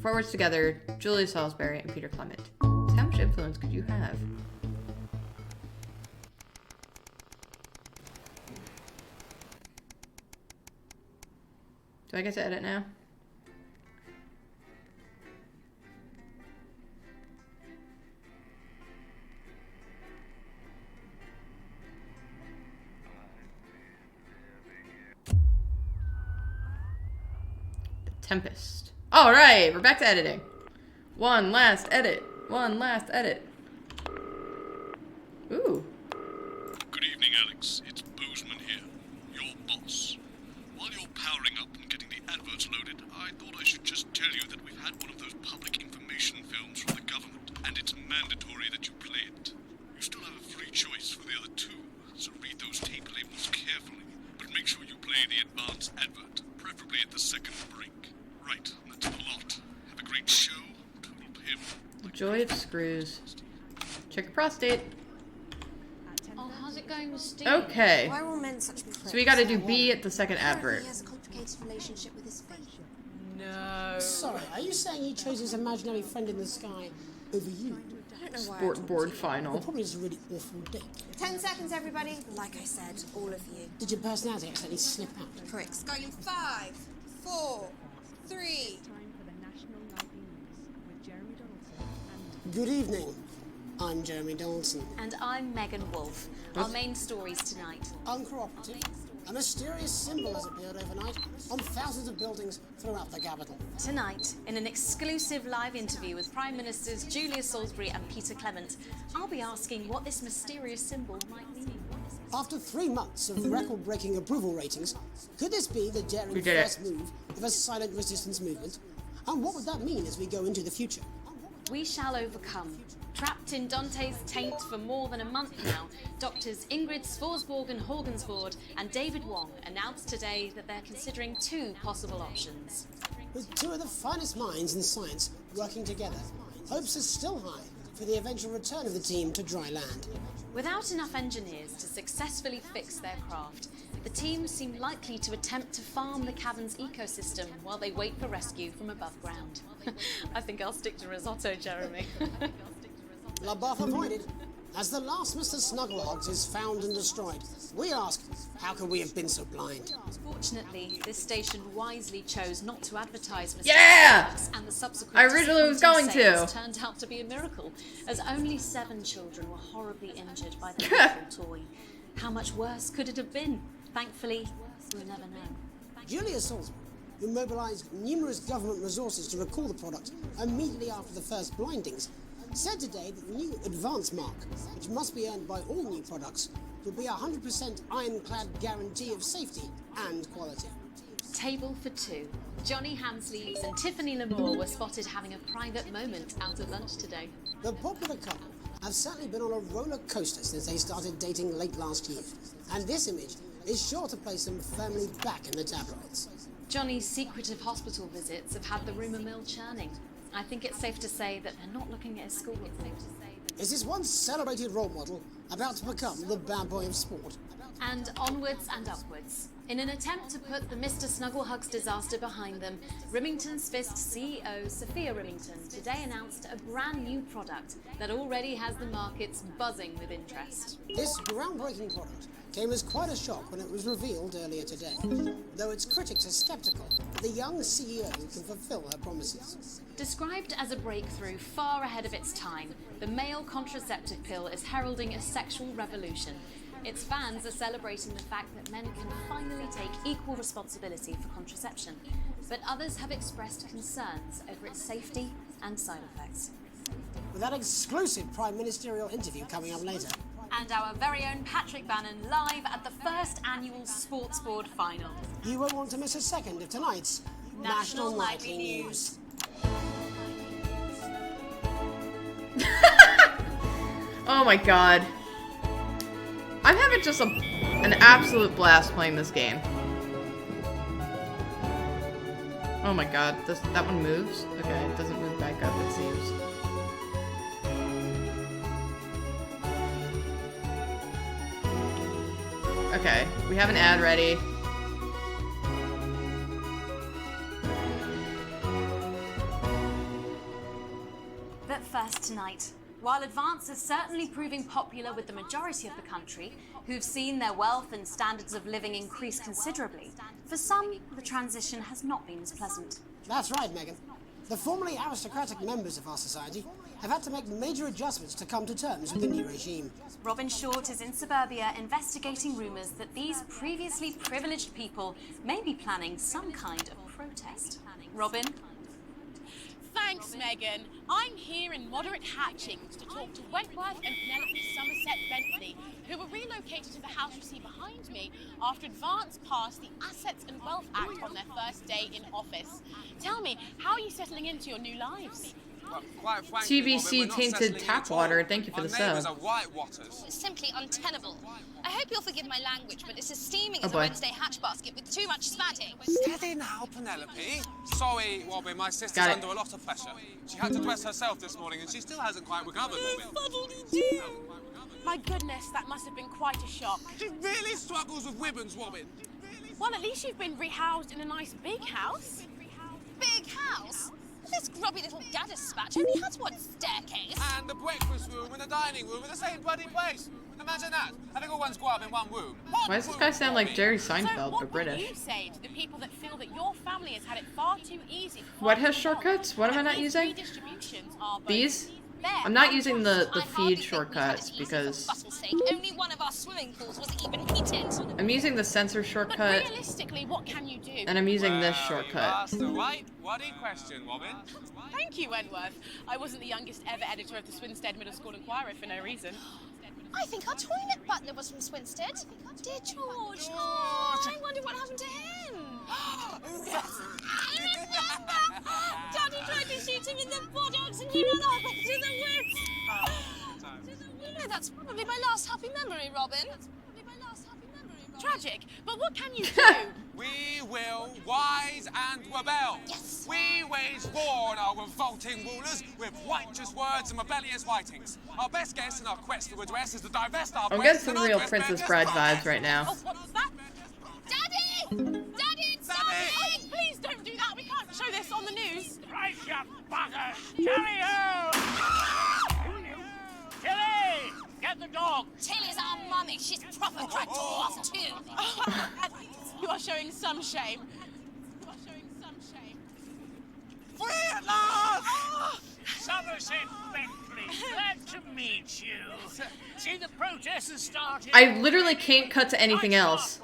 Forwards together, Julia Salisbury and Peter Clement. So how much influence could you have? Do I get to edit now? Tempest. All right, we're back to editing. One last edit. Ooh. Good evening, Alex. It's Boozman here, your boss. While you're powering up and getting the adverts loaded, I thought I should just tell you that we've had one of those public information films from the government, and it's mandatory that you play it. You still have a free choice for the other 2, so read those tape labels carefully, but make sure you play the advance advert, preferably at the second break. Right, that's a lot. Have a great show. Total pimp. Joy of Screws. Check your prostate. Oh, how's it going with Steve? Okay. Why are all men such pricks? So we gotta do B at the second advert. He has a complicated relationship with his fate. No. Sorry, are you saying he chose his imaginary friend in the sky over you? I don't know why. Sport board final. Or probably just a really awful date. 10 seconds, everybody. Like I said, all of you. Did your personality accidentally slip out? Pricks. Going in 5, 4, 3. Good evening. I'm Jeremy Donaldson. And I'm Megan Wolfe. Our main stories tonight. Uncooperative. A mysterious symbol has appeared overnight on thousands of buildings throughout the capital. Tonight, in an exclusive live interview with Prime Ministers Julia Salisbury and Peter Clement, I'll be asking what this mysterious symbol might mean. After 3 months of record-breaking approval ratings, could this be the daring first move of a silent resistance movement? And what would that mean as we go into the future? We shall overcome. Trapped in Dante's taint for more than a month now, doctors Ingrid Svorsborg Horgensvoord and David Wong announced today that they're considering 2 possible options. With 2 of the finest minds in science working together, hopes are still high for the eventual return of the team to dry land. Without enough engineers to successfully fix their craft, the team seem likely to attempt to farm the cavern's ecosystem while they wait for rescue from above ground. I think I'll stick to risotto, Jeremy. La Bath avoided. As the last Mr. Snugglehogs is found and destroyed, we ask, how could we have been so blind? Fortunately, this station wisely chose not to advertise Mr. Yeah! Snugglehogs, and the subsequent I originally was going sales to. turned out to be a miracle, as only 7 children were horribly injured by the lethal toy. How much worse could it have been? Thankfully, we'll never know. Julia Salisbury, who mobilised numerous government resources to recall the product immediately after the first blindings, said today that the new advance mark, which must be earned by all new products, will be a 100% ironclad guarantee of safety and quality. Table for 2. Johnny Hamsleeves and Tiffany Lamore were spotted having a private moment out at lunch today. The popular couple have certainly been on a roller coaster since they started dating late last year, and this image is sure to place them firmly back in the tabloids. Johnny's secretive hospital visits have had the rumour mill churning. I think it's safe to say that they're not looking at his school. Is this once celebrated role model about to become the bad boy of sport? And onwards and upwards. In an attempt to put the Mr. Snugglehugs disaster behind them, Remington's Fist CEO Sophia Remington today announced a brand new product that already has the markets buzzing with interest. This groundbreaking product came as quite a shock when it was revealed earlier today, though its critics are sceptical that the young CEO can fulfill her promises. Described as a breakthrough far ahead of its time, the male contraceptive pill is heralding a sexual revolution. Its fans are celebrating the fact that men can finally take equal responsibility for contraception, but others have expressed concerns over its safety and side effects. With that exclusive Prime Ministerial interview coming up later. And our very own Patrick Bannon live at the first annual Sports Board final. You won't want to miss a second of tonight's National Nightly News. Oh my god. I'm having just an absolute blast playing this game. Oh my god, that one moves? Okay, it doesn't move back up, it seems. Okay, we have an ad ready. But first tonight, while Advance is certainly proving popular with the majority of the country, who've seen their wealth and standards of living increase considerably, for some, the transition has not been as pleasant. That's right, Megan. The formerly aristocratic members of our society have had to make major adjustments to come to terms with the new regime. Robin Short is in suburbia investigating rumours that these previously privileged people may be planning some kind of protest. Robin? Thanks, Megan. I'm here in Moderate Hatchings to talk to Wentworth and Penelope Somerset Bentley, who were relocated to the house you see behind me after Advance passed the Assets and Wealth Act on their first day in office. Tell me, how are you settling into your new lives? Well, quite frankly, TBC tainted tap water, thank you for the sub. It's simply untenable. I hope you'll forgive my language, but it's as steaming Oh as a boy. Wednesday hatch basket with too much spatting. Steady now, Penelope. Sorry, Robin, my sister's Got it. under a lot of pressure. She had to dress herself this morning and she still hasn't quite recovered, Robin. My goodness, that must have been quite a shock. She really struggles with women's, Robin. Well, at least you've been rehoused in a nice big house. Big house? This grubby little gaddis spatch only has one staircase. And the breakfast room and the dining room in the same bloody place. Imagine that. Having all one's go up in one room. Why does this guy sound like Jerry So Seinfeld, what but would British? you say to the people that feel that your family has had it far too easy? What has shortcuts? What am I not using? These? I'm not using the feed shortcuts because Only one of our swimming pools was even heated. I'm using the sensor shortcut Realistically, what can you do? and I'm using this You shortcut. asked the right bloody question, Robin. Thank you, Wentworth. I wasn't the youngest ever editor of the Swinstead Middle School Inquirer for no reason. I think our toilet butler was from Swinstead. Dear George. Oh, I wonder what happened to him. Yes, I remember. Daddy tried to shoot him in the buttocks and he ran off into the woods. You know, that's probably my last happy memory, Robin. Tragic, but what can you do? We will rise and rebel. Yes. We wage war on our revolting rulers with righteous words and rebellious writings. Our best guess in our quest for redress is to divest our I'm getting breasts some and real undress Princess their Bride just vibes right now. Oh, what's that? Daddy! Daddy, it's Oh, please don't do that. We can't show this on the news. Right, you buggers! Carry ho! Tilly! about the dog? Tilly's our mummy. She's proper dragged to off too. You are showing some shame. Free at last! Somerset Bentley, glad to meet you. See, the protest has started. I literally can't cut to anything else.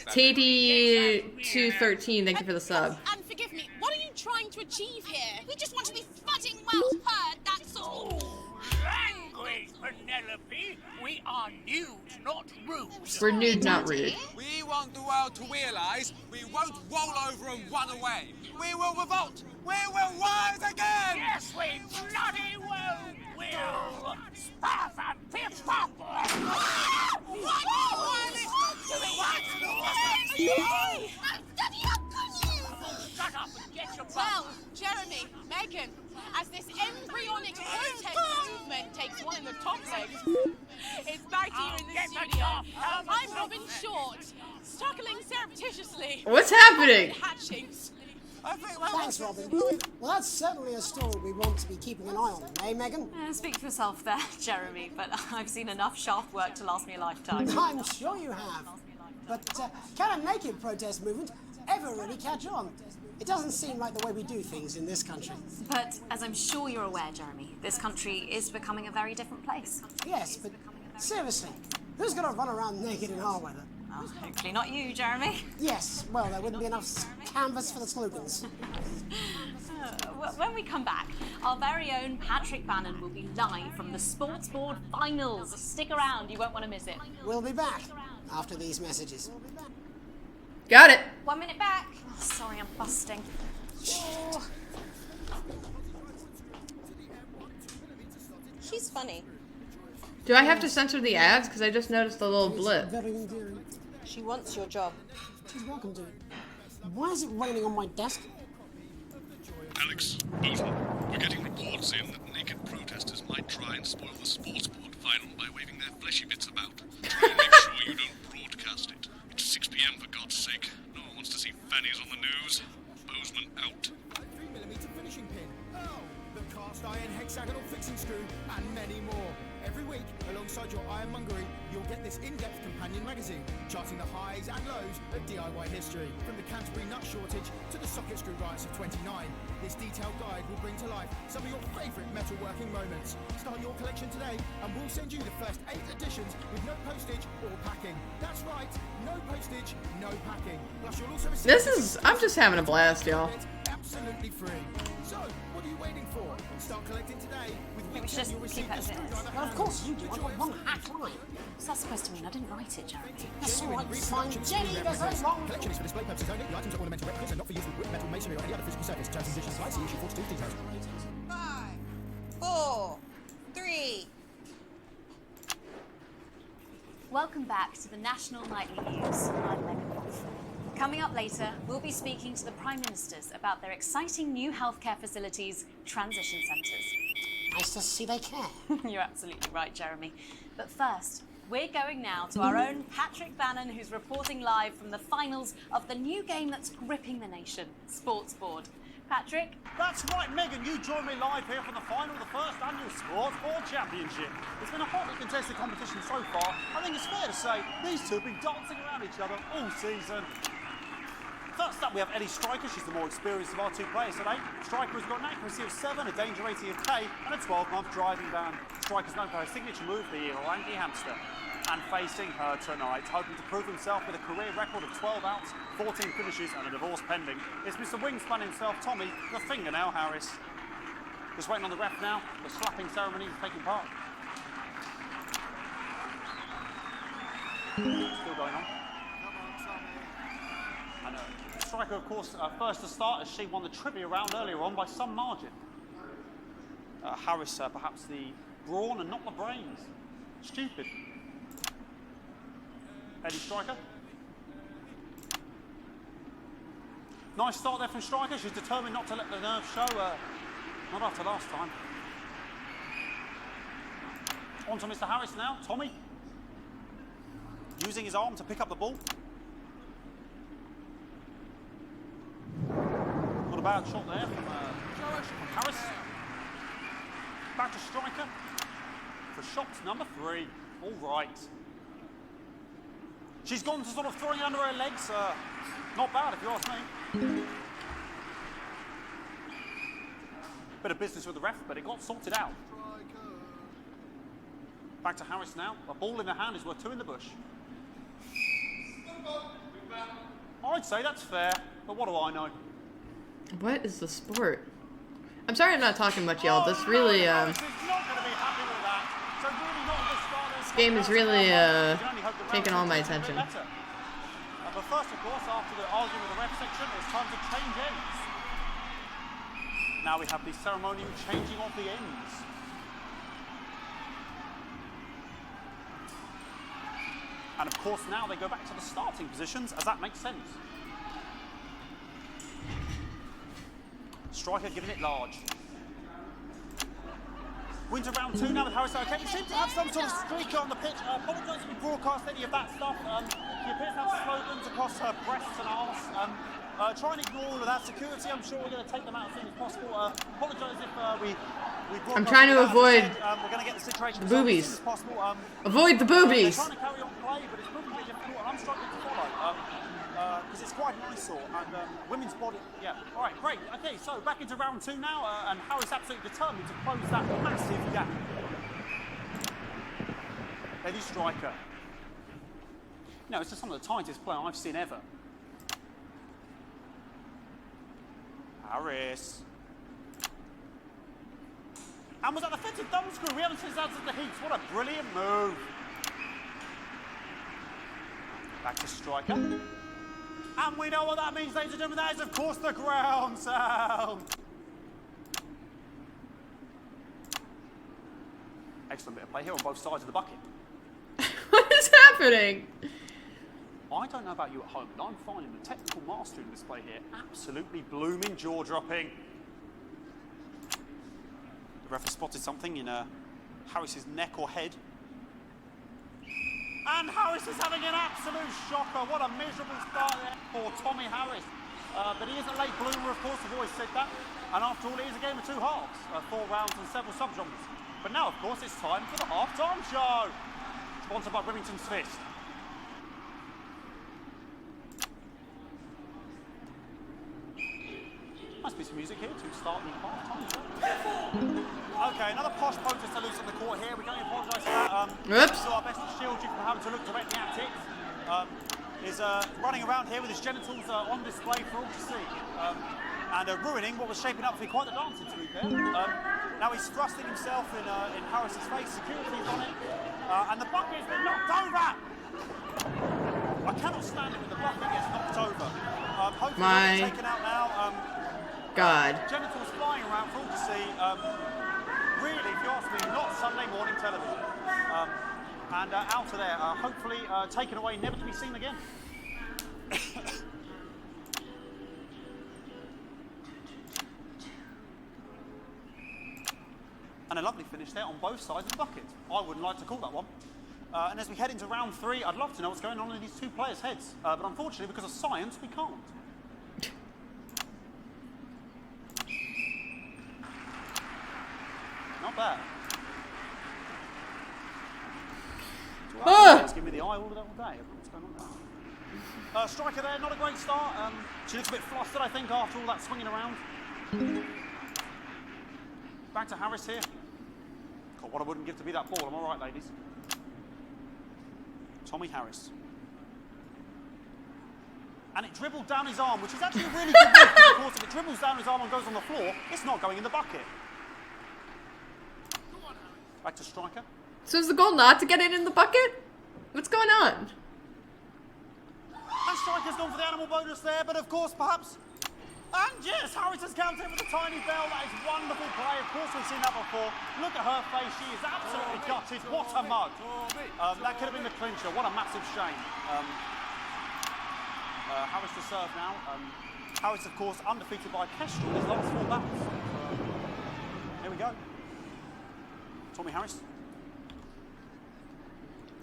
TD213, thank you for the sub. And forgive me, what are you trying to achieve here? We just want to be fudding well heard, that's all. Language, Penelope. We are nude, not rude. We're nude, not rude. We want the world to realise we won't roll over and run away. We will revolt. We will rise again. Yes, we bloody well will. Stuff and piff pop. Shut up and get your Well, Jeremy, Megan, as this embryonic protest movement takes one in the top legs, it's back to you in the studio. I'm Robin Short, struggling surreptitiously. What's happening? Hatchings. Thanks, Robin. Well, that's certainly a story we want to be keeping an eye on, eh, Megan? Speak for yourself there, Jeremy, but I've seen enough shaft work to last me a lifetime. I'm sure you have. But can a naked protest movement ever really catch on? It doesn't seem like the way we do things in this country. But as I'm sure you're aware, Jeremy, this country is becoming a very different place. Yes, but seriously, who's going to run around naked in our weather? Oh, hopefully not you, Jeremy. Yes, well, there wouldn't be enough canvas for the slogans. When we come back, our very own Patrick Bannon will be live from the Sports Board Finals. Stick around, you won't want to miss it. We'll be back after these messages. Got it. 1 minute back. Oh, sorry, I'm busting. Oh. She's funny. Do I have to censor the ads? Because I just noticed a little blip. Very endearing. She wants your job. She's welcome to it. Why is it raining on my desk? Alex, Bozeman, we're getting reports in that naked protesters might try and spoil the sports board final by waving their fleshy bits about. Try and make sure you don't broadcast it. It's 6 p.m. for God's sake. No one wants to see fannies on the news. Bozeman out. 3mm finishing pin. Oh, the cast iron hexagonal fixing screw, and many more. Every week, alongside your ironmongery, you'll get this in-depth companion magazine, charting the highs and lows of DIY history. From the Canterbury nut shortage to the socket screw riots of 29, this detailed guide will bring to life some of your favourite metalworking moments. Start your collection today, and we'll send you the first 8 editions with no postage or packing. That's right, no postage, no packing. Plus, you'll also receive I'm just having a blast, y'all. absolutely free. So, what are you waiting for? Start collecting today. We should just keep it as it is. Well, of course you do. I've got one hat line. What's that supposed to mean? I didn't write it, Jeremy. That's all right, fine. Jenny, there's no wrong. Collection is for display purposes only. The items are ornamental replicas and not for use with wood, metal, masonry, or any other physical surface. Terms and conditions apply. See issue 42 details. 5, 4, 3. Welcome back to the National Nightly News. I'm Megan Wolf. Coming up later, we'll be speaking to the Prime Ministers about their exciting new healthcare facilities, transition centres. Nice to see they care. You're absolutely right, Jeremy. But first, we're going now to our own Patrick Bannon, who's reporting live from the finals of the new game that's gripping the nation, Sports Board. Patrick? That's right, Megan. You join me live here for the final of the first annual Sports Board Championship. It's been a hotly contested competition so far. I think it's fair to say these two have been dancing around each other all season. First up, we have Ellie Striker. She's the more experienced of our two players today. Striker has got an accuracy of 7, a danger rating of K, and a 12-month driving ban. Striker's known for her signature move, the lanky hamster. And facing her tonight, hoping to prove himself with a career record of 12 outs, 14 finishes, and a divorce pending, it's Mr. Wingspan himself, Tommy, the Fingernail Harris. Just waiting on the ref now. The slapping ceremony is taking part. Still going on. And Striker, of course, first to start as she won the trivia round earlier on by some margin. Harris, perhaps the brawn and not the brains. Stupid. Eddie Striker. Nice start there from Striker. She's determined not to let the nerves show. Not after last time. On to Mr. Harris now. Tommy. Using his arm to pick up the ball. Not a bad shot there from Harris. Back to Striker. for shot number 3. All right. She's gone to sort of throwing it under her legs. Not bad, if you ask me. Bit of business with the ref, but it got sorted out. Back to Harris now. A ball in the hand is worth 2 in the bush. I'd say that's fair, but what do I know? What is the sport? I'm sorry I'm not talking much, y'all. This really, this game is really, taking all my attention. But first, of course, after the argument with the ref section, it's time to change ends. Now we have the ceremonial changing of the ends. And of course, now they go back to the starting positions, as that makes sense. Striker giving it large. Wins round 2 now with Harris. Okay, he seems to have some sort of streaker on the pitch. Apologise if we broadcast any of that stuff. She appears to have slogans across her breasts and arse. Try and ignore all of that. Security, I'm sure we're going to take them out as soon as possible. Apologise if we I'm trying to avoid we're going to get the situation the boobies. as soon as possible. Avoid the boobies. They're trying to carry on play, but it's proving a bit difficult, and I'm struggling to follow. Because it's quite an eyesore, and women's body, yeah. All right, great. Okay, so back into round 2 now, and Harris absolutely determined to close that massive gap. Lady striker. No, it's just some of the tightest play I've seen ever. Harris. And was that the fitted thumb screw? We haven't seen that since the heats. What a brilliant move. Back to striker. And we know what that means, ladies and gentlemen. That is, of course, the ground sound. Excellent bit of play here on both sides of the bucket. What is happening? I don't know about you at home, but I'm finding the technical mastery in this play here absolutely blooming jaw-dropping. The ref has spotted something in Harris's neck or head. And Harris is having an absolute shocker. What a miserable start there for Tommy Harris. But he is a late bloomer, of course, I've always said that. And after all, it is a game of 2 halves, 4 rounds and several subgenres. But now, of course, it's time for the half-time show. Sponsored by Remington's Fist. Must be some music here to start the half-time show. Okay, another posh protester loose on the court here. We can only apologise for that. Oops. Do our best to shield you from having to look directly at it. Is running around here with his genitals on display for all to see. And ruining what was shaping up to be quite the dancing, to be fair. Now he's thrusting himself in Harris's face. Security's on it. And the bucket has been knocked over! I cannot stand it when the bucket gets knocked over. Hopefully My it's taken out now. God. Genitals flying around for all to see. Really, if you ask me, not Sunday morning television. And out of there, hopefully taken away, never to be seen again. And a lovely finish there on both sides of the bucket. I wouldn't like to call that one. And as we head into round 3, I'd love to know what's going on in these 2 players' heads. But unfortunately, because of science, we can't. Not bad. Give me the eye all day. What's going on there? Striker there, not a great start. She looks a bit flustered, I think, after all that swinging around. Back to Harris here. God, what I wouldn't give to be that ball. I'm all right, ladies. Tommy Harris. And it dribbled down his arm, which is actually a really good move, because of course if it dribbles down his arm and goes on the floor, it's not going in the bucket. Back to striker. So is the goal not to get it in the bucket? What's going on? And striker's gone for the animal bonus there, but of course perhaps... And yes, Harris has counted with a tiny bell. That is wonderful play. Of course we've seen that before. Look at her face. She is absolutely gutted. What a mug. That could have been the clincher. What a massive shame. Harris to serve now. Harris, of course, undefeated by Kestrel in his last 4 battles. Here we go. Tommy Harris.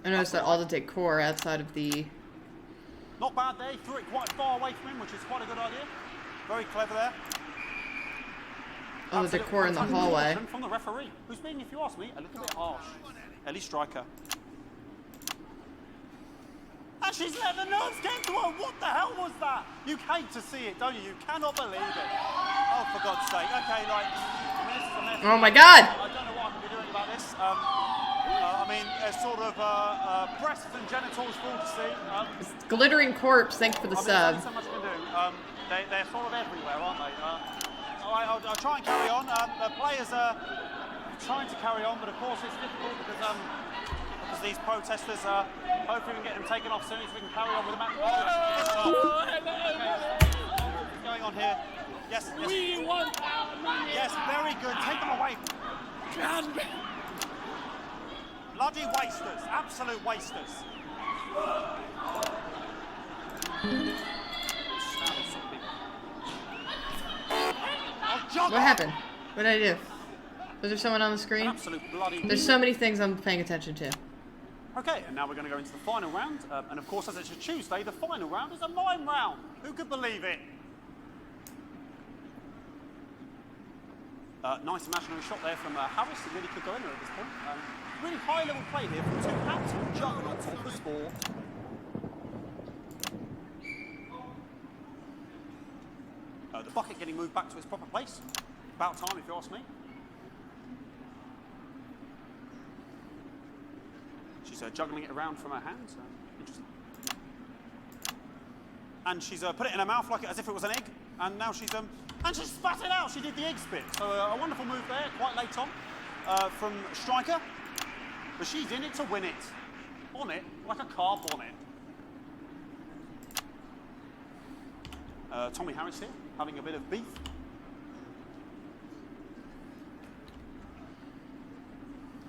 I noticed that all the decor outside of the... Not bad there. He threw it quite far away from him, which is quite a good idea. Very clever there. Oh, the decor in the hallway. From the referee, who's being, if you ask me, a little bit harsh. Ellie Striker. And she's let the nerves get to her. What the hell was that? You hate to see it, don't you? You cannot believe it. Oh, for God's sake. Okay, like, I mean, this is a mess. Oh my God! I don't know what I can be doing about this. I mean, sort of breasts and genitals for all to see. Glittering corpse, thanks for the sub. There's so much you can do. They're sort of everywhere, aren't they? I'll try and carry on. The players are trying to carry on, but of course it's difficult because these protesters hopefully we can get them taken off soon so we can carry on with the match. What's going on here? Yes, yes. We want our money. Yes, very good. Take them away. Bloody wasters. Absolute wasters. What happened? What did I do? Was there someone on the screen? Absolute bloody... There's so many things I'm paying attention to. Okay, and now we're going to go into the final round. And of course, as it's a Tuesday, the final round is a mime round. Who could believe it? Nice imaginary shot there from Harris. It really could go anywhere at this point. Really high-level play here from two absolute juggernauts of the sport. The bucket getting moved back to its proper place. About time, if you ask me. She's juggling it around from her hands. Interesting. And she's put it in her mouth like as if it was an egg. And now she's and she spat it out. She did the egg spit. So a wonderful move there, quite late on, from Striker. But she's in it to win it. On it, like a car bonnet. Tommy Harris here, having a bit of beef.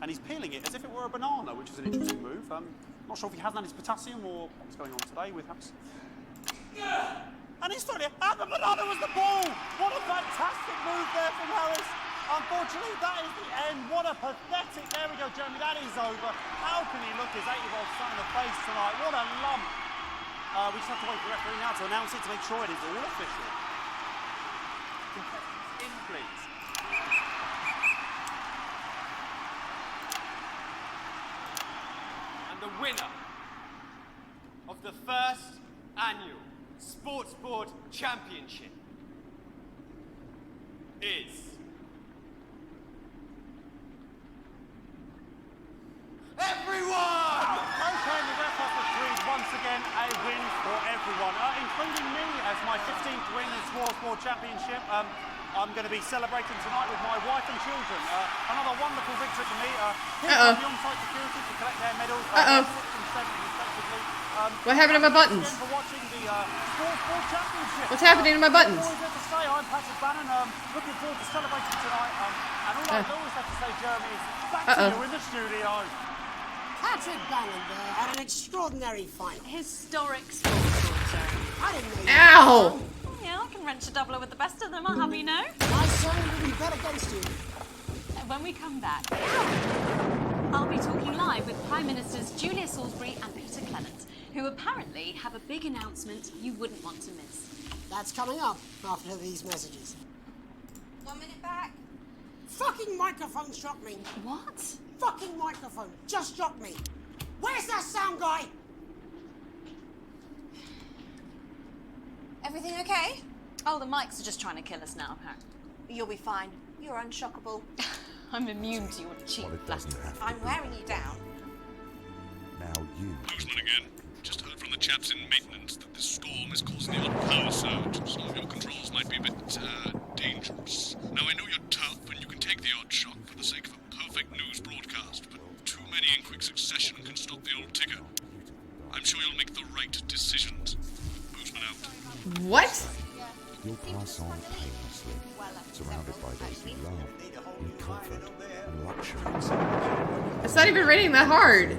And he's peeling it as if it were a banana, which is an interesting move. Not sure if he hasn't had his potassium or what's going on today with Harris. And he's throwing it, and the banana was the ball! What a fantastic move there from Harris. Unfortunately, that is the end. What a pathetic, there we go, Jeremy, that is over. How can he look his 80-year-old son in the face tonight? What a lump. We just have to wait for the referee now to announce it to make sure it is all official. In, please. And the winner of the first annual Sports Board Championship is everyone! Okay, the ref has agreed once again a win for everyone, including me as my 15th win in Sports Board Championship. I'm going to be celebrating tonight with my wife and children. Another wonderful victory for me. Here are the on-site security to collect their medals. 6 and 7 respectively. What happened to my buttons? Thanks again for watching the Sports Board Championship. What's happening to my buttons? All I have to say, I'm Patrick Bannon. Looking forward to celebrating tonight. And all I always have to say, Jeremy, is back to you in the studio. Patrick Bannon there had an extraordinary final. Historic sports board, I didn't know you. Ow! Yeah, I can wrench a doubler with the best of them, I'll have you know. My son will be bet against you. When we come back, I'll be talking live with Prime Ministers Julia Salisbury and Peter Clement, who apparently have a big announcement you wouldn't want to miss. That's coming up after these messages. 1 minute back. Fucking microphone struck me. What? Fucking microphone just struck me. Where's that sound guy? Everything okay? Oh, the mics are just trying to kill us now, apparently. You'll be fine. You're unshockable. I'm immune to your cheap flattery. I'm wearing you down. Now you. Boozman again. Just heard from the chaps in maintenance that this storm is causing the odd power surge. Some of your controls might be a bit, dangerous. Now I know you're tough and you can take the odd shock for the sake of a perfect news broadcast, but too many in quick succession can stop the old ticker. I'm sure you'll make the right decisions. Boozman out. What? You'll pass on painlessly, surrounded by those you love, in comfort and luxury. It's not even raining that hard.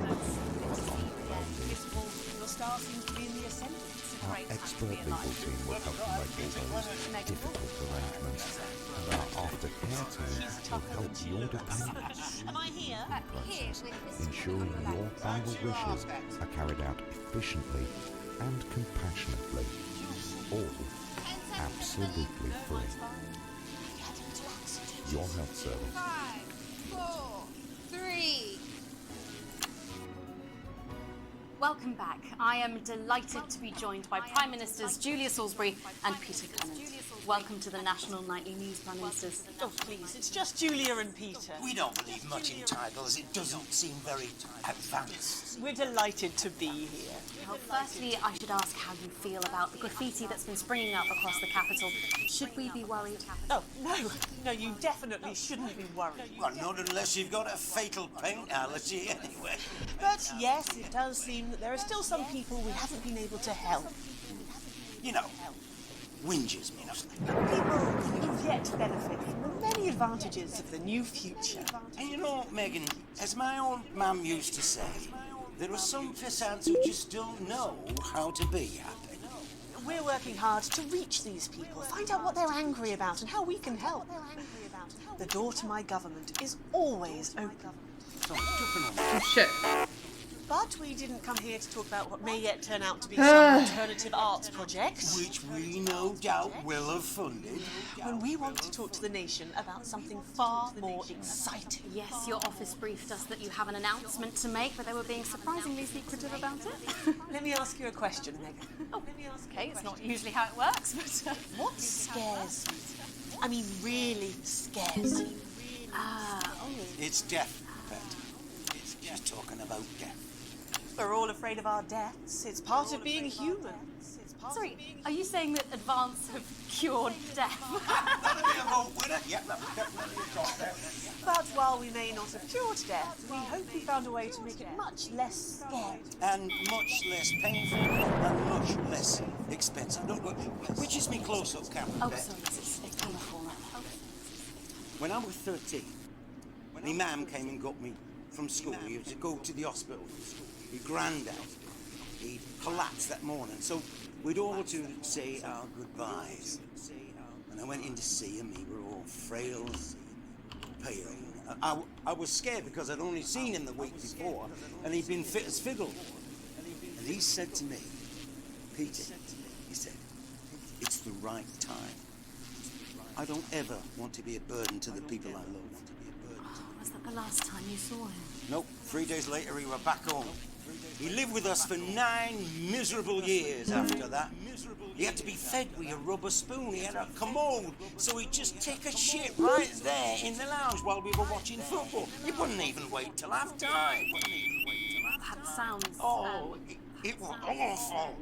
Our expert legal team will help you make all those difficult arrangements, and our aftercare team will help your dependents Am I here? process, ensuring your final wishes are carried out efficiently and compassionately, all absolutely free. your health service. 5, 4, 3. Welcome back. I am delighted to be joined by Prime Ministers Julia Salisbury and Peter Clement. Welcome to the National Nightly News, Prime Ministers. Oh, please, it's just Julia and Peter. We don't believe much in titles. It doesn't seem very advanced. We're delighted to be here. Well, firstly, I should ask how you feel about the graffiti that's been springing up across the capital. Should we be worried? Oh, no, you definitely shouldn't be worried. Well, not unless you've got a fatal paint allergy, anyway. But yes, it does seem that there are still some people we haven't been able to help. You know, whingers mostly. People who yet benefit from the many advantages of the new future. And you know, Megan, as my old mum used to say, there are some pissants who just don't know how to be happy. We're working hard to reach these people, find out what they're angry about and how we can help. The door to my government is always open. Oh, shit. But we didn't come here to talk about what may yet turn out to be some alternative arts project. Which we no doubt will have funded. When we want to talk to the nation about something far more exciting. Yes, your office briefed us that you have an announcement to make, but they were being surprisingly secretive about it. Let me ask you a question, Megan. Oh, okay, it's not usually how it works, but... What scares you? I mean, really scares you? It's death, Pet. It's just talking about death. We're all afraid of our deaths. It's part of being human. Sorry, are you saying that Advance have cured death? But while we may not have cured death, we hope we found a way to make it much less scary. And much less painful and much less expensive. Look, which is me close-up camera, Oh, Pet. sorry, it's painful. When I was 13, my mum came and got me from school. We had to go to the hospital. My granddad, he collapsed that morning. So we'd all to say our goodbyes. And I went in to see him. We were all frail, pale. I was scared because I'd only seen him the week before, and he'd been fit as fiddle. And he said to me, Peter, he said, it's the right time. I don't ever want to be a burden to the people I love. Was that the last time you saw him? Nope. 3 days later, we were back home. He lived with us for 9 miserable years after that. He had to be fed with a rubber spoon. He had a commode, so he'd just take a shit right there in the lounge while we were watching football. He wouldn't even wait till half-time. That sounds... It was awful.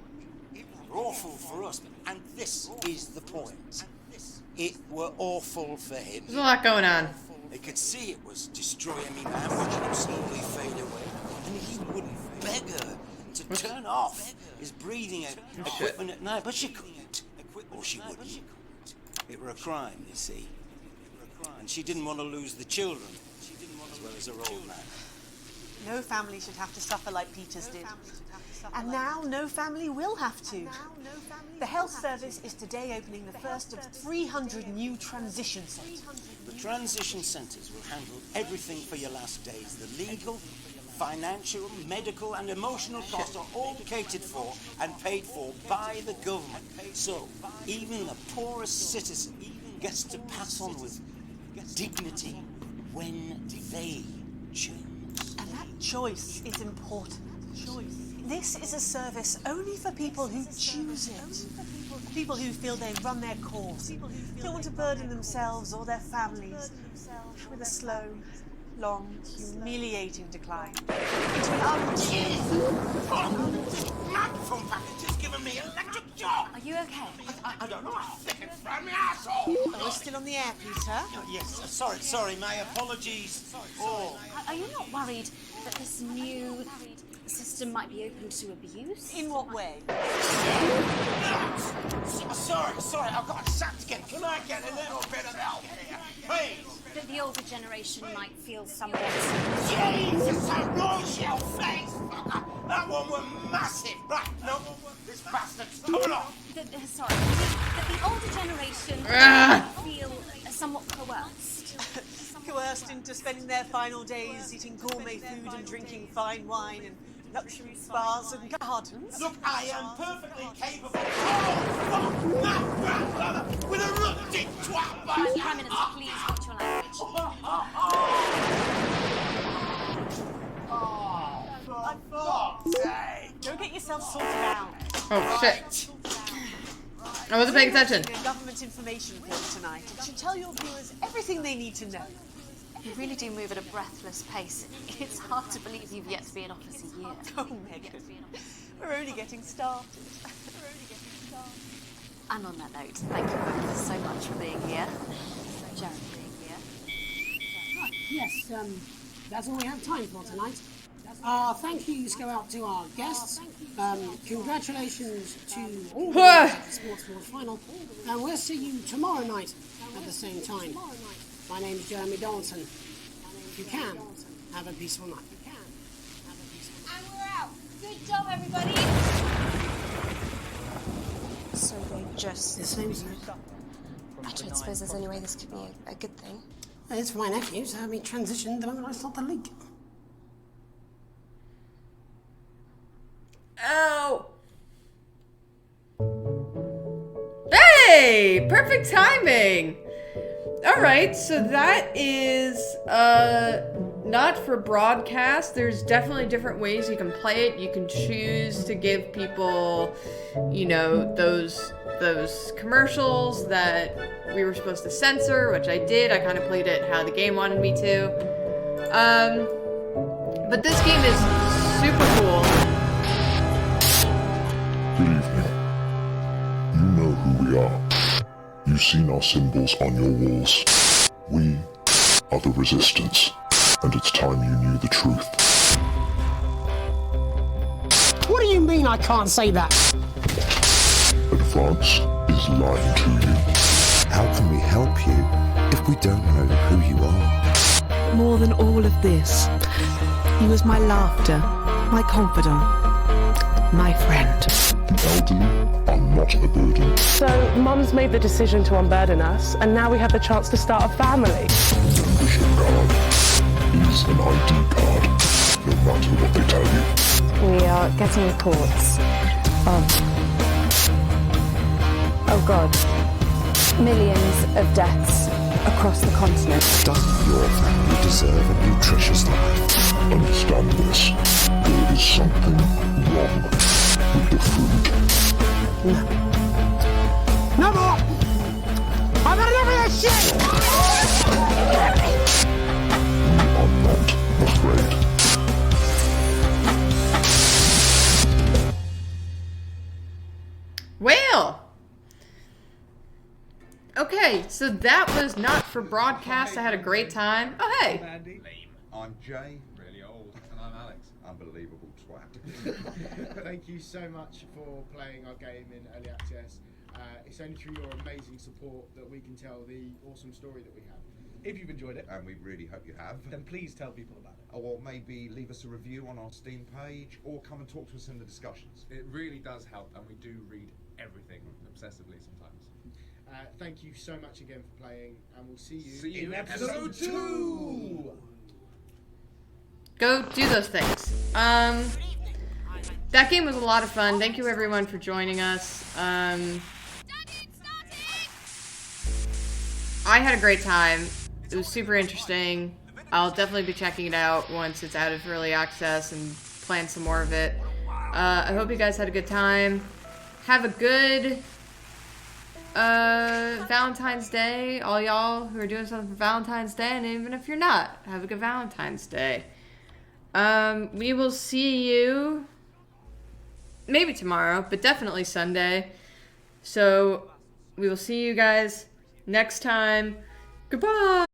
It was awful for us. And this is the point. It were awful for him. There's a lot going on. They could see it was destroying me, man, watching him slowly fade away. And he wouldn't beg her to turn off his breathing equipment at night, but she couldn't. Or she wouldn't. It were a crime, you see. And she didn't want to lose the children, as well as her old man. No family should have to suffer like Peter's did. And now no family will have to. The health service is today opening the first of 300 new transition centres. The transition centres will handle everything for your last days. The legal, financial, medical and emotional costs are all catered for and paid for by the government. So even the poorest citizen gets to pass on with dignity when they choose. And that choice is important. This is a service only for people who choose it. People who feel they've run their course, don't want to burden themselves or their families with a slow, long, humiliating decline into an Microphone package has given me electric shock. Are you okay? I don't know. I think it's from my asshole. Are we still on the air, Peter? Yes. Sorry. My apologies. Are you not worried that this new system might be open to abuse? In what way? Sorry. I've got sacked again. Can I get a little bit of help here, please? That the older generation might feel somewhat... Jesus, I rose your face, fucker. That one was massive. Right, no, this bastard's coming off. Sorry. That the older generation might feel somewhat coerced. Coerced into spending their final days eating gourmet food and drinking fine wine and luxury spas and gardens. Look, I am perfectly capable. Oh, fuck, my grandmother with a rusty twat by Prime Minister, please watch your language. Go get yourself sorted out. Oh, shit. I wasn't paying attention. A government information film tonight. It should tell your viewers everything they need to know. You really do move at a breathless pace. It's hard to believe you've yet to be in office a year. Oh, Megan. We're only getting started. And on that note, thank you both so much for being here. Jeremy being here. Right, yes, that's all we have time for tonight. Thank yous go out to our guests. Congratulations to all the winners of the Sports Wars final. And we'll see you tomorrow night at the same time. My name's Jeremy Donaldson. If you can, have a peaceful night. And we're out. Good job, everybody. So they just... It seems so. I don't suppose there's any way this could be a good thing. It's for my nephews. I mean, transitioned the moment I start the leak. Ow! Hey! Perfect timing! Alright, so that is, not for broadcast. There's definitely different ways you can play it. You can choose to give people, you know, those commercials that we were supposed to censor, which I did. I kind of played it how the game wanted me to. But this game is super cool. Good evening. You know who we are. You've seen our symbols on your walls. We are the Resistance, and it's time you knew the truth. What do you mean I can't say that? Advance is lying to you. How can we help you if we don't know who you are? More than all of this, he was my laughter, my confidant, my friend. The elderly are not a burden. So, Mum's made the decision to unburden us, and now we have the chance to start a family. Membership card is an ID card, no matter what they tell you. We are getting reports of... oh God. Millions of deaths across the continent. Doesn't your family deserve a nutritious life? Understand this. There is something wrong with the food. No more! I've had enough of this shit! We are not afraid. Well. Okay, so that was not for broadcast. I had a great time. Oh, hey. I'm Jay. Really old. And I'm Alex. Unbelievable twat. Thank you so much for playing our game in early access. It's only through your amazing support that we can tell the awesome story that we have. If you've enjoyed it, and we really hope you have, then please tell people about it. Or maybe leave us a review on our Steam page, or come and talk to us in the discussions. It really does help, and we do read everything obsessively sometimes. Thank you so much again for playing, and we'll see you in episode 2! Go do those things. That game was a lot of fun. Thank you everyone for joining us. I had a great time. It was super interesting. I'll definitely be checking it out once it's out of early access and plan some more of it. I hope you guys had a good time. Have a good Valentine's Day, all y'all who are doing something for Valentine's Day, and even if you're not, have a good Valentine's Day. We will see you maybe tomorrow, but definitely Sunday. So we will see you guys next time. Goodbye.